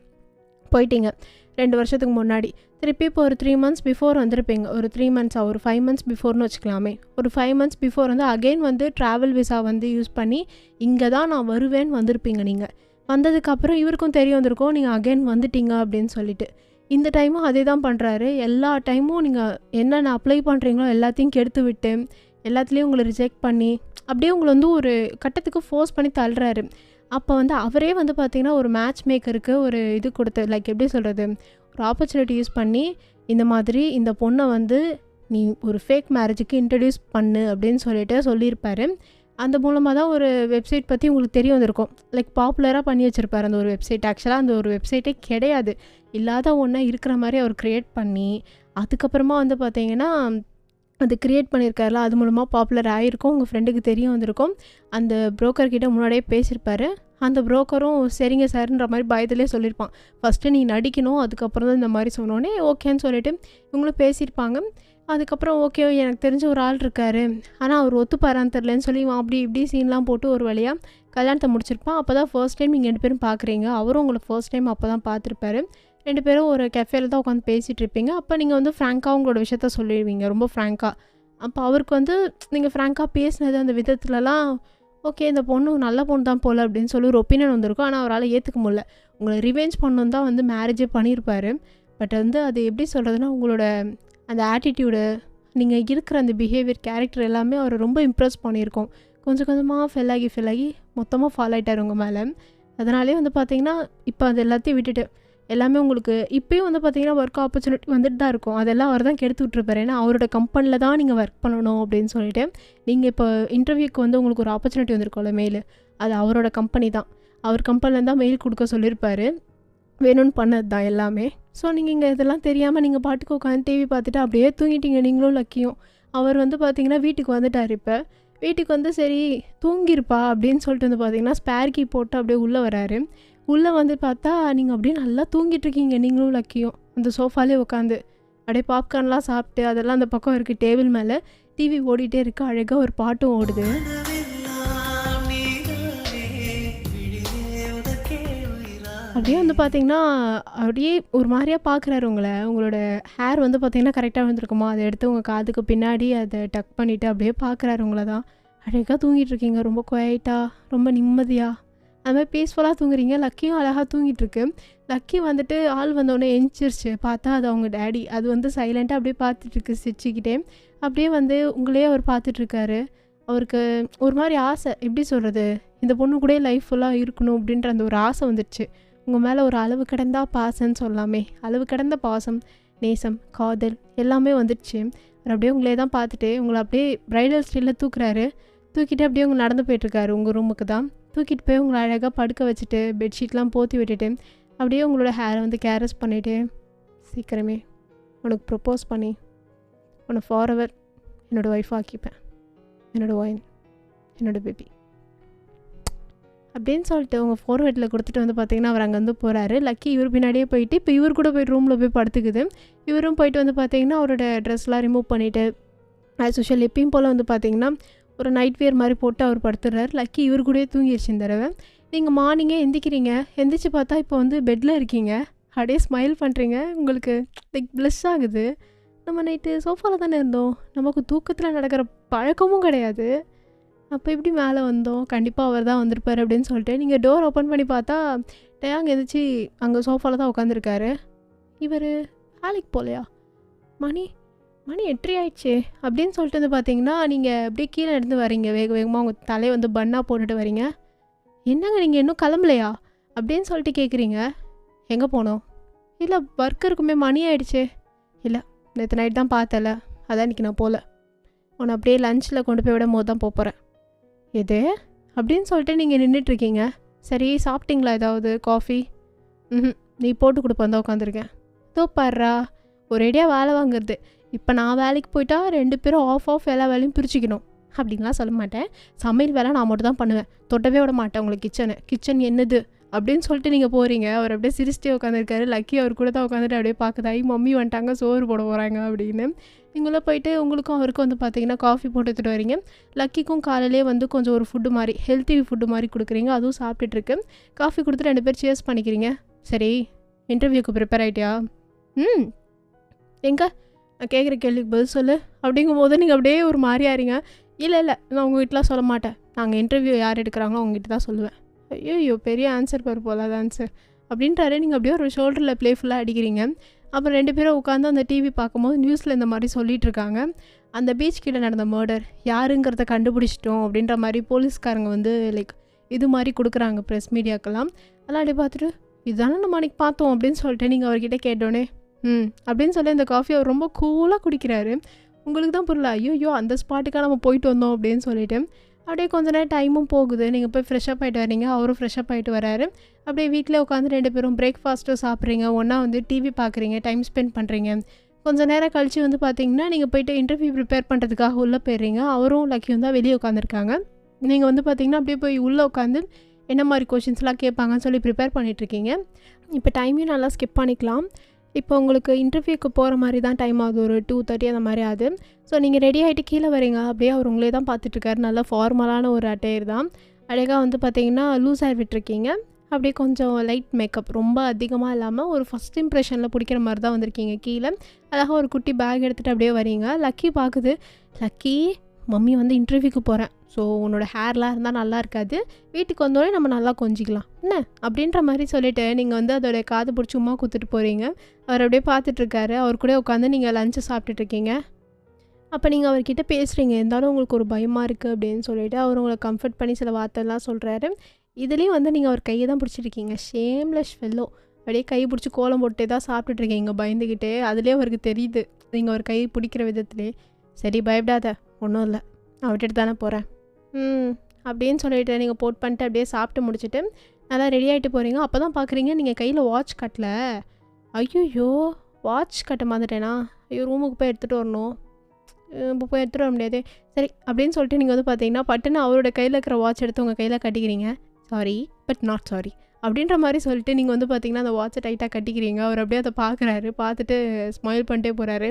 போயிட்டீங்க 2 வருஷத்துக்கு முன்னாடி. திருப்பி இப்போ ஒரு 3 months பிஃபோர் வந்திருப்பீங்க. ஒரு 3 months ஒரு 5 months பிஃபோர்னு வச்சுக்கலாமே. ஒரு 5 months பிஃபோர் வந்து அகெயின் வந்து ட்ராவல் விசா வந்து யூஸ் பண்ணி இங்கே தான் நான் வருவேன்னு வந்திருப்பீங்க. நீங்கள் வந்ததுக்கப்புறம் இவருக்கும் தெரிய வந்திருக்கும் நீங்கள் அகெயின் வந்துட்டீங்க அப்படின்னு சொல்லிட்டு. இந்த டைமும் அதே தான் பண்ணுறாரு. எல்லா டைமும் நீங்கள் என்னென்ன அப்ளை பண்ணுறீங்களோ எல்லாத்தையும் கெடுத்து விட்டு, எல்லாத்துலேயும் உங்களை ரிஜெக்ட் பண்ணி, அப்படியே உங்களை வந்து ஒரு கட்டத்துக்கு ஃபோர்ஸ் பண்ணி தள்ளுறாரு. அப்போ வந்து அவரே வந்து பார்த்திங்கன்னா ஒரு மேட்ச் மேக்கருக்கு ஒரு இது கொடுத்து, லைக் எப்படி சொல்கிறது, ஒரு ஆப்பர்ச்சுனிட்டி யூஸ் பண்ணி இந்த மாதிரி இந்த பொண்ணை வந்து நீ ஒரு ஃபேக் மேரேஜுக்கு இன்ட்ரடியூஸ் பண்ணு அப்படின்னு சொல்லியிருப்பார். அந்த மூலமாக தான் ஒரு வெப்சைட் பற்றி உங்களுக்கு தெரிய வந்திருக்கும். லைக் பாப்புலராக பண்ணி வச்சுருப்பார் அந்த ஒரு வெப்சைட். ஆக்சுவலாக அந்த ஒரு வெப்சைட்டே கிடையாது, இல்லாத ஒன்றா இருக்கிற மாதிரி அவர் க்ரியேட் பண்ணி, அதுக்கப்புறமா வந்து பார்த்திங்கன்னா அது க்ரியேட் பண்ணியிருக்காருல, அது மூலமாக பாப்புலர் ஆகிருக்கும். உங்கள் ஃப்ரெண்டுக்கு தெரிய வந்திருக்கும். அந்த ப்ரோக்கர்கிட்ட முன்னாடியே பேசியிருப்பார். அந்த ப்ரோக்கரும் சரிங்க சார்ன்ற மாதிரி பயத்துலேயே சொல்லியிருப்பான், ஃபஸ்ட்டு நீ நடிக்கணும், அதுக்கப்புறம் தான் இந்த மாதிரி சொன்னோன்னே ஓகேன்னு சொல்லிவிட்டு இவங்களும் பேசியிருப்பாங்க. அதுக்கப்புறம் ஓகே எனக்கு தெரிஞ்ச ஒரு ஆள் இருக்கார், ஆனால் அவர் ஒத்துப்பாரான்னு தெரிலன்னு சொல்லி அப்படி இப்படி சீன்லாம் போட்டு ஒரு வழியாக கல்யாணத்தை முடிச்சிருப்பான். அப்போ தான் ஃபர்ஸ்ட் டைம் நீங்கள் 2 பேரும் பார்க்குறீங்க. அவரும் உங்களை ஃபர்ஸ்ட் டைம் அப்போ தான் பார்த்துருப்பாரு. 2 பேரும் ஒரு கெஃபேல தான் உட்காந்து பேசிகிட்டு இருப்பீங்க. அப்போ நீங்கள் வந்து ஃப்ராங்காக உங்களோட விஷயத்த சொல்லிடுவீங்க, ரொம்ப ஃப்ராங்காக. அப்போ அவருக்கு வந்து நீங்கள் ஃப்ராங்காக பேசினது அந்த விதத்துலலாம் ஓகே இந்த பொண்ணு நல்ல பொண்ணு தான் போல் அப்படின்னு சொல்லி ஒரு ஒப்பீனியன் வந்திருக்கும். ஆனால் அவரால் ஏற்றுக்க முடியல. உங்களை ரிவெஞ்ச் பண்ணணும் தான் வந்து மேரேஜே பண்ணியிருப்பார். பட் வந்து அது எப்படி சொல்கிறதுனா, உங்களோட அந்த ஆட்டிடியூடு, நீங்கள் இருக்கிற அந்த பிஹேவியர், கேரக்டர் எல்லாமே அவரை ரொம்ப இம்ப்ரெஸ் பண்ணியிருக்கோம். கொஞ்சம் கொஞ்சமாக ஃபெல்லாகி மொத்தமாக ஃபாலோ ஆகிட்டார் உங்கள் மேலே. அதனாலே வந்து பார்த்திங்கன்னா இப்போ அது எல்லாத்தையும் விட்டுட்டு எல்லாமே உங்களுக்கு இப்போயும் வந்து பார்த்திங்கன்னா ஒர்க் ஆப்பர்ச்சுனிட்டி வந்துட்டு தான் இருக்கும். அதெல்லாம் அவர் தான் கெடுத்து விட்ருப்பாரு. ஏன்னா அவரோட கம்பெனியில் தான் நீங்கள் ஒர்க் பண்ணணும் அப்படின்னு சொல்லிட்டு, நீங்கள் இப்போ இன்டர்வியூக்கு வந்து உங்களுக்கு ஒரு ஆப்பர்ச்சுனிட்டி வந்திருக்கோம்ல மெயில், அது அவரோட கம்பெனி தான். அவர் கம்பெனிலேருந்து தான் மெயில் கொடுக்க சொல்லியிருப்பார். வேணும்னு பண்ணது தான் எல்லாமே. ஸோ நீங்கள் இங்கே இதெல்லாம் தெரியாமல் நீங்கள் பாட்டுக்கு உட்காந்து டிவி பார்த்துட்டு அப்படியே தூங்கிட்டீங்க, நீங்களும் லக்கியும். அவர் வந்து பார்த்திங்கன்னா வீட்டுக்கு வந்துட்டார். இப்போ வீட்டுக்கு வந்து சரி தூங்கியிருப்பா அப்படின்னு சொல்லிட்டு வந்து பார்த்திங்கன்னா ஸ்பேர் கீ போட்டு அப்படியே உள்ளே வராரு. உள்ளே வந்து பார்த்தா நீங்கள் அப்படியே நல்லா தூங்கிட்டுருக்கீங்க, நீங்களும் லக்கியும் அந்த சோஃபாலே உட்காந்து அப்படியே பாப்கார்ன்லாம் சாப்பிட்டு. அதெல்லாம் அந்த பக்கம் இருக்குது, டேபிள் மேலே டிவி ஓடிட்டே இருக்குது, அழகாக ஒரு பாட்டும் ஓடுது. அப்படியே வந்து பார்த்தீங்கன்னா, அப்படியே ஒரு மாரியா பார்க்குறாரு உங்கள. உங்களோட ஹேர் வந்து பார்த்தீங்கன்னா, கரெக்ட்டா விழுந்திருக்குமா, அத எடுத்து உங்க காதுக்கு பின்னாடி அத டக் பண்ணிட்டு அப்படியே பார்க்குறாரு உங்கள தான். அழகா தூங்கிட்டுருக்கீங்க. ரொம்ப குவைட்டா, ரொம்ப நிம்மதியா. அது மாரி பீஸ்ஃபுல்லா தூங்குறீங்க. லக்கியும் அழகா தூங்கிட்டுருக்கு. லக்கி வந்துட்டு ஆள் வந்தோனே எந்திரிச்சிருச்சு. பார்த்தா அது அவங்க டாடி. அது வந்து சைலண்ட்டா அப்படியே பார்த்துட்டுருக்கு சிரிச்சுக்கிட்டே. அப்படியே வந்து உங்களையே அவர் பார்த்துட்ருக்காரு. அவருக்கு ஒரு மாரி ஆசை. எப்படி சொல்றது? இந்த பொண்ணு கூடயே லைஃப் ஃபுல்லா இருக்கணும் அப்படின்ற அந்த ஒரு ஆசை வந்துருச்சு. உங்க மேல ஒரு அளவு கடந்தா பாசம்ன்னு சொல்லலாமே. அளவு கடந்த பாசம், நேசம், காதல் எல்லாமே வந்துடுச்சு. அவர் அப்படியே உங்களே தான் பார்த்துட்டு, உங்கள அப்படியே பிரைடல் ஸ்டைல்ல தூக்குறாரு. தூக்கிட்டு அப்படியே உங்க நடந்து போயிட்டுருக்காரு உங்க ரூமுக்கு தான். தூக்கிட்டு போய் உங்கள அழகா படுக்க வச்சுட்டு, பெட்ஷீட்லாம் போத்தி விட்டுட்டு, அப்படியே உங்களோட ஹேரை வந்து கேரஸ் பண்ணிட்டு, சீக்கிரமே உனக்கு ப்ரொப்போஸ் பண்ணி, உன்னை ஃபாரெவர் என்னோடய ஒய்ஃப் ஆக்கிப்பேன். என்னோடய ஒயின், என்னோடய பேபி அப்படின்னு சொல்லிட்டு உங்கள் ஃபோர்வேர்டில் கொடுத்துட்டு வந்து பார்த்தீங்கன்னா, அவர் அங்கேருந்து போகிறாரு. லக்கி இவர் பின்னாடியே போயிட்டு, இப்போ இவர் கூட போய் ரூமில் போய் படுத்துக்குது. இவரும் போயிட்டு வந்து பார்த்தீங்கன்னா, அவரோட ட்ரெஸ்லாம் ரிமூவ் பண்ணிவிட்டு, ஆஸ் யூஷுவல் எப்பயும் போல் வந்து பார்த்தீங்கன்னா, ஒரு நைட் வியர் மாதிரி போட்டு அவர் படுத்துடுறாரு. லக்கி இவர் கூடயே தூங்கிடுச்சு இந்த தடவை. நீங்கள் மார்னிங்கே எந்திக்கிறீங்க. எந்திரிச்சு பார்த்தா இப்போ வந்து பெட்டில் இருக்கீங்க. அப்படியே ஸ்மைல் பண்ணுறீங்க. உங்களுக்கு லைக் ப்ளஸ் ஆகுது. நம்ம நைட்டு சோஃபாவில் தானே இருந்தோம். நமக்கு தூக்கத்தில் நடக்கிற பழக்கமும் கிடையாது. அப்போ எப்படி மேலே வந்தோம்? கண்டிப்பாக அவர் தான் வந்திருப்பார் அப்படின்னு சொல்லிட்டு நீங்கள் டோர் ஓப்பன் பண்ணி பார்த்தா டேயாங் எந்திரிச்சு அங்கே சோஃபாவில் தான் உட்காந்துருக்காரு. இவர் வேலைக்கு போகலையா? மணி 8 ஆயிடுச்சு அப்படின்னு சொல்லிட்டு வந்து பார்த்தீங்கன்னா, நீங்கள் அப்படியே கீழே இருந்து வரீங்க. வேக வேகமாக உங்கள் தலையை வந்து பன்னாக போட்டுட்டு வரீங்க. என்னங்க நீங்கள் இன்னும் கிளம்பலையா அப்படின்னு சொல்லிட்டு கேட்குறீங்க. எங்கே போனோம்? இல்லை ஒர்க் இருக்குமே, மணி ஆயிடுச்சு. இல்லை நேற்று நைட் தான் பார்த்தல, அதான் இன்றைக்கி நான் போகல. உன்னை அப்படியே லஞ்சில் கொண்டு போய் விடும் போது தான் போகிறேன். எது அப்படின்னு சொல்லிட்டு நீங்கள் நின்றுட்டுருக்கீங்க. சரி சாப்பிட்டீங்களா? ஏதாவது காஃபி? நீ போட்டு கொடுப்பேன் தான் உட்காந்துருக்கேன். இதோ பாடுறா ஒரேடியாக வேலை வாங்குறது. இப்போ நான் வேலைக்கு போயிட்டா 2 பேரும் ஆஃப் எல்லா வேலையும் பிரிச்சுக்கணும் அப்படின்லாம் சொல்ல மாட்டேன். சமையல் வேலை நான் மட்டும் தான் பண்ணுவேன். தொட்டவே விட மாட்டேன் உங்களுக்கு கிச்சன் என்னது அப்படின்னு சொல்லிட்டு நீங்கள் போகிறீங்க. அவர் அப்படியே சிரிச்சிட்டே உட்காந்துருக்காரு. லக்கி அவர் கூட தான் உட்காந்துட்டு அப்படியே பார்க்குதாயி மம்மி வந்துட்டாங்க, சோறு போட போகிறாங்க அப்படின்னு. நீங்களே போயிட்டு உங்களுக்கும் அவருக்கும் வந்து பார்த்தீங்கன்னா காஃபி போட்டு எடுத்துகிட்டு வரீங்க. லக்கிக்கும் காலையிலே வந்து கொஞ்சம் ஒரு ஃபுட்டு மாதிரி ஹெல்த்தி ஃபுட்டு மாதிரி கொடுக்குறீங்க. அதுவும் சாப்பிட்டுட்ருக்கு. காஃபி கொடுத்து 2 பேர் சேர்ஸ் பண்ணிக்கிறீங்க. சரி இன்டர்வியூக்கு ப்ரிப்பேர் ஆகிட்டியா? எங்கே நான் கேட்குற கேள்விக்கு பதில் சொல்லு அப்படிங்கும் போது நீங்கள் அப்படியே ஒரு மாதிரி ஆறீங்க. இல்லை நான் உங்கள் வீட்டிலாம் சொல்ல மாட்டேன். நாங்கள் இன்டர்வியூ யார் எடுக்கிறாங்களோ அவங்ககிட்ட தான் சொல்லுவேன். ஐயோ பெரிய ஆன்சர் போலாத ஆன்சர் அப்படின்றாரு. நீங்கள் அப்படியே ஒரு ஷோல்டரில் ப்ளேஃபுல்லாக அடிக்கிறீங்க. அப்புறம் 2 பேரும் உட்காந்து அந்த டிவி பார்க்கும்போது நியூஸில் இந்த மாதிரி சொல்லிகிட்டு இருக்காங்க. அந்த பீச் கீழே நடந்த மர்டர் யாருங்கிறத கண்டுபிடிச்சிட்டோம் அப்படின்ற மாதிரி போலீஸ்காரங்க வந்து லைக் இது மாதிரி கொடுக்குறாங்க ப்ரெஸ் மீடியாக்கெல்லாம். அதெல்லாம் அப்படியே பார்த்துட்டு இதுதானே நம்ம அன்றைக்கி பார்த்தோம் அப்படின்னு சொல்லிட்டு நீங்கள் அவர்கிட்ட கேட்டோன்னே அப்படின்னு சொல்லி இந்த காஃபி அவர் ரொம்ப கூலாக குடிக்கிறாரு. உங்களுக்கு தான் புரியல, ஐயோ அந்த ஸ்பாட்டுக்காக நம்ம போயிட்டு வந்தோம் அப்படின்னு சொல்லிட்டு. அப்படியே கொஞ்ச நேரம் டைமும் போகுது. நீங்கள் போய் ஃப்ரெஷ்ஷப் ஆகிட்டு வரீங்க. அவரும் ஃப்ரெஷ்ஷப் ஆகிட்டு வராரு. அப்படியே வீட்டில் உட்காந்து 2 பேரும் பிரேக்ஃபாஸ்ட்டும் சாப்பிட்றீங்க. ஒன்றா வந்து டிவி பார்க்குறீங்க, டைம் ஸ்பெண்ட் பண்ணுறீங்க. கொஞ்சம் நேரம் கழித்து வந்து பார்த்தீங்கன்னா, நீங்கள் போய்ட்டு இன்டர்வியூ ப்ரிப்பேர் பண்ணுறதுக்காக உள்ளே போயிடுறீங்க. அவரும் லக்கியும் தான் வெளியே உட்காந்துருக்காங்க. நீங்கள் வந்து பார்த்தீங்கன்னா அப்படியே போய் உள்ளே உட்காந்து என்ன மாதிரி கொஷின்ஸ்லாம் கேட்பாங்கன்னு சொல்லி ப்ரிப்பேர் பண்ணிகிட்ருக்கீங்க. இப்போ டைமையும் நல்லா ஸ்கிப் பண்ணிக்கலாம். இப்போ உங்களுக்கு இன்டர்வியூக்கு போகிற மாதிரி தான் டைம் ஆகுது. ஒரு 2:30 அந்த மாதிரி ஆகுது. ஸோ நீங்கள் ரெடி ஆகிட்டு கீழே வரீங்க. அப்படியே அவர் உங்களே தான் பார்த்துட்ருக்காரு. நல்ல ஃபார்மலான ஒரு அட்டையர் தான். அழகாக வந்து பார்த்தீங்கன்னா லூஸ் ஹேர் விட்டுருக்கீங்க. அப்படியே கொஞ்சம் லைட் மேக்கப் ரொம்ப அதிகமாக இல்லாமல் ஒரு ஃபஸ்ட் இம்ப்ரெஷனில் பிடிக்கிற மாதிரி தான் வந்திருக்கீங்க. கீழே அழகாக ஒரு குட்டி பேக் எடுத்துகிட்டு அப்படியே வரீங்க. லக்கி பார்க்குது. லக்கி மம்மி வந்து இன்டர்வியூக்கு போகிறேன். ஸோ உன்னோட ஹேர்லாம் இருந்தால் நல்லா இருக்காது. வீட்டுக்கு வந்தோடனே நம்ம நல்லா கொஞ்சிக்கலாம் என்ன அப்படின்ற மாதிரி சொல்லிவிட்டு நீங்கள் வந்து அதோடைய காது பிடிச்சி சும்மா கொடுத்துட்டு போகிறீங்க. அவர் அப்படியே பார்த்துட்ருக்காரு. அவர் கூட உட்காந்து நீங்கள் லஞ்சு சாப்பிட்டுட்ருக்கீங்க. அப்போ நீங்கள் அவர்கிட்ட பேசுகிறீங்க. இருந்தாலும் உங்களுக்கு ஒரு பயமாக இருக்குது அப்படின்னு சொல்லிவிட்டு அவர் உங்களை கம்ஃபர்ட் பண்ணி சில வார்த்தைலாம் சொல்கிறாரு. இதுலேயும் வந்து நீங்கள் அவர் கையை தான் பிடிச்சிருக்கீங்க. Shameless fellow. அப்படியே கை பிடிச்சி கோலம் போட்டே தான் சாப்பிட்டுட்ருக்கீங்க பயந்துக்கிட்டே. அதுலேயே அவருக்கு தெரியுது நீங்கள் அவர் கை பிடிக்கிற விதத்துலேயே. சரி பயப்படாத, ஒன்றும் இல்லை, நான் விட்டுட்டு தானே போகிறேன் அப்படின்னு சொல்லிவிட்டு நீங்கள் போட் பண்ணிட்டு அப்படியே சாப்பிட்டு முடிச்சுட்டு நல்லா ரெடி ஆகிட்டு போகிறீங்க. அப்போ தான் பார்க்குறீங்க நீங்கள் கையில் வாட்ச் கட்டல. ஐயோ வாட்ச் கட்ட மாதிரிட்டேனா? ஐயோ ரூமுக்கு போய் எடுத்துகிட்டு வரணும். இப்போ போய் எடுத்துகிட்டு வர முடியாது. சரி அப்படின்னு சொல்லிட்டு நீங்கள் வந்து பார்த்தீங்கன்னா பட்டுன்னு அவரோட கையில் இருக்கிற வாட்ச் எடுத்து உங்கள் கையில் கட்டிக்கிறீங்க. சாரி பட் நாட் சாரி அப்படின்ற மாதிரி சொல்லிட்டு நீங்கள் வந்து பார்த்தீங்கன்னா அந்த வாட்சை டைட்டாக கட்டிக்கிறீங்க. அவர் அப்படியே அதை பார்க்குறாரு. பார்த்துட்டு ஸ்மைல் பண்ணிட்டே போகிறாரு.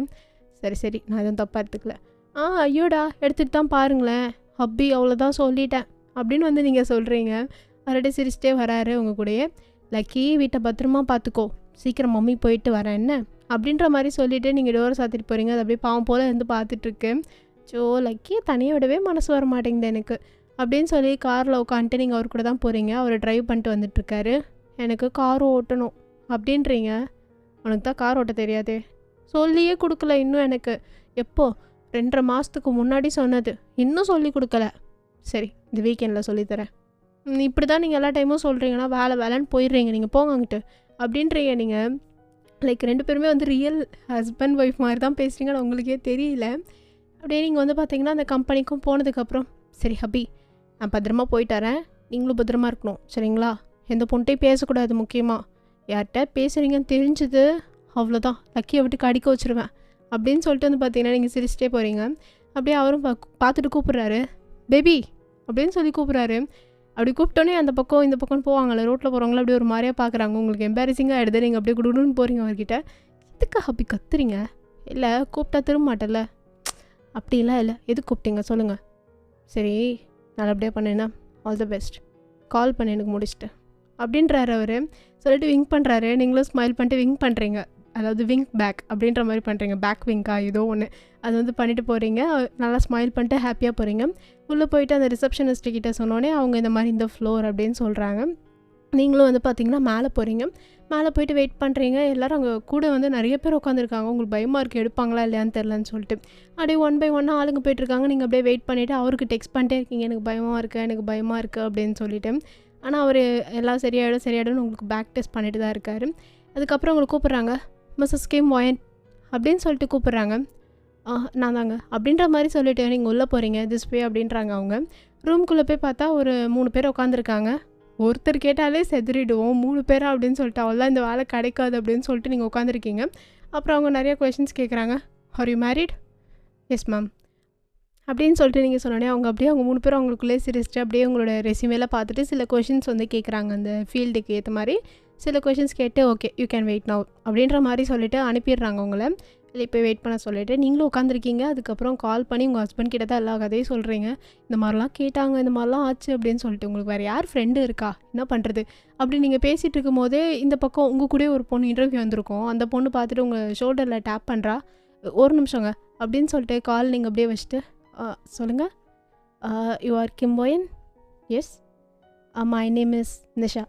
சரி நான் எதுவும் தப்பாக எடுத்துக்கல. ஐயோடா எடுத்துகிட்டு தான் பாருங்களேன் ஹப்பி, அவ்வளோதான் சொல்லிட்டேன் அப்படின்னு வந்து நீங்கள் சொல்கிறீங்க. அவர்கிட்ட சிரிச்சிட்டே வராரு உங்கள் கூடயே. லக்கி வீட்டை பத்திரமா பார்த்துக்கோ, சீக்கிரம் மம்மி போயிட்டு வரேன் என்ன அப்படின்ற மாதிரி சொல்லிவிட்டு நீங்கள் டோரை சாத்திட்டு போகிறீங்க. அது அப்படியே பாவம் போல் இருந்து பார்த்துட்ருக்கு. ஸோ லக்கியை தனியாக விடவே மனசு வர மாட்டேங்குது எனக்கு அப்படின்னு சொல்லி காரில் உட்காந்துட்டு நீங்கள் அவர் கூட தான் போகிறீங்க. அவர் ட்ரைவ் பண்ணிட்டு வந்துட்டுருக்காரு. எனக்கு கார் ஓட்டணும் அப்படின்றீங்க. உனக்கு தான் கார் ஓட்ட தெரியாதே, சொல்லியே கொடுக்கல இன்னும். எனக்கு எப்போ 2.5 மாதத்துக்கு முன்னாடி சொன்னது, இன்னும் சொல்லி கொடுக்கல. சரி, இந்த வீக்கெண்டில் சொல்லித்தரேன். இப்படி தான் நீங்கள் எல்லா டைமும் சொல்கிறீங்கன்னா வேலைன்னு போயிடுறீங்க, நீங்கள் போங்க அங்கிட்டு அப்படின்றீங்க. நீங்கள் லைக் 2 பேருமே வந்து ரியல் ஹஸ்பண்ட் ஒய்ஃப் மாதிரி தான் பேசுகிறீங்கன்னு உங்களுக்கே தெரியல. அப்படியே நீங்கள் வந்து பார்த்தீங்கன்னா அந்த கம்பெனிக்கும் போனதுக்கப்புறம், சரி ஹபி, நான் பத்திரமா போயிட்டாரேன், நீங்களும் பத்திரமா இருக்கணும் சரிங்களா, எந்த பொண்ணையும் பேசக்கூடாது, முக்கியமாக யார்கிட்ட பேசுகிறீங்கன்னு தெரிஞ்சுது அவ்வளோதான், லக்கியை விட்டு கடிக்க வச்சுருவேன் அப்படின்னு சொல்லிட்டு வந்து பார்த்தீங்கன்னா நீங்கள் சிரிச்சிட்டே போகிறீங்க. அப்படியே அவரும் பார்த்துட்டு கூப்பிட்றாரு, பேபி அப்படின்னு சொல்லி கூப்பிட்றாரு. அப்படி கூப்பிட்டோன்னே அந்த பக்கம் இந்த பக்கம் போவாங்கள்ல, ரோட்டில் போகிறவங்கள அப்படியே ஒரு மாதிரியாக பார்க்குறாங்க. உங்களுக்கு எம்பாரசிங்காக ஆகிடுது. நீங்கள் அப்படியே குடுன்னு போகிறீங்க அவர்கிட்ட. எதுக்கு ஹப்பி கத்துறீங்க? இல்லை கூப்பிட்டா திரும்ப மாட்டேல்ல? அப்படிலாம் இல்லை, எதுக்கு கூப்பிட்டீங்க சொல்லுங்கள். சரி நல்லபடியாக பண்ணேன்னா ஆல் த பெஸ்ட், கால் பண்ணி எனக்கு முடிச்சுட்டு அப்படின்றாரு அவர். சொல்லிட்டு விங்க் பண்ணுறாரு. நீங்களும் ஸ்மைல் பண்ணிட்டு விங்க் பண்ணுறீங்க, அதாவது விங்க் பேக் அப்படின்ற மாதிரி பண்ணுறீங்க. பேக் விங்க்கா ஏதோ ஒன்று, அது வந்து பண்ணிவிட்டு போகிறீங்க. நல்லா ஸ்மைல் பண்ணிட்டு ஹாப்பியாக போகிறீங்க. உள்ளே போயிட்டு அந்த ரிசப்ஷனிஸ்ட்டுக்கிட்ட சொன்னோன்னே அவங்க இந்த மாதிரி இந்த ஃப்ளோர் அப்படின்னு சொல்கிறாங்க. நீங்களும் வந்து பார்த்தீங்கன்னா மேலே போகிறீங்க. மேலே போயிட்டு வெயிட் பண்ணுறீங்க. எல்லோரும் அங்கே கூட வந்து நிறைய பேர் உட்காந்துருக்காங்க. உங்களுக்கு பயமாக இருக்குது, எடுப்பாங்களா இல்லையான்னு தெரிலன்னு சொல்லிட்டு. அப்படியே 1 by 1 ஆளுங்க போயிட்டுருக்காங்க. நீங்கள் அப்படியே வெயிட் பண்ணிவிட்டு அவருக்கு டெக்ஸ்ட் பண்ணிட்டே இருக்கீங்க, எனக்கு பயமாக இருக்குது அப்படின்னு சொல்லிவிட்டு. ஆனால் அவர் எல்லாம் சரியாயிடும்னு உங்களுக்கு பேக் டெஸ்ட் பண்ணிட்டு தான் இருக்கார். அதுக்கப்புறம் உங்களுக்கு கூப்பிட்றாங்க, மிஸ்ஸஸ் கிம் ஒயன் அப்படின்னு சொல்லிட்டு கூப்பிட்றாங்க. நான் தாங்க அப்படின்ற மாதிரி சொல்லிவிட்டு நீங்கள் உள்ளே போகிறீங்க. திஸ் வே அப்படின்றாங்க அவங்க. ரூம்குள்ளே போய் பார்த்தா ஒரு 3 பேர் உட்காந்துருக்காங்க. ஒருத்தர் கேட்டாலே செதறிடுவோம், 3 பேரா அப்படின்னு சொல்லிட்டு அவ்வளோ இந்த வேலை கிடைக்காது அப்படின்னு சொல்லிட்டு நீங்கள் உட்காந்துருக்கீங்க. அப்புறம் அவங்க நிறைய கொஷின்ஸ் கேட்குறாங்க. Are you married? Yes ma'am அப்படின்னு சொல்லிட்டு நீங்கள் சொன்னோடனே அவங்க 3 பேரும் அவங்களுக்குள்ளே சிரிச்சிட்டு அப்படியே உங்களோட ரெசியூமேல பார்த்துட்டு சில கொஷின்ஸ் வந்து கேட்குறாங்க. அந்த ஃபீல்டுக்கு ஏற்ற மாதிரி சில கொஷின்ஸ் கேட்டு okay you can wait now அப்படின்ற மாதிரி சொல்லிவிட்டு அனுப்பிடுறாங்க உங்களை. இல்லை இப்போ வெயிட் பண்ண சொல்லிவிட்டு நீங்களும் உட்காந்துருக்கீங்க. அதுக்கப்புறம் கால் பண்ணி உங்கள் ஹஸ்பண்ட் கிட்ட தான் எல்லா கதையும் சொல்கிறீங்க. இந்த மாதிரிலாம் கேட்டாங்க, இந்த மாதிரிலாம் ஆச்சு அப்படின்னு சொல்லிட்டு. உங்களுக்கு வேறு யார் ஃப்ரெண்டு இருக்கா, என்ன பண்ணுறது அப்படி நீங்கள் பேசிகிட்டு இருக்கும் போதே இந்த பக்கம் உங்கள் கூட ஒரு பொண்ணு இன்டர்வியூ வந்திருக்கோம். அந்த பொண்ணு பார்த்துட்டு உங்கள் ஷோல்டரில் டேப் பண்ணுறா. ஒரு நிமிஷங்க அப்படின்னு சொல்லிட்டு கால் நீங்கள் அப்படியே வச்சுட்டு சொல்லுங்கள், யூ ஆர் கிம் ஒயன்? Yes, my name is Nisha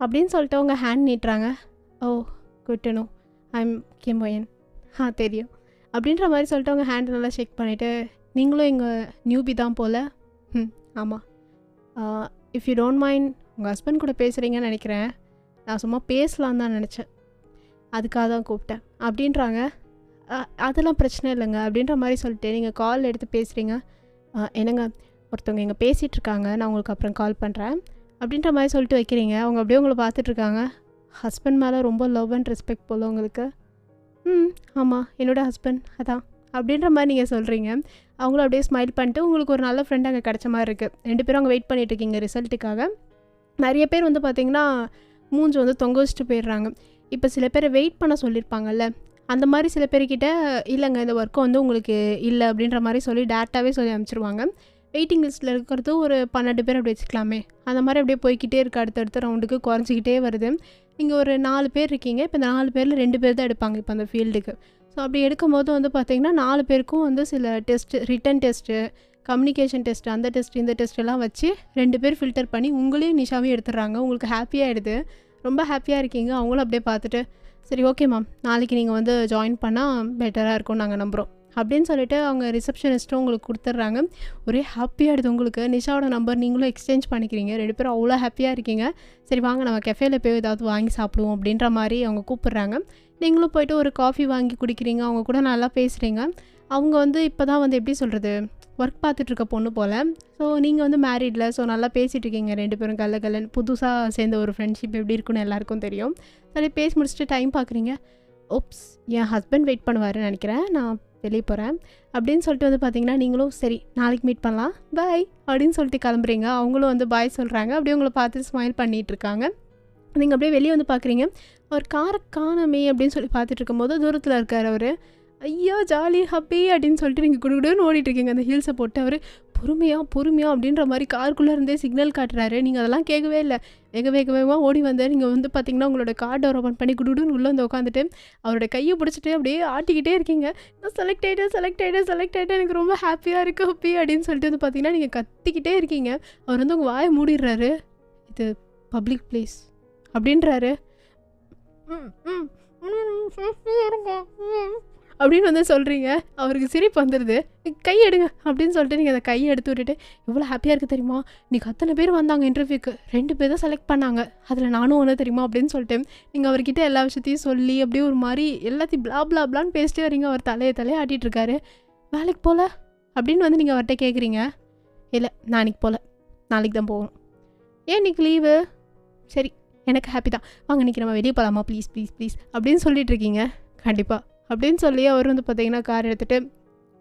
அப்படின்னு சொல்லிட்டு அவங்க ஹேண்ட் நீட்டுறாங்க. Oh good to know, I am Kim ஒயன். தெரியும் அப்படின்ற மாதிரி சொல்லிட்டு அவங்க ஹேண்ட் நல்லா செக் பண்ணிவிட்டு, நீங்களும் எங்கள் நியூபி தான் போல். ஆமாம், இஃப் யூ டோன்ட் மைண்ட் உங்கள் ஹஸ்பண்ட் கூட பேசுகிறீங்கன்னு நினைக்கிறேன். நான் சும்மா பேசலாம் தான் நினச்சேன், அதுக்காக தான் கூப்பிட்டேன் அப்படின்றாங்க. அதெல்லாம் பிரச்சனை இல்லைங்க அப்படின்ற மாதிரி சொல்லிட்டு நீங்கள் கால் எடுத்து பேசுகிறீங்க. என்னங்க ஒருத்தவங்க இங்கே பேசிகிட்ருக்காங்க, நான் உங்களுக்கு அப்புறம் கால் பண்ணுறேன் அப்படின்ற மாதிரி சொல்லிட்டு வைக்கிறீங்க. அவங்க அப்படியே உங்களை பார்த்துட்ருக்காங்க. ஹஸ்பண்ட் மேலே ரொம்ப லவ் அண்ட் ரெஸ்பெக்ட் போல் உங்களுக்கு. ஆமாம் என்னோடய ஹஸ்பண்ட் அதான் அப்படின்ற மாதிரி நீங்கள் சொல்கிறீங்க. அவங்களும் அப்படியே ஸ்மைல் பண்ணிட்டு உங்களுக்கு ஒரு நல்ல ஃப்ரெண்ட் அங்கே கிடச்ச மாதிரி இருக்குது. 2 பேரும் அங்கே வெயிட் பண்ணிகிட்ருக்கீங்க ரிசல்ட்டுக்காக. நிறைய பேர் வந்து பார்த்திங்கன்னா மூஞ்சி வந்து தொங்க வச்சுட்டு போயிடுறாங்க. இப்போ சில பேரை வெயிட் பண்ண சொல்லியிருப்பாங்கல்ல, அந்த மாதிரி சில பேர்கிட்ட இல்லைங்க இந்த ஒர்க்கு வந்து உங்களுக்கு இல்லை அப்படின்ற மாதிரி சொல்லி டேரெக்டாகவே சொல்லி அனுப்பிச்சிருவாங்க. வெயிட்டிங் லிஸ்ட்டில் இருக்கிறது ஒரு 12 பேர் அப்படி வச்சுக்கலாமே. அந்த மாதிரி அப்படியே போய்கிட்டே இருக்குது, அடுத்தடுத்த ரவுண்டுக்கு குறைஞ்சிக்கிட்டே வருது. நீங்கள் ஒரு 4 பேர் இருக்கீங்க. இப்போ இந்த 4 பேரில் 2 பேர் தான் எடுப்பாங்க இப்போ அந்த ஃபீல்டுக்கு. ஸோ அப்படி எடுக்கும்போது வந்து பார்த்திங்கன்னா 4 பேருக்கும் வந்து சில test, written test, communication test, அந்த டெஸ்ட் இந்த டெஸ்ட் எல்லாம் வச்சு 2 பேர் ஃபில்டர் பண்ணி உங்களையும் நிஷாவையும் எடுத்துடுறாங்க. உங்களுக்கு ஹாப்பியாகிடுது, ரொம்ப ஹாப்பியாக இருக்கீங்க. அவங்களும் அப்படியே பார்த்துட்டு சரி ஓகே மேம், நாளைக்கு நீங்கள் வந்து ஜாயின் பண்ணால் பெட்டராக இருக்கும் நாங்கள் நம்புகிறோம் அப்படின்னு சொல்லிட்டு அவங்க ரிசப்ஷனிஸ்ட்டும் உங்களுக்கு கொடுத்துட்றாங்க. ஒரே ஹாப்பியாகிடுது உங்களுக்கு. நிஷாவோட நம்பர் நீங்களும் எக்ஸ்சேஞ்ச் பண்ணிக்கிறீங்க. 2 பேரும் அவ்வளோ ஹாப்பியாக இருக்கீங்க. சரி வாங்க நம்ம கெஃபேல போய் ஏதாவது வாங்கி சாப்பிடுவோம் அப்படின்ற மாதிரி அவங்க கூப்பிட்றாங்க. நீங்களும் போய்ட்டு ஒரு காஃபி வாங்கி குடிக்கிறீங்க. அவங்க கூட நல்லா பேசுகிறீங்க. அவங்க வந்து இப்போ தான் வந்து எப்படி சொல்கிறது, ஒர்க் பார்த்துட்ருக்க பொண்ணு போல். ஸோ நீங்கள் வந்து மேரிடில், ஸோ நல்லா பேசிகிட்டு இருக்கீங்க 2 பேரும் கல்லன்னு. புதுசாக சேர்ந்த ஒரு ஃப்ரெண்ட்ஷிப் எப்படி இருக்குன்னு எல்லாருக்கும் தெரியும். சரி பேசி முடிச்சுட்டு டைம் பார்க்குறீங்க. ஓப்ஸ் என் ஹஸ்பண்ட் வெயிட் பண்ணுவாருன்னு நினைக்கிறேன், நான் வெளியே போகிறேன் அப்படின்னு சொல்லிட்டு வந்து பார்த்தீங்கன்னா நீங்களும் சரி நாளைக்கு மீட் பண்ணலாம் பாய் அப்படின்னு சொல்லிட்டு கிளம்புறீங்க. அவங்களும் வந்து பாய் சொல்கிறாங்க. அப்படியே உங்களை பார்த்து ஸ்மைல் பண்ணிகிட்ருக்காங்க. நீங்கள் அப்படியே வெளியே வந்து பார்க்குறீங்க. அவர் காரை காணமே அப்படின்னு சொல்லி பார்த்துட்டு இருக்கும்போது தூரத்தில் இருக்கார் அவர். ஐயா ஜாலி ஹாப்பி அப்படின்னு சொல்லிட்டு நீங்கள் குடுகுடுன்னு ஓடிட்டுருக்கீங்க அந்த ஹீல்ஸை போட்டு. அவர் பொறுமையாக அப்படின்ற மாதிரி காருக்குள்ளே இருந்தே சிக்னல் காட்டுறாரு. நீங்கள் அதெல்லாம் கேட்கவே இல்லை. வேகமாக ஓடி வந்து நீங்கள் வந்து பார்த்தீங்கன்னா உங்களோட கார் டோர் ஓப்பன் பண்ணி குடுகுடுன்னு உள்ளே வந்து உட்காந்துட்டு அவரோட கையை பிடிச்சிட்டு அப்படியே ஆட்டிக்கிட்டே இருக்கீங்க. நான் செலக்ட் ஆகிட்டேன் எனக்கு ரொம்ப ஹாப்பியாக இருக்குது ஹாப்பி அப்படின்னு சொல்லிட்டு வந்து பார்த்தீங்கன்னா நீங்கள் கத்திக்கிட்டே இருக்கீங்க. அவர் வந்து உங்கள் வாயை மூடிடுறாரு. இது பப்ளிக் பிளேஸ் அப்படின்றாரு. அப்படின்னு வந்து சொல்கிறீங்க. அவருக்கு சிரிப்பு வந்துடுது. கை எடுங்க அப்படின்னு சொல்லிட்டு நீங்கள் அந்த கையை எடுத்து விட்டுட்டு எவ்வளோ ஹாப்பியாக இருக்குது தெரியுமா, இன்றைக்கி அத்தனை பேர் வந்தாங்க இன்டர்வியூக்கு, 2 பேர் தான் செலக்ட் பண்ணாங்க, அதில் நானும் ஒன்று தெரியுமா அப்படின்னு சொல்லிட்டு நீங்கள் அவர்கிட்ட எல்லா விஷயத்தையும் சொல்லி அப்படியே ஒரு மாதிரி எல்லாத்தையும் பிளாப்லான்னு பேசிட்டே வரீங்க. அவர் தலையை ஆட்டிகிட்ருக்காரு. வேலைக்கு போகல அப்படின்னு வந்து நீங்கள் அவர்கிட்ட கேட்குறீங்க. இல்லை நான் இன்றைக்கி போகல, நாளைக்கு தான் போகணும். ஏன் இன்றைக்கி லீவு? சரி எனக்கு ஹாப்பி தான், வாங்க இன்றைக்கி நம்ம வெளியே போகலாமா ப்ளீஸ் அப்படின்னு சொல்லிட்டு இருக்கீங்க. கண்டிப்பாக அப்படின்னு சொல்லி அவர் வந்து பார்த்தீங்கன்னா கார் எடுத்துகிட்டு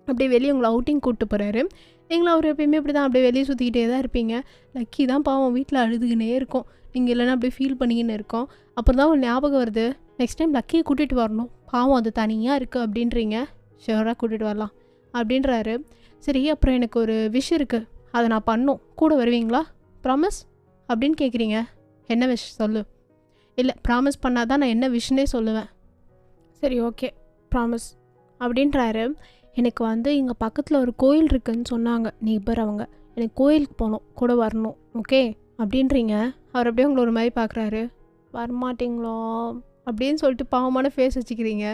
அப்படியே வெளியே உங்களை அவுட்டிங் கூப்பிட்டு போகிறாரு. நீங்களும் அவர் எப்பயுமே அப்படி தான் அப்படியே வெளியே சுற்றிக்கிட்டே தான் இருப்பீங்க. லக்கி தான் பாவம் வீட்டில் அழுதுகினே இருக்கும். நீங்கள் இல்லைன்னா அப்படியே ஃபீல் பண்ணிக்கின்னு இருக்கோம். அப்புறம் தான் ஒரு ஞாபகம் வருது, நெக்ஸ்ட் டைம் லக்கியை கூட்டிகிட்டு வரணும், பாவம் அது தனியாக இருக்குது அப்படின்றீங்க. ஷுவராக கூட்டிகிட்டு வரலாம் அப்படின்றாரு. சரி அப்புறம் எனக்கு ஒரு விஷ் இருக்குது, அதை நான் பண்ணோம், கூட வருவீங்களா, ப்ராமிஸ் அப்படின்னு கேட்குறீங்க. என்ன விஷ் சொல்லு. இல்லை ப்ராமிஸ் பண்ணால் தான் நான் என்ன விஷனே சொல்லுவேன். சரி ஓகே ப்ராமிஸ் அப்படின்றாரு. எனக்கு வந்து இங்கே பக்கத்தில் ஒரு கோயில் இருக்குதுன்னு சொன்னாங்க நெய்பர் அவங்க, எனக்கு கோயிலுக்கு போகணும், கூட வரணும், ஓகே அப்படின்றீங்க. அவர் அப்படியே உங்களை ஒரு மாதிரி பார்க்குறாரு. வரமாட்டிங்களோ அப்படின்னு சொல்லிட்டு பாவமான ஃபேஸ் வச்சுக்கிறீங்க.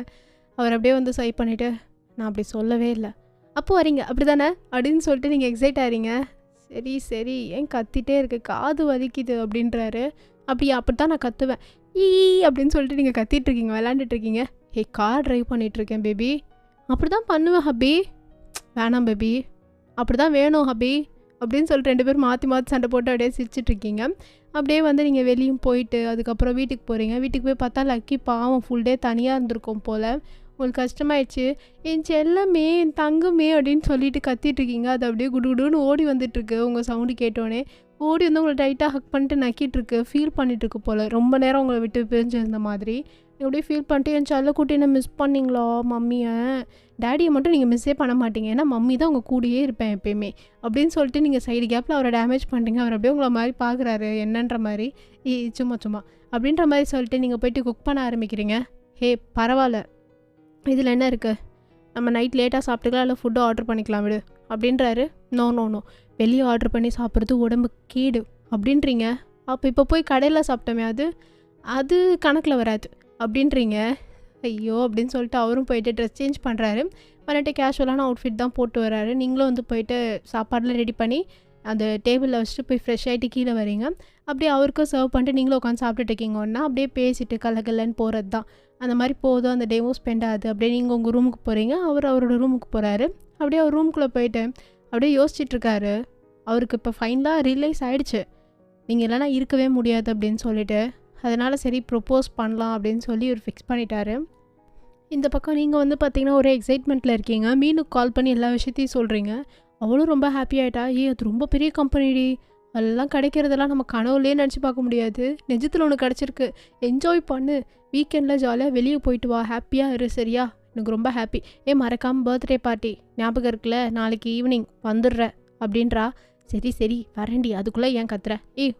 அவர் அப்படியே வந்து சை பண்ணிவிட்டு நான் அப்படி சொல்லவே இல்லை, அப்போ வரீங்க அப்படி தானே அப்படின்னு சொல்லிட்டு நீங்கள் எக்ஸைட் ஆகிறீங்க. சரி ஏன் கத்திட்டே இருக்கு, காது வலிக்குது அப்படின்றாரு. அப்படி தான் நான் கத்துவேன் ஈ அப்படின்னு சொல்லிட்டு நீங்கள் கத்திட்டுருக்கீங்க, விளாண்டுட்ருக்கீங்க. கார் ட்ரைவ் பண்ணிகிட்ருக்கேன் பேபி, அப்படி தான் பண்ணுவேன் ஹபி. வேணாம் பேபி, அப்படி தான் வேணும் ஹபி அப்படின்னு சொல்லிட்டு 2 பேரும் மாற்றி சண்டை போட்டு அப்படியே சிரிச்சிட்ருக்கீங்க. அப்படியே வந்து நீங்கள் வெளியும் போயிட்டு அதுக்கப்புறம் வீட்டுக்கு போகிறீங்க. வீட்டுக்கு போய் பார்த்தா லக்கி பாவம் ஃபுல் டே தனியாக இருந்திருக்கும் போல். உங்களுக்கு கஷ்டமாயிடுச்சு. என் செல்லமே என் தங்கமே அப்படின்னு சொல்லிட்டு கத்திட்ருக்கீங்க. அது அப்படியே குடுகுடுன்னு ஓடி வந்துட்டுருக்கு. உங்கள் சவுண்டு கேட்டோன்னே ஓடி வந்து உங்களை டைட்டாக ஹக் பண்ணிட்டு நக்கிட்டுருக்கு. ஃபீல் பண்ணிட்டுருக்கு போல், ரொம்ப நேரம் உங்களை விட்டு பிரிஞ்சிருந்த மாதிரி. எப்படியே ஃபீல் பண்ணிட்டு என் செல்ல குட்டியை மிஸ் பண்ணிங்களா மம்மியை, டேடியை மட்டும் நீங்கள் மிஸ்ஸே பண்ண மாட்டீங்க, ஏன்னா மம்மி தான் உங்கள் கூடயே இருப்பேன் எப்பயுமே அப்படின்னு சொல்லிட்டு நீங்கள் சைடு கேப்பில் அவரை டேமேஜ் பண்ணுறீங்க. அவர் அப்படியே உங்களை மாதிரி பார்க்குறாரு என்னன்ற மாதிரி. சும்மா அப்படின்ற மாதிரி சொல்லிட்டு நீங்கள் போய்ட்டு குக் பண்ண ஆரம்பிக்கிறீங்க. பரவாயில்ல, இதில் என்ன இருக்குது, நம்ம நைட் லேட்டாக சாப்பிட்டுக்கலாம், இல்லை ஃபுட்டு ஆர்டர் பண்ணிக்கலாம் விடு அப்படின்றாரு. நோ வெளியே ஆர்டர் பண்ணி சாப்பிட்றது உடம்பு கேடு அப்படின்றீங்க. அப்போ இப்போ போய் கடையில் சாப்பிட்டோமே அது கணக்கில் வராது அப்படின்றீங்க. ஐயோ அப்படின்னு சொல்லிட்டு அவரும் போயிட்டு ட்ரெஸ் சேஞ்ச் பண்ணுறாரு. பண்ணிட்டு கேஷுவலான அவுட்ஃபிட் தான் போட்டு வர்றாரு. நீங்களும் வந்து போயிட்டு சாப்பாடெலாம் ரெடி பண்ணி அந்த டேபிளில் வச்சுட்டு போய் ஃப்ரெஷ் ஆகிட்டு கீழே வரீங்க. அப்படியே அவருக்கும் சர்வ் பண்ணிட்டு நீங்களும் உட்காந்து சாப்பிட்டுட்டு இருக்கீங்க. ஒன்றா அப்படியே பேசிட்டு கலகலன்னு போகிறது தான். அந்த மாதிரி போதும், அந்த டேவும் ஸ்பெண்ட் ஆகுது. அப்படியே நீங்கள் உங்கள் ரூமுக்கு போகிறீங்க, அவரோட ரூமுக்கு போகிறாரு. அப்படியே அவர் ரூமுக்குள்ளே போயிட்டு அப்படியே யோசிச்சுட்ருக்காரு. அவருக்கு இப்போ ஃபைனலாக ரியலைஸ் ஆகிடுச்சு, நீங்கள் இல்லைனா இருக்கவே முடியாது அப்படின்னு சொல்லிட்டு. அதனால் சரி ப்ரொப்போஸ் பண்ணலாம் அப்படின்னு சொல்லி இவர் ஃபிக்ஸ் பண்ணிட்டாரு. இந்த பக்கம் நீங்கள் வந்து பார்த்தீங்கன்னா ஒரே எக்ஸைட்மெண்ட்டில் இருக்கீங்க. மீனுக்கு கால் பண்ணி எல்லா விஷயத்தையும் சொல்கிறீங்க. அவளும் ரொம்ப ஹாப்பி ஆகிட்டா. அது ரொம்ப பெரிய கம்பெனிடி, அதெல்லாம் கிடைக்கிறதெல்லாம் நம்ம கனவுலேயே நினச்சி பார்க்க முடியாது, நிஜத்தில் ஒன்று கிடச்சிருக்கு, என்ஜாய் பண்ணு, வீக்கெண்டில் ஜாலியாக வெளியே போயிட்டு வா, ஹாப்பியாக இரு சரியா, எனக்கு ரொம்ப ஹாப்பி. மறக்காமல் பர்த்டே பார்ட்டி ஞாபகம் இருக்குல்ல, நாளைக்கு ஈவினிங் வந்துடுற அப்படின்றா. சரி வரேன்டி, அதுக்குள்ளே ஏன் கத்துற,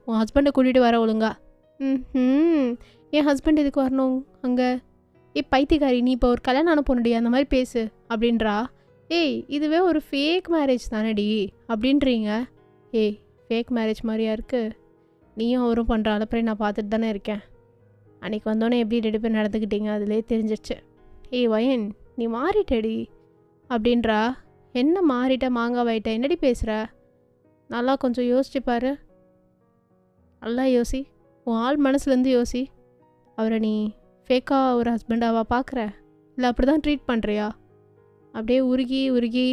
உன் ஹஸ்பண்டை கூட்டிகிட்டு வர ஒழுங்கா. என் ஹஸ்பண்ட் எதுக்கு வரணும் அங்கே, பைத்தியக்காரி, நீ இப்போ ஒரு கல்யாணம் அனுப்பணுடி, அந்த மாதிரி பேசு அப்படின்றா. இதுவே ஒரு ஃபேக் மேரேஜ் தானடி அப்படின்றீங்க. ஃபேக் மேரேஜ் மாதிரியா இருக்குது, நீயும் அவரும் பண்ணுற அலப்பறை நான் பார்த்துட்டு தானே இருக்கேன். அன்றைக்கி வந்தோடனே எப்படி 2 பேர் நடந்துக்கிட்டீங்க அதிலே தெரிஞ்சிருச்சு. வயன் நீ மாறிட்டடி அப்படின்றா. என்ன மாறிட்ட மாங்காவாயிட்ட, என்னடி பேசுகிற, நல்லா கொஞ்சம் யோசிச்சுப்பாரு, நல்லா யோசி, உன் ஆள் மனசுலேருந்து யோசி. அவரை நீ ஃபேக்காக ஒரு ஹஸ்பண்டாவா பார்க்குற, இல்லை அப்படி தான் ட்ரீட் பண்ணுறியா, அப்படியே உருகி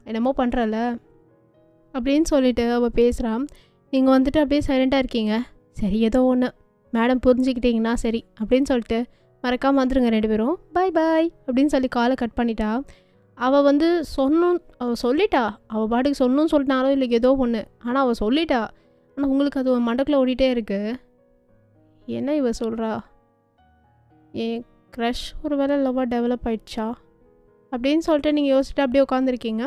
என்னமோ பண்ணுறல அப்படின்னு சொல்லிட்டு அவள் பேசுகிறான். நீங்கள் வந்துட்டு அப்படியே சைலண்ட்டாக இருக்கீங்க. சரி ஏதோ ஒன்று மேடம் புரிஞ்சுக்கிட்டீங்கன்னா சரி அப்படின்னு சொல்லிட்டு மறக்காமல் வந்துடுங்க 2 பேரும், பாய் அப்படின்னு சொல்லி காலை கட் பண்ணிட்டா. அவள் வந்து அவள் சொல்லிட்டா, அவள் பாட்டுக்கு சொல்லணும்னு சொல்லிட்டாலும் இல்லை ஏதோ ஒன்று, ஆனால் அவள் சொல்லிட்டா. ஆனால் உங்களுக்கு அது மண்டக்குள்ளே ஓடிட்டே இருக்குது. என்ன இவ சொல்கிறா, என் க்ரஷ் ஒரு வேளை லவ்வாக டெவலப் ஆயிடுச்சா அப்படின்னு சொல்லிட்டு நீங்கள் யோசிச்சுட்டு அப்படியே உட்காந்துருக்கீங்க.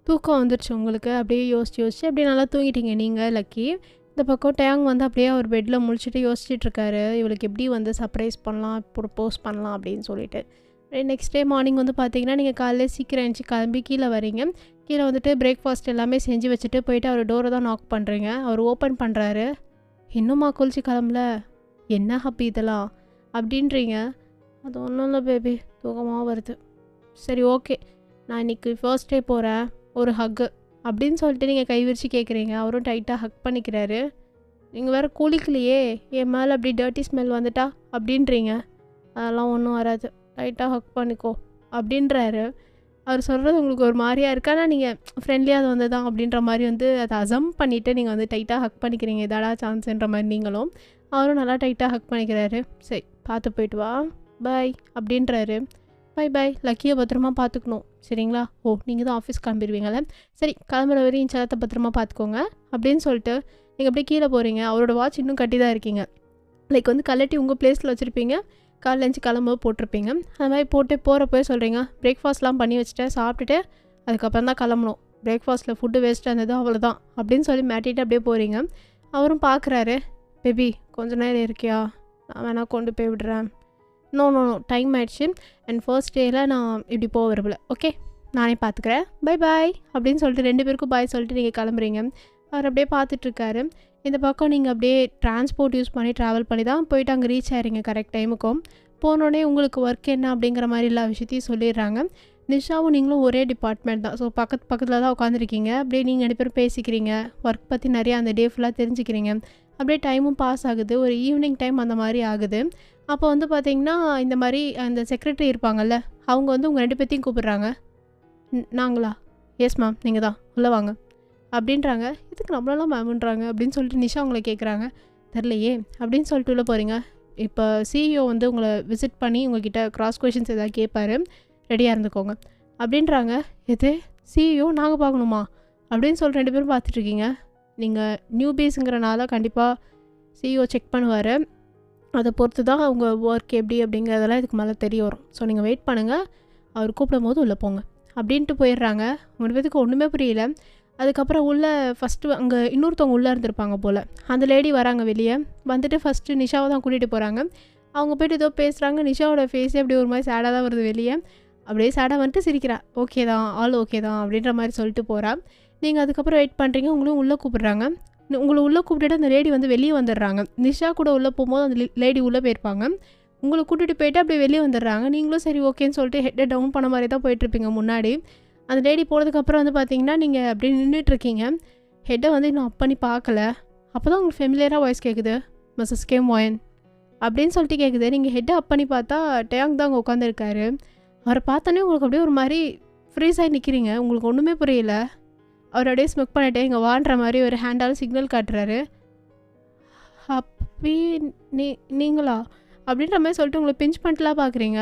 தூக்கம் வந்துருச்சு உங்களுக்கு. அப்படியே யோசிச்சு அப்படியே நல்லா தூங்கிட்டீங்க நீங்கள் லக்கி. இந்த பக்கம் டேங் வந்து அப்படியே அவர் பெட்டில் முழிச்சிட்டு யோசிச்சுட்டு இருக்காரு, இவளுக்கு எப்படி வந்து சர்ப்ரைஸ் பண்ணலாம், ப்ரொப்போஸ் பண்ணலாம் அப்படின்னு சொல்லிட்டு. நெக்ஸ்ட் டே மார்னிங் வந்து பார்த்தீங்கன்னா, நீங்கள் காலையில் சீக்கிரம் எழுந்துச்சி கிளம்பி கீழே வரீங்க. கீழே வந்துட்டு பிரேக்ஃபாஸ்ட் எல்லாமே செஞ்சு வச்சுட்டு போயிட்டு அவர் டோரை தான் நாக் பண்ணுறீங்க. அவர் ஓப்பன் பண்ணுறாரு. இன்னும்மா குளிச்சு கிளம்பல, என்ன ஹாப்பி இதெல்லாம் அப்படின்றீங்க. அது ஒன்றும் இல்லை பேபி, தூக்கமாக வருது. சரி ஓகே, நான் இன்றைக்கி ஃபர்ஸ்ட் டே போகிறேன், ஒரு ஹக்கு அப்படின்னு சொல்லிட்டு நீங்கள் கை விரிச்சு கேட்குறீங்க. அவரும் டைட்டாக ஹக் பண்ணிக்கிறாரு. நீங்கள் வேறு குளிக்கலையே, என் மேலே அப்படி டர்ட்டி ஸ்மெல் வந்துட்டா அப்படின்றீங்க. அதெல்லாம் ஒன்றும் வராது, டைட்டாக ஹக் பண்ணிக்கோ அப்படின்றாரு. அவர் சொல்கிறது உங்களுக்கு ஒரு மாதிரியாக இருக்கு, ஆனால் நீங்கள் ஃப்ரெண்ட்லியாக அது வந்து தான் அப்படின்ற மாதிரி வந்து அதை அசம் பண்ணிவிட்டு நீங்கள் வந்து டைட்டாக ஹக் பண்ணிக்கிறீங்க. இதாடா சான்ஸுன்ற மாதிரி நீங்களும். அவரும் நல்லா டைட்டாக ஹக் பண்ணிக்கிறாரு. சரி பார்த்து போயிட்டு வா, பாய் அப்படின்றாரு. பை லக்கியை பத்திரமா பார்த்துக்கணும் சரிங்களா? ஓ நீங்கள் தான் ஆஃபீஸ் கிளம்பிடுவீங்களே, சரி கிளம்புற வரையும் செல்லத்தை பத்திரமா பார்த்துக்கோங்க அப்படின்னு சொல்லிட்டு நீங்கள் அப்படியே கீழே போகிறீங்க. அவரோட வாட்ச் இன்னும் கட்டி தான் இருக்கீங்க. லைக் வந்து கலட்டி உங்கள் பிளேஸில் வச்சுருப்பீங்க, காலைல எழுந்து கிளம்பும்போது போட்டிருப்பீங்க. அது மாதிரி போட்டு போகிறப்போ சொல்கிறீங்க, பிரேக்ஃபாஸ்ட்லாம் பண்ணி வச்சுட்டு சாப்பிட்டுட்டு அதுக்கப்புறம் தான் கிளம்பணும், பிரேக்ஃபாஸ்ட்டில் ஃபுட்டு வேஸ்ட்டாக இருந்தது அவ்வளோதான் அப்படின்னு சொல்லி மாட்டிட்டு அப்படியே போகிறீங்க. அவரும் பார்க்குறாரு, பேபி கொஞ்ச நேரம் இருக்கியா, நான் வேணால் கொண்டு போய் விடுறேன். நோ டைம் ஆயிடுச்சு, அண்ட் ஃபர்ஸ்ட் டேயில் நான் இப்படி போக விரும்பல, ஓகே நானே பார்த்துக்கிறேன், பை அப்படின்னு சொல்லிட்டு 2 பேருக்கும் பாய் சொல்லிட்டு நீங்கள் கிளம்புறீங்க. அவர் அப்படியே பார்த்துட்ருக்காரு. இந்த பக்கம் நீங்கள் அப்படியே டிரான்ஸ்போர்ட் யூஸ் பண்ணி ட்ராவல் பண்ணி தான் போயிட்டு அங்கே ரீச் ஆகிறீங்க கரெக்ட் டைமுக்கும். போனோடனே உங்களுக்கு ஒர்க் என்ன அப்படிங்கிற மாதிரி எல்லா விஷயத்தையும் சொல்லிடுறாங்க. நிஷாவும் நீங்களும் ஒரே டிபார்ட்மெண்ட் தான், ஸோ பக்கத்தில் தான் உட்காந்துருக்கீங்க. அப்படியே நீங்கள் 2 பேரும் பேசிக்கிறீங்க, ஒர்க் பற்றி நிறையா அந்த டே ஃபுல்லாக தெரிஞ்சுக்கிறீங்க. அப்படியே டைமும் பாஸ் ஆகுது, ஒரு ஈவினிங் டைம் அந்த மாதிரி ஆகுது. அப்போ வந்து பார்த்திங்கன்னா இந்த மாதிரி அந்த செக்ரட்டரி இருப்பாங்கல்ல, அவங்க வந்து உங்கள் 2 பேர்த்தையும் கூப்பிட்றாங்க. நாங்களா? எஸ் மேம் நீங்கள் தான், உள்ளே வாங்க அப்படின்றாங்க. இதுக்கு நம்மளெல்லாம் மேம்ன்றாங்க அப்படின்னு சொல்லிட்டு நிஷா உங்களை கேட்குறாங்க. தெரிலையே அப்படின்னு சொல்லிட்டு உள்ளே போகிறீங்க. இப்போ சிஇஓ வந்து உங்களை விசிட் பண்ணி உங்கள்கிட்ட கிராஸ் கொஷின்ஸ் எதாவது கேட்பாரு, ரெடியாக இருந்துக்கோங்க அப்படின்றாங்க. எது சிஇஓ நாங்கள் பார்க்கணுமா அப்படின்னு சொல்லி 2 பேரும் பார்த்துட்ருக்கீங்க. நீங்கள் நியூ பேஸுங்கிறனால கண்டிப்பாக சிஇஓ செக் பண்ணுவார், அதை பொறுத்து தான் அவங்க ஒர்க் எப்படி அப்படிங்கிறதெல்லாம் இதுக்கு மேலே தெரிய வரும். ஸோ நீங்கள் வெயிட் பண்ணுங்கள், அவர் கூப்பிடும் போது உள்ளே போங்க அப்படின்ட்டு போயிடுறாங்க. 3 பேருக்கு ஒன்றுமே புரியல. அதுக்கப்புறம் உள்ளே ஃபஸ்ட்டு அங்கே இன்னொருத்தவங்க உள்ளே இருந்திருப்பாங்க போல், அந்த லேடி வராங்க வெளியே வந்துட்டு ஃபஸ்ட்டு நிஷாவை தான் கூட்டிகிட்டு போகிறாங்க. அவங்க போய்ட்டு ஏதோ பேசுகிறாங்க. நிஷாவோட ஃபேஸே அப்படி ஒரு மாதிரி சேடாக தான் வருது வெளியே. அப்படியே சேடாக வந்துட்டு சிரிக்கிறா, ஓகே தான் ஆல் ஓகே தான் அப்படின்ற மாதிரி சொல்லிட்டு போகிறா. நீங்கள் அதுக்கப்புறம் வெயிட் பண்ணுறீங்க. உங்களும் உள்ளே கூப்பிட்றாங்க. உங்களை உள்ளே கூப்பிட்டுட்டு அந்த லேடி வந்து வெளியே வந்துடுறாங்க. நிஷா கூட உள்ளே போகும்போது அந்த லேடி உள்ளே போயிருப்பாங்க. உங்களை கூட்டிகிட்டு போயிட்டு அப்படியே வெளியே வந்துடுறாங்க. நீங்களும் சரி ஓகேன்னு சொல்லிட்டு ஹெட்டை டவுன் பண்ண மாதிரி தான் போயிட்டுருப்பீங்க முன்னாடி. அந்த லேடி போனதுக்கப்புறம் வந்து பார்த்தீங்கன்னா நீங்கள் அப்படியே நின்றுட்டுருக்கீங்க. ஹெட்டை வந்து இன்னும் அப் பண்ணி பார்க்கல. அப்போ தான் உங்களுக்கு ஃபெமிலியராக வாய்ஸ் கேட்குது, மிஸ்ஸஸ் கே மோயன் அப்படின்னு சொல்லிட்டு கேட்குது. நீங்கள் ஹெட்டை அப் பண்ணி பார்த்தா டேங் தான் அங்கே உட்காந்துருக்காரு. அவரை பார்த்தோன்னே உங்களுக்கு அப்படியே ஒரு மாதிரி ஃப்ரீஸ் ஆகி நிற்கிறீங்க. உங்களுக்கு ஒன்றுமே புரியல. அவர் அப்படியே ஸ்மெக் பண்ணிட்டே இங்கே வான்ற மாதிரி ஒரு ஹேண்டால் சிக்னல் காட்டுறாரு. அப்படி நீங்களா அப்படின்ற மாதிரி சொல்லிட்டு உங்களை பிஞ்ச் பண்ணிட்டுலாம் பார்க்குறீங்க.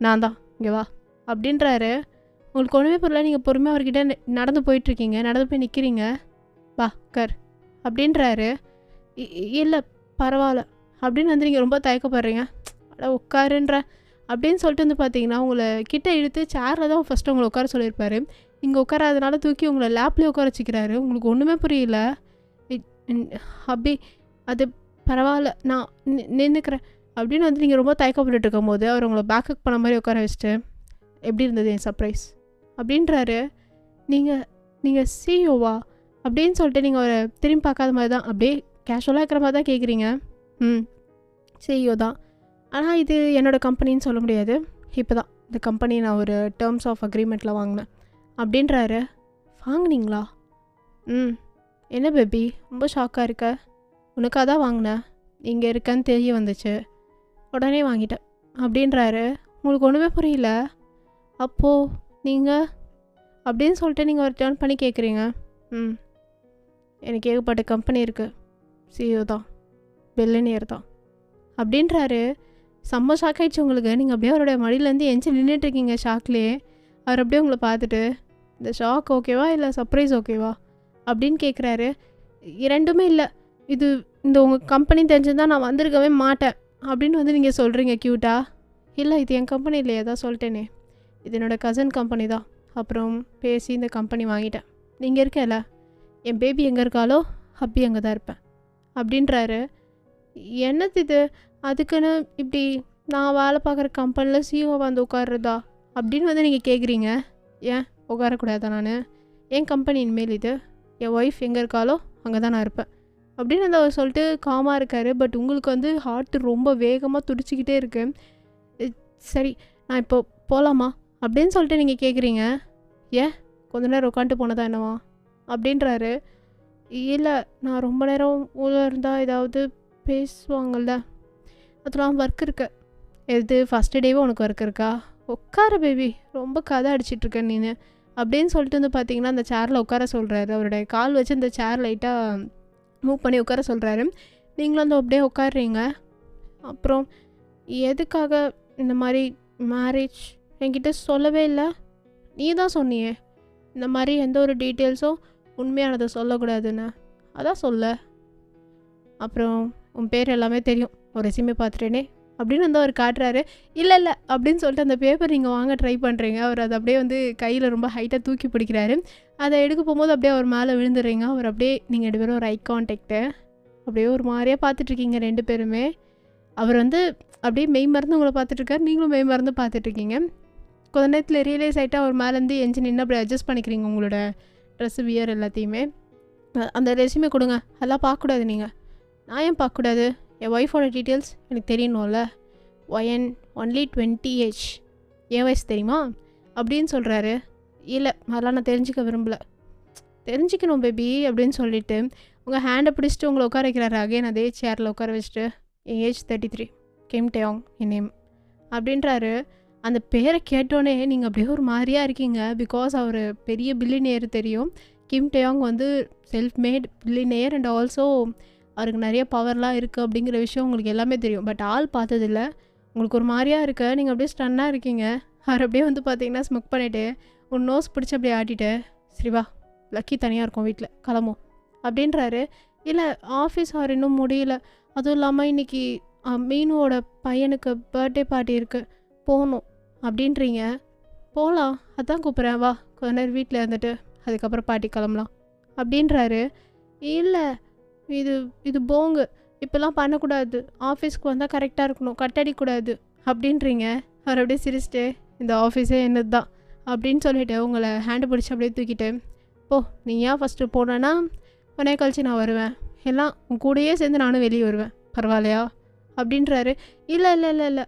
நான் தான் இங்கே வா அப்படின்றாரு. உங்களுக்கு ஒன்றுமே புரியல. நீங்கள் பொறுமையாக அவர்கிட்ட நடந்து போயிட்டுருக்கீங்க, நடந்து போய் நிற்கிறீங்க. வா கர் அப்படின்றாரு. இல்லை பரவாயில்ல அப்படின்னு வந்து நீங்கள் ரொம்ப தயக்கப்படுறீங்க. அட உட்காருன்ற அப்படின்னு சொல்லிட்டு வந்து பார்த்தீங்கன்னா உங்களை கிட்ட இழுத்து சேரில் தான் ஃபஸ்ட்டு உங்களை உட்கார சொல்லியிருப்பாரு. இங்கே உட்காராதனால தூக்கி உங்களை லேப்லேயே உட்கார வச்சுக்கிறாரு. உங்களுக்கு ஒன்றுமே புரியல. அப்படி அது பரவாயில்ல நான் நின்றுக்கிறேன் அப்படின்னு வந்து நீங்கள் ரொம்ப தயக்கப்பட்டு இருக்கும் போது அவர் உங்களை பேக்கப் பண்ண மாதிரி உட்கார வச்சுட்டு, எப்படி இருந்தது என் சர்ப்ரைஸ் அப்படின்றாரு. நீங்கள் சிஇஓவா அப்படின்னு சொல்லிட்டு நீங்கள் அவரை திரும்பி பார்க்காத மாதிரி தான் அப்படியே கேஷுவலாக இருக்கிற மாதிரி தான் கேட்குறீங்க. சிஇஓ தான், ஆனால் இது என்னோடய கம்பெனின்னு சொல்ல முடியாது. இப்போ தான் இந்த கம்பெனி நான் ஒரு டேர்ம்ஸ் ஆஃப் அக்ரிமெண்ட்டில் வாங்கினேன் அப்படின்றாரு. வாங்கினீங்களா? என்ன பேபி ரொம்ப ஷாக்காக இருக்க? உனக்காக தான் வாங்கினேன், இங்கே இருக்கன்னு தெரிய வந்துச்சு, உடனே வாங்கிட்டேன் அப்படின்றாரு. உங்களுக்கு ஒன்றுமே புரியல. அப்போது நீங்கள் அப்படின்னு சொல்லிட்டு நீங்கள் ஒரு டேர்ன் பண்ணி கேட்குறீங்க. எனக்கு ஏகப்பட்ட கம்பெனி இருக்குது, சிஇஓ தான், பில்லியனியர் தான் அப்படின்றாரு. செம்ம ஷாக் ஆகிடுச்சு உங்களுக்கு. நீங்கள் அப்படியே அவருடைய மடியிலேருந்து எஞ்சி நின்றுட்டுருக்கீங்க ஷாக்லேயே. அவர் அப்படியே உங்களை பார்த்துட்டு, இந்த ஷாக் ஓகேவா இல்லை சர்ப்ரைஸ் ஓகேவா அப்படின்னு கேட்குறாரு. இரண்டுமே இல்லை, இது இந்த உங்கள் கம்பெனி தெரிஞ்சுதான் நான் வந்திருக்கவே மாட்டேன் அப்படின்னு வந்து நீங்கள் சொல்கிறீங்க க்யூட்டாக. இல்லை இது என் கம்பெனி இல்லையே, தான் சொல்லிட்டேனே, இது என்னோடய கசின் கம்பெனி தான், அப்புறம் பேசி இந்த கம்பெனி வாங்கிட்டேன். நீங்கள் இருக்கல, என் பேபி எங்கே இருக்காலோ ஹப்பி அங்கே தான் இருப்பேன் அப்படின்றாரு. என்னது இது, அதுக்குன்னு இப்படி நான் வேலை பார்க்குற கம்பெனியில் சிஓ வந்து உட்காருறதா அப்படின்னு வந்து நீங்கள் கேட்குறீங்க. ஏன் உட்காரக்கூடாதா? நான் என் கம்பெனி இனிமேல் இது, என் ஒய்ஃப் எங்கே இருக்காலோ அங்கே தான் நான் இருப்பேன் அப்படின்னு வந்து அவர் சொல்லிட்டு காமாக இருக்கார். பட் உங்களுக்கு வந்து ஹார்ட்டு ரொம்ப வேகமாக துடிச்சிக்கிட்டே இருக்கு. சரி நான் இப்போ போகலாமா அப்படின்னு சொல்லிட்டு நீங்கள் கேட்குறீங்க. ஏன் கொஞ்ச நேரம் உட்காந்துட்டு போனதா என்னவா அப்படின்றாரு. இல்லை, நான் ரொம்ப நேரம் உள்ள இருந்தால் ஏதாவது பேசுவாங்கள்ல, அதெல்லாம் ஒர்க் இருக்கு. எது ஃபஸ்ட்டு டேவே உனக்கு ஒர்க் இருக்கா? உட்கார பேபி, ரொம்ப கதை அடிச்சிட்ருக்க நீನು அப்படின்னு சொல்லிட்டு வந்து பார்த்தீங்கன்னா அந்த சேரில் உட்கார சொல்கிறாரு. அவருடைய கால் வச்சு அந்த சேர் லைட்டாக மூவ் பண்ணி உட்கார சொல்கிறாரு. நீங்களும் வந்து அப்படியே உட்காடுறீங்க. அப்புறம் எதுக்காக இந்த மாதிரி மேரேஜ் என்கிட்ட சொல்லவே இல்லை? நீ தான் சொன்னியே இந்த மாதிரி எந்த ஒரு டீட்டெயில்ஸும் உண்மையானதை சொல்லக்கூடாதுன்னு, அதான் சொல்ல. அப்புறம் உன் பேர் எல்லாமே தெரியும், ஒரு ரெஸ்யூமே பார்த்துட்டேனே அப்படின்னு வந்து அவர் காட்டுறாரு. இல்லை இல்லை அப்படின்னு சொல்லிட்டு அந்த பேப்பர் நீங்கள் வாங்க ட்ரை பண்ணுறீங்க. அவர் அதை அப்படியே வந்து கையில் ரொம்ப ஹைட்டாக தூக்கி பிடிக்கிறாரு. அதை எடுக்க போகும்போது அப்படியே அவர் மேலே விழுந்துடுறீங்க. அவர் அப்படியே நீங்கள் 2 பேரும் ஒரு ஐ கான்டாக்டு அப்படியே ஒரு மாதிரியாக பார்த்துட்ருக்கீங்க 2 பேருமே. அவர் வந்து அப்படியே மெய் மறந்து உங்களை பார்த்துட்ருக்காரு, நீங்களும் மெய் மறந்து பார்த்துட்ருக்கீங்க. கொஞ்ச நேரத்தில் ரியலைஸ் ஆகிட்டு அவர் மேலேருந்து எஞ்சி நின்று அப்படி அட்ஜஸ்ட் பண்ணிக்கிறீங்க உங்களோட ட்ரெஸ்ஸு வியர் எல்லாத்தையுமே. அந்த ரெஸ்யூமே கொடுங்க, அதெல்லாம் பார்க்கக்கூடாது நீங்கள். நான் ஏன் பார்க்கக்கூடாது? என் ஒய்ஃபோட டீட்டெயில்ஸ் எனக்கு தெரியணும்ல. ஒயன் ஒன்லி 20 ஏஜ், என் வயசு தெரியுமா அப்படின்னு சொல்கிறாரு. இல்லை அதெல்லாம் நான் தெரிஞ்சுக்க விரும்பலை. தெரிஞ்சுக்கணும் பேபி அப்படின்னு சொல்லிவிட்டு உங்கள் ஹேண்டை பிடிச்சிட்டு உங்களை உட்கார வைக்கிறாரு. அகைன் அதே சேரில் உட்கார வச்சுட்டு, என் ஏஜ் 33, கிம் டேயாங் என் நேம் அப்படின்றாரு. அந்த பேரை கேட்டோன்னே நீங்கள் அப்படியே ஒரு மாதிரியாக இருக்கீங்க. பிகாஸ் அவர் பெரிய பில்லினியர் தெரியும். கிம் டேயாங் வந்து self mat billionaire and also அவருக்கு நிறைய பவர்லாம் இருக்குது அப்படிங்கிற விஷயம் உங்களுக்கு எல்லாமே தெரியும். பட் ஆள் பார்த்ததில்ல, உங்களுக்கு ஒரு மாதிரியாக இருக்க, நீங்கள் அப்படியே ஸ்டன்னாக இருக்கீங்க. அவர் அப்படியே வந்து பார்த்தீங்கன்னா ஸ்மக் பண்ணிவிட்டு உன் நோஸ் பிடிச்சி அப்படியே ஆட்டிட்டு, சரிவா லக்கி தனியாக இருக்கும் வீட்டில் கிளம்பும் அப்படின்றாரு. இல்லை ஆஃபீஸ் அவர் இன்னும் முடியல, அதுவும் இல்லாமல் இன்றைக்கி மீனுவோட பையனுக்கு பர்த்டே பார்ட்டி இருக்குது, போகணும் அப்படின்றீங்க. போகலாம், அதான் கூப்பிட்றேன், வா கொஞ்ச நேரம் வீட்டில் இருந்துட்டு அதுக்கப்புறம் பார்ட்டி கிளம்பலாம் அப்படின்றாரு. இல்லை இது இது போங்கு, இப்போல்லாம் பண்ணக்கூடாது, ஆஃபீஸ்க்கு வந்தால் கரெக்டாக இருக்கணும், கட்டடிக்கூடாது அப்படின்றீங்க. அவர் அப்படியே சிரிச்சிட்டு, இந்த ஆஃபீஸே என்னது தான் அப்படின்னு சொல்லிவிட்டு உங்களை ஹேண்டு பிடிச்சி அப்படியே தூக்கிட்டு, போ நீ ஏன் ஃபஸ்ட்டு போனேன்னா உடனே கழிச்சு நான் வருவேன், எல்லாம் உன் கூடயே சேர்ந்து நானும் வெளியே வருவேன், பரவாயில்லையா அப்படின்றாரு. இல்லை இல்லை இல்லை இல்லை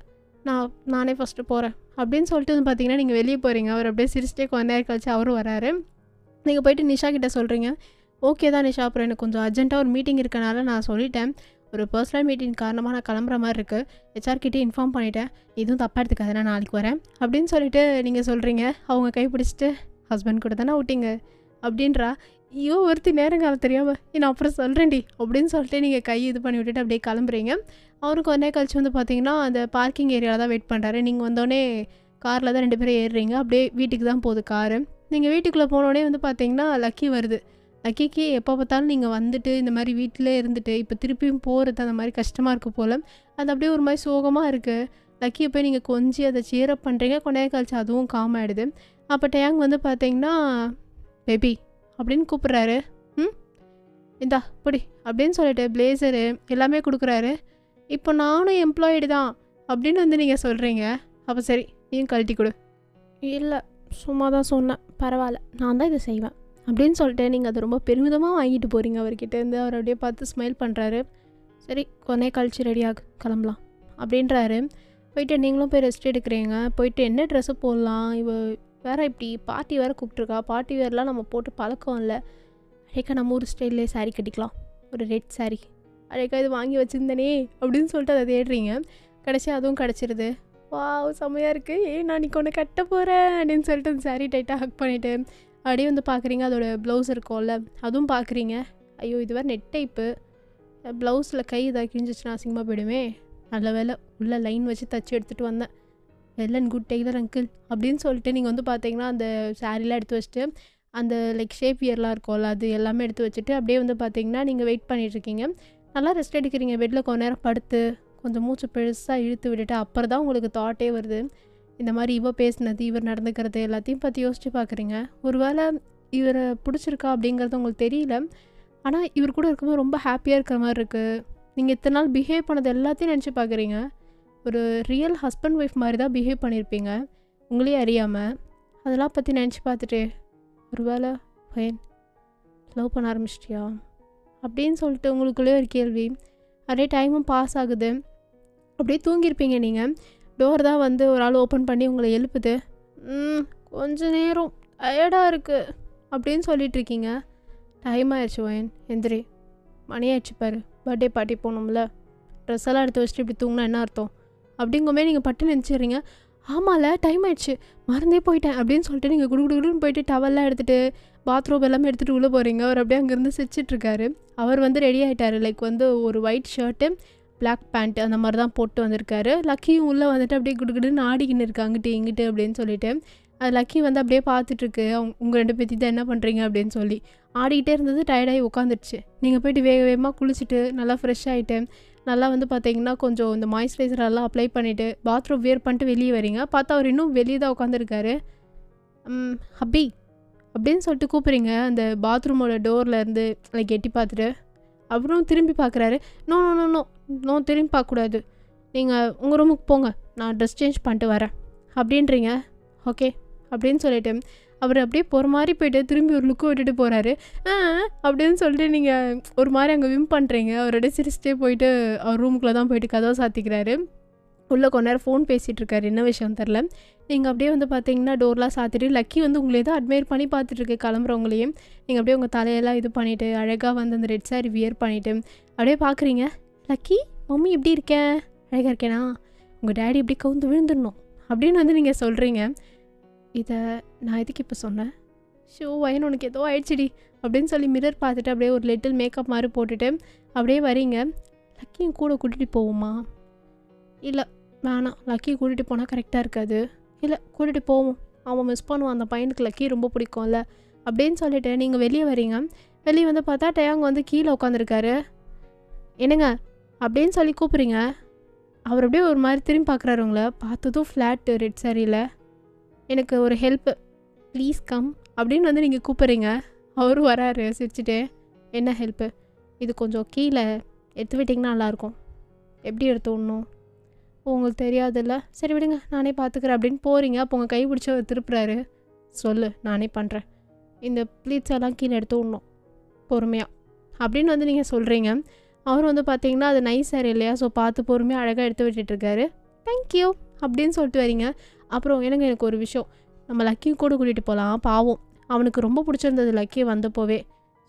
நானே ஃபஸ்ட்டு போகிறேன் அப்படின்னு சொல்லிட்டு வந்து பார்த்தீங்கன்னா நீங்கள் வெளியே போகிறீங்க. அவர் அப்படியே சிரிச்சிட்டே கொஞ்ச நேரம் கழிச்சு அவரும் வராரு. நீங்கள் போய்ட்டு நிஷா கிட்டே சொல்கிறீங்க, ஓகே தான் நிஷா, அப்புறம் எனக்கு கொஞ்சம் அர்ஜென்ட்டாக ஒரு மீட்டிங் இருக்கனால நான் சொல்லிட்டேன், ஒரு பர்சனல் மீட்டிங் காரணமாக நான் கிளம்புற மாதிரி இருக்குது, ஹெச்ஆர்கிட்டே இன்ஃபார்ம் பண்ணிட்டேன், இதுவும் தப்பாக எடுத்துக்காது, நான் நாளைக்கு வரேன் அப்படின்னு சொல்லிட்டு நீங்கள் சொல்கிறீங்க. அவங்க கை பிடிச்சிட்டு, ஹஸ்பண்ட் கூட தானே விட்டீங்க அப்படின்றா. ஐயோ ஒருத்தி நேரங்காலம் தெரியாமல் நான் அப்புறம் சொல்கிறேன்டி அப்படின்னு சொல்லிட்டு நீங்கள் கை இது பண்ணி விட்டுட்டு அப்படியே கிளம்புறீங்க. அவருக்கு ஒன்றே கழிச்சு வந்து பார்த்தீங்கன்னா அந்த பார்க்கிங் ஏரியாவில் தான் வெயிட் பண்ணுறாரு. நீங்கள் வந்தோடனே காரில் தான் 2 பேரும் ஏறுறீங்க. அப்படியே வீட்டுக்கு தான் போகுது காரு. நீங்கள் வீட்டுக்குள்ளே போனோடனே வந்து பார்த்தீங்கன்னா லக்கி வருது. லக்கிக்கு எப்போ பார்த்தாலும் நீங்கள் வந்துட்டு இந்த மாதிரி வீட்டிலே இருந்துட்டு இப்போ திருப்பியும் போகிறது அந்த மாதிரி கஷ்டமாக இருக்குது போல். அது அப்படியே ஒரு மாதிரி சோகமாக இருக்குது. லக்கியை போய் நீங்கள் கொஞ்சம் அதை சேரப் பண்ணுறீங்க. கொஞ்ச நேரம் கழிச்சு அதுவும் காம் ஆகிடுது. அப்போ டேங் வந்து பார்த்தீங்கன்னா பேபி அப்படின்னு கூப்பிட்றாரு. இந்தா பிடி அப்படின்னு சொல்லிட்டு பிளேசரு எல்லாமே கொடுக்குறாரு. இப்போ நானும் எம்ப்ளாய்டு தான் அப்படின்னு வந்து நீங்கள் சொல்கிறீங்க. அப்போ சரி நீயும் கழட்டி கொடு. இல்லை சும்மா தான் சொன்னேன், பரவாயில்ல நான் தான் இதை செய்வேன் அப்படின்னு சொல்லிட்டு நீங்கள் அதை ரொம்ப பெருமிதமாக வாங்கிட்டு போகிறீங்க அவர்கிட்டேருந்து. அவர் அப்படியே பார்த்து ஸ்மைல் பண்ணுறாரு. சரி கொன்னே கழிச்சு ரெடியாகு கிளம்பலாம் அப்படின்றாரு. போயிட்டு நீங்களும் போய் ரெஸ்ட் எடுக்கிறீங்க. போயிட்டு என்ன ட்ரெஸ்ஸு போடலாம், வேறு இப்படி பார்ட்டி வேறு கூப்பிட்ருக்கா, பார்ட்டி வேர்லாம் நம்ம போட்டு பழக்கம் இல்லை, அழகா நம்ம ஊர் ஸ்டைல்லே சாரீ கட்டிக்கலாம், ஒரு ரெட் சாரீ அழகா இது வாங்கி வச்சுருந்தனே அப்படின்னு சொல்லிட்டு அதை தேடுறீங்க. கடைசி அதுவும் கிடச்சிருது. வா செம்மையாக இருக்குது, நான் இன்றைக்கி ஒன்று கட்ட போகிறேன் அப்படின்னு சொல்லிட்டு அந்த சாரீ டைட்டாக ஹக் பண்ணிவிட்டு அப்படியே வந்து பார்க்குறீங்க. அதோட ப்ளவுஸ் இருக்கும்ல அதுவும் பார்க்குறீங்க. ஐயோ இது வேறு நெட் டைப்பு, ப்ளவுஸில் கை இதாக கிழிஞ்சிச்சுன்னா அசிங்கமாக போயிடுமே, நல்ல வேலை உள்ள லைன் வச்சு தச்சு எடுத்துகிட்டு வந்தேன், well and good tailor uncle அப்படின்னு சொல்லிட்டு நீங்கள் வந்து பார்த்தீங்கன்னா அந்த சாரீலாம் எடுத்து வச்சுட்டு அந்த லைக் ஷேப் இயர்லாம் இருக்கும்ல அது எல்லாமே எடுத்து வச்சுட்டு அப்படியே வந்து பார்த்தீங்கன்னா நீங்கள் வெயிட் பண்ணிகிட்ருக்கீங்க. நல்லா ரெஸ்ட் எடுக்கிறீங்க. பெட்டில் கொஞ்ச நேரம் படுத்து கொஞ்சம் மூச்சு பெருசாக இழுத்து விட்டுட்டு அப்புறம் தான் உங்களுக்கு தாட்டே வருது, இந்த மாதிரி பேசினது, இவர் நடந்துக்கிறது எல்லாத்தையும் பற்றி யோசித்து பார்க்குறீங்க. ஒரு வேளை இவரை பிடிச்சிருக்கா அப்படிங்கிறது உங்களுக்கு தெரியல. ஆனால் இவர் கூட இருக்கும்போது ரொம்ப ஹாப்பியாக இருக்கிற மாதிரி இருக்குது. நீங்கள் இத்தனை நாள் பிஹேவ் பண்ணது எல்லாத்தையும் நினச்சி பார்க்குறீங்க. ஒரு ரியல் ஹஸ்பண்ட் ஒய்ஃப் மாதிரி தான் பிஹேவ் பண்ணியிருப்பீங்க உங்களே அறியாமல். அதெல்லாம் பற்றி நினச்சி பார்த்துட்டு ஒரு வேளை ஃபைன் லவ் பண்ண ஆரம்பிச்சிட்டியா அப்படின்னு சொல்லிட்டு உங்களுக்குள்ளே ஒரு கேள்வி. அப்படியே டைமும் பாஸ் ஆகுது. அப்படியே தூங்கியிருப்பீங்க. நீங்கள் டோர் தான் வந்து ஒரு ஆள் ஓப்பன் பண்ணி உங்களை எழுப்புது. கொஞ்ச நேரம் டயர்டாக இருக்குது அப்படின்னு சொல்லிட்டு இருக்கீங்க. டைம் ஆயிடுச்சு வயன், எந்திரி, மணி ஆயிடுச்சு பாரு, பர்த்டே பார்ட்டி போகணும்ல, ட்ரெஸ் எல்லாம் எடுத்து வச்சுட்டு இப்படி தூங்கினா என்ன அர்த்தம் அப்படிங்குமே நீங்கள் பட்டு நினச்சிடுறீங்க. ஆமாம்ல டைம் ஆயிடுச்சு, மறந்தே போயிட்டேன் அப்படின்னு சொல்லிட்டு நீங்கள் குடுகுடுன்னு போயிட்டு டவல்லாம் எடுத்துகிட்டு பாத்ரூம் எல்லாமே எடுத்துகிட்டு உள்ளே போகிறீங்க. அவர் அப்படியே அங்கேருந்து சிரிச்சிட்ருக்காரு. அவர் வந்து ரெடி ஆகிட்டார். லைக் வந்து ஒரு ஒயிட் ஷர்ட்டு, பிளாக் பேண்ட் அந்த மாதிரி தான் போட்டு வந்திருக்காரு. லக்கியும் உள்ளே வந்துட்டு அப்படியே குடுகுடுன்னு ஆடிக்கின்னு இருக்கு அங்கிட்டு இங்கிட்டு அப்படின்னு சொல்லிட்டு. அது லக்கி வந்து அப்படியே பார்த்துட்ருக்கு, உங்கள் 2 பேத்தி தான் என்ன பண்ணுறீங்க அப்படின்னு சொல்லி. ஆடிக்கிட்டே இருந்தது, டயர்டாகி உட்காந்துருச்சு. நீங்கள் போய்ட்டு வேக வேகமாக குளிச்சுட்டு நல்லா ஃப்ரெஷ் ஆகிட்டு நல்லா வந்து பார்த்தீங்கன்னா கொஞ்சம் இந்த மாய்ஸ்சரைசர் எல்லாம் அப்ளை பண்ணிவிட்டு பாத்ரூம் வியர் பண்ணிட்டு வெளியே வரீங்க. பார்த்தா அவர் இன்னும் வெளியே தான் உட்காந்துருக்காரு. ஹப்பி அப்படின்னு சொல்லிட்டு கூப்பிட்றீங்க அந்த பாத்ரூமோட டோரில் இருந்து லைக் எட்டி பார்த்துட்டு. அப்புறம் திரும்பி பார்க்குறாரு. No no no no no திரும்பி பார்க்கக்கூடாது, நீங்கள் உங்கள் ரூமுக்கு போங்க, நான் ட்ரெஸ் சேஞ்ச் பண்ணிட்டு வரேன் அப்படின்றீங்க. ஓகே அப்படின்னு சொல்லிட்டு அவர் அப்படியே போகிற மாதிரி போய்ட்டு திரும்பி ஒரு லுக்கு விட்டுட்டு போகிறாரு. அப்படின்னு சொல்லிட்டு நீங்கள் ஒரு மாதிரி அங்கே விம் பண்ணுறீங்க. அவரோட சிரிச்சிட்டே போயிட்டு அவர் ரூமுக்குள்ளே தான் போயிட்டு கதவை சாத்திக்கிறாரு. உள்ளே கொஞ்ச நேரம் ஃபோன் பேசிகிட்டு இருக்காரு, என்ன விஷயம் தெரில. நீங்கள் அப்படியே வந்து பார்த்தீங்கன்னா டோர்லாம் சாத்திட்டு லக்கி வந்து உங்களே தான் அட்மையர் பண்ணி பார்த்துட்ருக்கு கிளம்புறவங்களையும். நீங்கள் அப்படியே உங்கள் தலையெல்லாம் இது பண்ணிவிட்டு அழகாக வந்து அந்த ரெட் சாரி வியர் பண்ணிவிட்டு அப்படியே பார்க்குறீங்க. லக்கி மம்மி எப்படி இருக்கேன், அழகாக இருக்கேனா, உங்கள் டேடி எப்படி கவுந்து விழுந்துடணும் அப்படின்னு வந்து நீங்கள் சொல்கிறீங்க. இதை நான் எதுக்கு இப்போ சொன்னேன், ஷோ வயன் உனக்கு ஏதோ ஆயிடுச்சுடி அப்படின்னு சொல்லி மிரர் பார்த்துட்டு அப்படியே ஒரு லிட்டில் மேக்கப் மாதிரி போட்டுட்டு அப்படியே வரீங்க. லக்கியும் கூட கூட்டிகிட்டு போவோமா, இல்லை வேணாம், லக்கி கூட்டிகிட்டு போனால் கரெக்டாக இருக்காது, இல்லை கூட்டிகிட்டு போவோம், அவன் மிஸ் பண்ணுவான், அந்த பையனுக்கு லக்கி ரொம்ப பிடிக்கும்ல அப்படின்னு சொல்லிட்டு நீங்கள் வெளியே வரீங்க. வெளியே வந்து பார்த்தா டயாங் வந்து கீழே உட்காந்துருக்காரு. என்னங்க அப்படின்னு சொல்லி கூப்பிட்றீங்க. அவர் அப்படியே ஒரு மாதிரி திரும்பி பார்க்குறாரு. உங்களை பார்த்ததும் ஃப்ளாட்டு ரெட் சாரியில். எனக்கு ஒரு ஹெல்ப்பு ப்ளீஸ் கம் அப்படின்னு வந்து நீங்கள் கூப்பிட்றீங்க. அவரும் வராரு சிரிச்சுட்டு. என்ன ஹெல்ப்பு, இது கொஞ்சம் கீழே எடுத்து விட்டிங்கன்னா நல்லாயிருக்கும். எப்படி எடுத்து விடணும் உங்களுக்கு தெரியாதுல்ல, சரி விடுங்க நானே பார்த்துக்கிறேன் அப்படின்னு போகிறீங்க. அப்போ உங்கள் கை பிடிச்சி அவர் திருப்புறாரு. சொல்லு நானே பண்ணுறேன், இந்த ப்ளீட்ஸ் எல்லாம் கீழே எடுத்து விடணும் பொறுமையாக அப்படின்னு வந்து நீங்கள் சொல்கிறீங்க. அவர் வந்து பார்த்தீங்கன்னா அது நைஸ் சாரி இல்லையா, ஸோ பார்த்து பொறுமையாக அழகாக எடுத்து விட்டுட்டுருக்காரு. தேங்க்யூ அப்படின்னு சொல்லிட்டு வரீங்க. அப்புறம் எனக்கு ஒரு விஷயம், நம்ம லக்கியும் கூட கூட்டிகிட்டு போகலாம், பாவம் அவனுக்கு ரொம்ப பிடிச்சிருந்தது லக்கி வந்தப்போவே,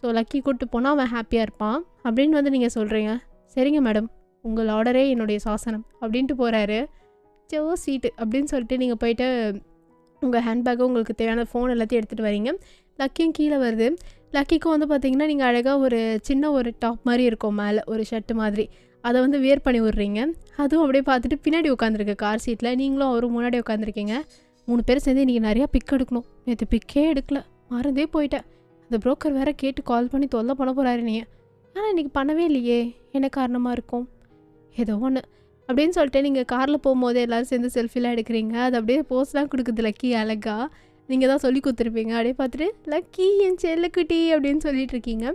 ஸோ லக்கி கூப்பிட்டு போனால் அவன் ஹாப்பியாக இருப்பான் அப்படின்னு வந்து நீங்கள் சொல்கிறீங்க. சரிங்க மேடம், உங்கள் ஆர்டரே என்னுடைய சாசனம் அப்படின்ட்டு போகிறாரு. சோ சீட்டு அப்படின்னு சொல்லிட்டு நீங்கள் போயிட்டு உங்கள் ஹேண்ட்பேக்கை உங்களுக்கு தேவையான ஃபோன் எல்லாத்தையும் எடுத்துகிட்டு வரீங்க. லக்கியும் கீழே வருது. லக்கிக்கும் வந்து பார்த்திங்கன்னா நீங்கள் அழகாக ஒரு சின்ன ஒரு டாப் மாதிரி இருக்கும் மேலே, ஒரு ஷர்ட்டு மாதிரி, அதை வந்து வியர் பண்ணி விட்றீங்க. அதுவும் அப்படியே பார்த்துட்டு பின்னாடி உட்காந்துருக்கு கார் சீட்டில். நீங்களும் அவரும் முன்னாடி உட்காந்துருக்கீங்க. 3 பேர் சேர்ந்து இன்றைக்கி நிறையா பிக் எடுக்கணும். நேற்று பிக்கே எடுக்கல, மறந்தே போயிட்டேன். அந்த புரோக்கர் வேறு கேட்டு கால் பண்ணி தொல்லை பண்ண போகிறாரு நீங்கள். ஆனால் இன்றைக்கி பண்ணவே இல்லையே, என்ன காரணமாக இருக்கும், ஏதோ ஒன்று அப்படின்னு சொல்லிட்டு நீங்கள் காரில் போகும்போது எல்லோரும் சேர்ந்து செல்ஃபிலாம் எடுக்கிறீங்க. அது அப்படியே போஸ்ட்லாம் கொடுக்குது லக்கி அழகாக. நீங்கள் தான் சொல்லி கொடுத்துருப்பீங்க. அப்படியே பார்த்துட்டு லக்கி என் செல்லக்குட்டி அப்படின்னு சொல்லிட்டு இருக்கீங்க.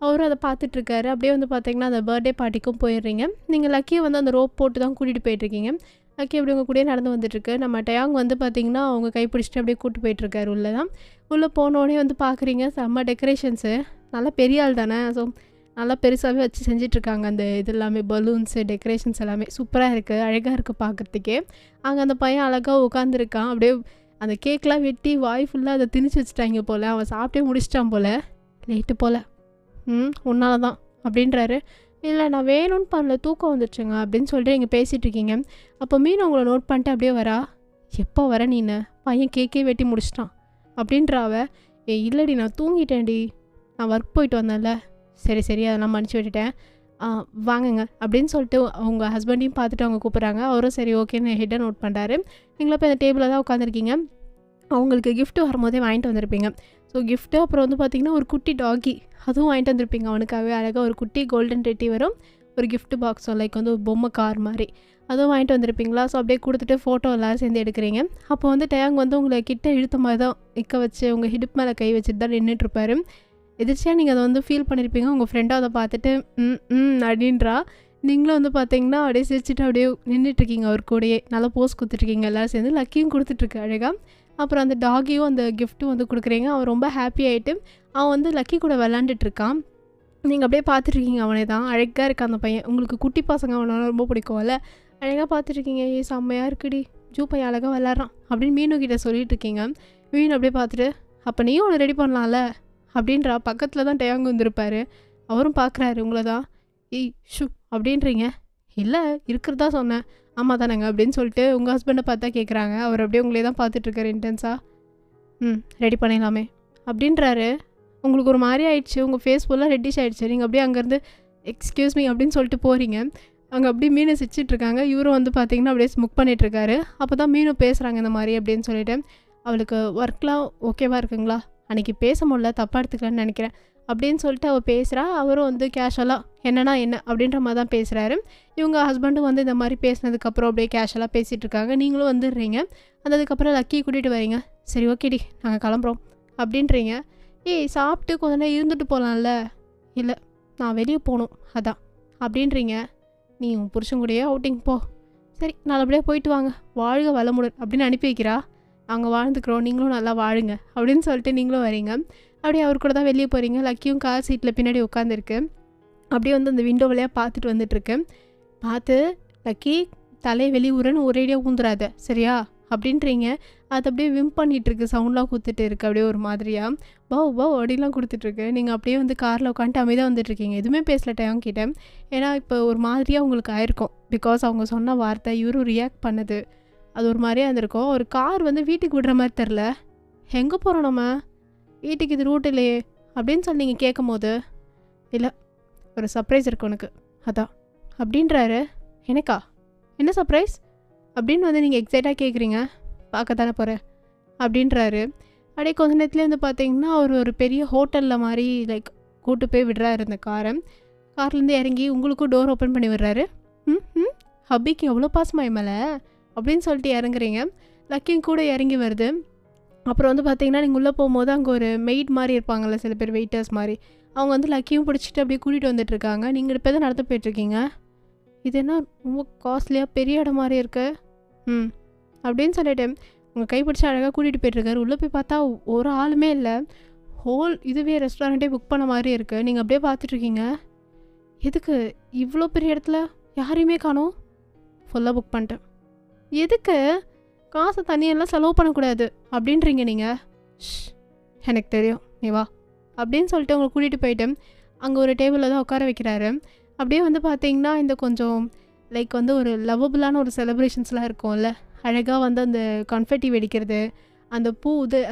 அவரும் அதை பார்த்துட்ருக்காரு. அப்படியே வந்து பார்த்தீங்கன்னா அந்த பர்த்டே பார்ட்டிக்கும் போயிடுறீங்க. நீங்கள் லக்கியை வந்து அந்த ரோப் போட்டு தான் கூட்டிகிட்டு போயிட்டுருக்கீங்க. லக்கி அப்படி உங்கள் கூடயே நடந்து வந்துட்டுருக்கு. நம்ம டயாங் வந்து பார்த்திங்கன்னா அவங்க கை பிடிச்சிட்டு அப்படியே கூப்பிட்டு போயிட்டுருக்காரு உள்ளே தான். உள்ளே போனோடனே வந்து பார்க்குறீங்க செம்ம டெக்கரேஷன்ஸு, நல்லா பெரிய ஆள் தானே, ஸோ நல்லா பெருசாகவே வச்சு செஞ்சிட்ருக்காங்க. அந்த இது எல்லாமே பலூன்ஸு டெக்கரேஷன்ஸ் எல்லாமே சூப்பராக இருக்குது, அழகாக இருக்குது பார்க்குறதுக்கே. அங்கே அந்த பையன் அழகாக உட்காந்துருக்கான். அப்படியே அந்த கேக்கெலாம் வெட்டி வாய் ஃபுல்லாக அதை திணிச்சு வச்சுட்டாங்க போல். அவன் சாப்பிட்டே முடிச்சிட்டான் போல், லேட்டு போல். உன்னால தான் அப்படின்றாரு. இல்லை நான் வேணும்னு பண்ணல, தூக்கம் வந்துடுச்சுங்க அப்படின்னு சொல்லிட்டு நீங்கள் பேசிகிட்ருக்கீங்க. அப்போ மீன் உங்களை நோட் பண்ணிட்டு அப்படியே வரா. எப்போ வர நீனு, பையன் கேக்கே வெட்டி முடிச்சிட்டான் அப்படின்றாவ. இல்லடி நான் தூங்கிட்டேன்டி, நான் ஒர்க் போயிட்டு வந்தேன்ல. சரி சரி அதெல்லாம் மன்னிச்சு விட்டுட்டேன், வாங்குங்க அப்படின்னு சொல்லிட்டு அவங்க ஹஸ்பண்டையும் பார்த்துட்டு அவங்க கூப்பிட்றாங்க. அவரும் சரி ஓகேன்னு ஹெட்டை நோட் பண்ணுறாரு. நீங்களும் இப்போ அந்த டேபிளில் தான் உட்காந்துருக்கீங்க. அவங்களுக்கு கிஃப்ட்டு வரும்போதே வாங்கிட்டு வந்திருப்பீங்க. ஸோ கிஃப்ட்டு அப்புறம் வந்து பார்த்திங்கன்னா ஒரு குட்டி டாகி அதுவும் வாங்கிட்டு வந்திருப்பீங்க. அவனுக்காகவே அழகாக ஒரு குட்டி கோல்டன் ரெட்டிவரும் ஒரு gift பாக்ஸோ லைக் வந்து ஒரு பொம்மை கார் மாதிரி அதுவும் வாங்கிட்டு வந்திருப்பீங்களா. ஸோ அப்படியே கொடுத்துட்டு ஃபோட்டோ எல்லோரும் சேர்ந்து எடுக்கிறீங்க. அப்போ வந்து டேங் வந்து உங்களை கிட்ட இழுத்த மாதிரி தான் நிற்க வச்சு உங்கள் ஹிடுப் மேலே கை வச்சுட்டு தான் நின்றுட்டுருப்பாரு. எதிர்ச்சியாக நீங்கள் அதை வந்து ஃபீல் பண்ணியிருப்பீங்க. உங்கள் ஃப்ரெண்டாக அதை பார்த்துட்டு அப்படின்றா. நீங்களும் வந்து பார்த்தீங்கன்னா அப்படியே சிரிச்சுட்டு அப்படியே நின்றுட்டுருக்கீங்க அவர் கூடயே. நல்லா போஸ் கொடுத்துட்ருக்கீங்க எல்லோரும் சேர்ந்து. லக்கியும் கொடுத்துட்ருக்கு அழகாக. அப்புறம் அந்த டாகியும் அந்த கிஃப்ட்டும் வந்து கொடுக்குறீங்க. அவன் ரொம்ப ஹாப்பி ஆகிட்டு அவன் வந்து லக்கி கூட விளாண்டுட்ருக்கான். நீங்கள் அப்படியே பார்த்துட்ருக்கீங்க. அவனே தான் அழகாக இருக்கான் அந்த பையன். உங்களுக்கு குட்டி பசங்க அவனால் ரொம்ப பிடிக்கும்ல. அழகாக பார்த்துட்ருக்கீங்க. செம்மையாக இருக்குடி, ஜூ பையன் அழகாக விளாட்றான் அப்படின்னு மீனு கிட்டே சொல்லிட்டு இருக்கீங்க. மீன் அப்படியே பார்த்துட்டு அப்போ நீயும் ஒன்று ரெடி பண்ணலாம்ல அப்படின்றா. பக்கத்தில் தான் டேங் வந்துருப்பார். அவரும் பார்க்குறாரு உங்களை தான். ஷூ அப்படின்றீங்க. இல்லை இருக்கிறதா சொன்னேன். ஆமாம் தானேங்க அப்படின்னு சொல்லிட்டு உங்கள் ஹஸ்பண்டை பார்த்தா கேட்குறாங்க. அவர் அப்படியே உங்களே தான் பார்த்துட்ருக்காரு இன்டென்ஸாக. ரெடி பண்ணிடலாமே அப்படின்றாரு. உங்களுக்கு ஒரு மாதிரி ஆயிடுச்சு. உங்கள் ஃபேஸ் ஃபுல்லாக ரெட்டிஷ் ஆகிடுச்சு. நீங்கள் அப்படியே அங்கேருந்து எக்ஸ்கியூஸ் மீ அப்படின்னு சொல்லிட்டு போகிறீங்க. அங்கே அப்படியே மீனை சிரிச்சிட்ருக்காங்க. இவரும் வந்து பார்த்தீங்கன்னா அப்படியே ஸ்முக் பண்ணிகிட்ருக்காரு. அப்போ தான் மீனும் பேசுகிறாங்க இந்த மாதிரி அப்படின்னு சொல்லிட்டு. அவளுக்கு ஒர்க்லாம் ஓகேவா இருக்குங்களா, அன்றைக்கி பேச முடியல, தப்பாக எடுத்துக்கலான்னு நினைக்கிறேன் அப்படின்னு சொல்லிட்டு அவள் பேசுகிறா. அவரும் வந்து கேஷுவலாக என்னன்னா என்ன அப்படின்ற மாதிரி தான் பேசுகிறாரு. இவங்க ஹஸ்பண்டும் வந்து இந்த மாதிரி பேசினதுக்கப்புறம் அப்படியே கேஷுவலாக பேசிகிட்டு இருக்காங்க. நீங்களும் வந்துடுறீங்க. அதுக்கப்புறம் லக்கியை கூட்டிகிட்டு வரீங்க. சரி ஓகேடி நாங்கள் கிளம்புறோம் அப்படின்றீங்க. சாப்பிட்டு கொஞ்ச நேரம் இருந்துட்டு போகலாம்ல. இல்லை நான் வெளியே போகணும் அதான் அப்படின்றீங்க. நீ உன் புருஷன் கூடயே அவுட்டிங் போ. சரி நல்லபடியாக போயிட்டு வாங்க, வாழ்க வளமுடன் அப்படின்னு அனுப்பி வைக்கிறா. நாங்கள் வாழ்ந்துக்கிறோம், நீங்களும் நல்லா வாழுங்க அப்படின்னு சொல்லிட்டு நீங்களும் வரீங்க. அப்படியே அவர் கூட தான் வெளியே போகிறீங்க. லக்கியும் கார் சீட்டில் பின்னாடி உட்காந்துருக்கு. அப்படியே வந்து அந்த விண்டோ வழியாக பார்த்துட்டு வந்துட்டுருக்கு. பார்த்து லக்கி தலையை வெளியூரன்னு ஒரேடியாக ஊந்துடாத சரியா அப்படின்றீங்க. அது அப்படியே விம் பண்ணிகிட்ருக்கு, சவுண்ட்லாம் கொடுத்துட்டு இருக்குது. அப்படியே ஒரு மாதிரியாக பவ் அப்படிலாம் கொடுத்துட்ருக்கு. நீங்கள் அப்படியே வந்து காரில் உட்காந்துட்டு அமைதியாக வந்துட்டுருக்கீங்க. எதுவுமே பேசல டேங் கிட்ட. ஏன்னா இப்போ ஒரு மாதிரியாக உங்களுக்கு ஆயிருக்கும். பிகாஸ் அவங்க சொன்ன வார்த்தை இவரும் ரியாக்ட் பண்ணது அது ஒரு மாதிரியாக இருந்திருக்கும். ஒரு கார் வந்து வீட்டுக்கு விடுற மாதிரி தெரில. எங்கே போகிறோம் நம்ம, வீட்டுக்கு இது ரூட் இல்லையே அப்படின்னு சொல்லி நீங்கள் கேட்கும் போது இல்லை ஒரு சர்ப்ரைஸ் இருக்குது உனக்கு அதான் அப்படின்றாரு. எனக்கா என்ன சர்ப்ரைஸ் அப்படின்னு வந்து நீங்கள் எக்ஸைட்டாக கேட்குறீங்க. பார்க்க தானே போகிறேன் அப்படின்றாரு. அப்படியே கொஞ்ச நேரத்துலேயே வந்து பார்த்தீங்கன்னா அவர் ஒரு பெரிய ஹோட்டலில் மாதிரி லைக் கூட்டு போய் விடுறாரு இந்த கார்லேருந்து இறங்கி உங்களுக்கும் டோர் ஓப்பன் பண்ணி விடுறாரு. ஹப்பிக்கு எவ்வளோ பாசமா மேலே அப்படின்னு சொல்லிட்டு இறங்குறீங்க. லக்கியும் கூட இறங்கி வருது. அப்புறம் வந்து பார்த்தீங்கன்னா நீங்கள் உள்ளே போகும்போது அங்கே ஒரு மெய்ட் மாதிரி இருப்பாங்கள்ல சில பேர், வெயிட்டர்ஸ் மாதிரி. அவங்க வந்து லக்கியும் பிடிச்சிட்டு அப்படியே கூட்டிகிட்டு வந்துட்டுருக்காங்க. நீங்கள் இப்போ தான் நடந்து போய்ட்டுருக்கீங்க. இது என்ன ரொம்ப காஸ்ட்லியாக பெரிய இடம் மாதிரி இருக்கு அப்படின்னு சொல்லிட்டு உங்கள் கைப்பிடிச்சி அழகாக கூட்டிகிட்டு போய்ட்டுருக்காரு. உள்ளே போய் பார்த்தா ஒரு ஆளுமே இல்லை. ஹோல் இதுவே ரெஸ்டாரண்ட்டே புக் பண்ண மாதிரி இருக்குது. நீங்கள் அப்படியே பார்த்துட்ருக்கீங்க. எதுக்கு இவ்வளோ பெரிய இடத்துல யாரையுமே காணோம்? ஃபுல்லாக புக் பண்ணிட்டேன். எதுக்கு காசை தனியெல்லாம் செலவு பண்ணக்கூடாது அப்படின்றீங்க நீங்கள். எனக்கு தெரியும் நீ வா அப்படின்னு சொல்லிட்டு உங்களை கூட்டிகிட்டு போயிட்டு அங்கே ஒரு டேபிளில் தான் உட்கார வைக்கிறாரு. அப்படியே வந்து பார்த்தீங்கன்னா இந்த கொஞ்சம் லைக் வந்து ஒரு லவ்வபுளான ஒரு செலிப்ரேஷன்ஸ்லாம் இருக்கும்ல, அழகாக வந்து அந்த கன்ஃபெட்டி வெடிக்கிறது, அந்த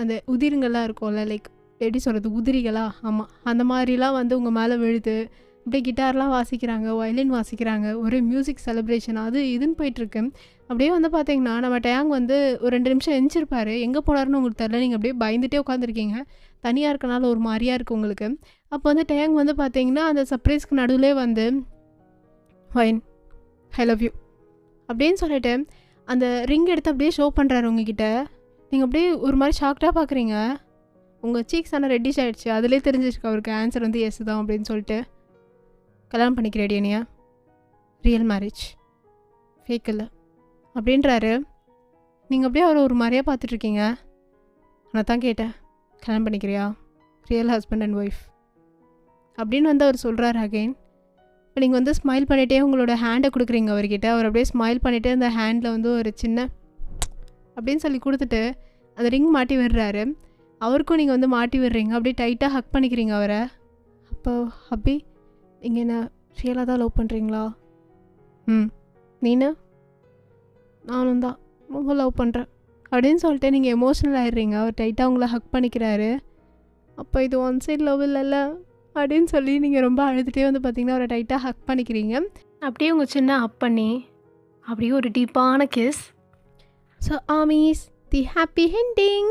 அந்த உதிரிங்கள்லாம் இருக்கும்ல, லைக் எப்படி சொல்கிறது உதிரிகளா, ஆமாம் அந்த மாதிரிலாம் வந்து உங்கள் மேலே விழுது. அப்படியே கிட்டார்லாம் வாசிக்கிறாங்க, வயலின் வாசிக்கிறாங்க, ஒரு மியூசிக் செலிப்ரேஷன் அது இதுன்னு போயிட்டுருக்கு. அப்படியே வந்து பார்த்தீங்கன்னா நம்ம டேங் வந்து ஒரு 2 நிமிஷம் எந்திரிச்சிருப்பார். எங்கே போனாருன்னு உங்களுக்கு தெரில. நீங்கள் அப்படியே பயந்துகிட்டே உட்காந்துருக்கீங்க. தனியாக இருக்கனால ஒரு மாதிரியாக இருக்குது உங்களுக்கு. அப்போ வந்து டேங் வந்து பார்த்தீங்கன்னா அந்த சர்ப்ரைஸ்க்கு நடுவில் வந்து ஃபைன் ஐ லவ் யூ அப்படின்னு சொல்லிட்டு அந்த ரிங் எடுத்து அப்படியே ஷோ பண்ணுறாரு உங்ககிட்ட. நீங்கள் அப்படியே ஒரு மாதிரி ஷாக்டாக பார்க்குறீங்க. உங்கள் சீக்ஸ் ஆனால் ரெட்டிஷ் ஆகிடுச்சு. அதிலே தெரிஞ்சிருக்கு அவருக்கு ஆன்சர் வந்து எஸ் தான் அப்படின்னு சொல்லிட்டு. கல்யாணம் பண்ணிக்கிறேடி என்னையா, ரியல் மேரேஜ் ஃபேக் இல்லை அப்படின்றாரு. நீங்கள் அப்படியே அவரை ஒரு மாதிரியாக பார்த்துட்ருக்கீங்க. நான் தான் கேட்டேன் கல்யாணம் பண்ணிக்கிறியா, ரியல் ஹஸ்பண்ட் அண்ட் ஒய்ஃப் அப்படின்னு வந்து அவர் சொல்கிறாரு அகெயின். இப்போ நீங்கள் வந்து ஸ்மைல் பண்ணிகிட்டே உங்களோட ஹேண்டை கொடுக்குறீங்க அவர்கிட்ட. அவர் அப்படியே ஸ்மைல் பண்ணிவிட்டு அந்த ஹேண்டில் வந்து ஒரு சின்ன அப்படின்னு சொல்லி கொடுத்துட்டு அந்த ரிங் மாட்டி விடுறாரு. அவருக்கும் நீங்கள் வந்து மாட்டி விடுறீங்க. அப்படியே டைட்டாக ஹக் பண்ணிக்கிறீங்க அவரை. அப்போ ஹப்பி நீங்கள் என்ன ரியலாக தான் லவ் பண்ணுறீங்களா? நீனு? நானும் தான் ரொம்ப லவ் பண்ணுறேன் அப்படின்னு சொல்லிட்டு நீங்கள் எமோஷ்னல் ஆகிடுறீங்க. அவர் டைட்டாக உங்களை ஹக் பண்ணிக்கிறாரு. அப்போ இது ஒன் சைட் லவ் இல்லைல்ல அப்படின்னு சொல்லி நீங்கள் ரொம்ப அழுதுகிட்டே வந்து பார்த்தீங்கன்னா அவரை டைட்டாக ஹக் பண்ணிக்கிறீங்க. அப்படியே உங்கள் சின்ன ஹக் பண்ணி அப்படியே ஒரு டீப்பான கிஸ். ஸோ ஆமீஸ் தி ஹாப்பி ஹெண்டிங்.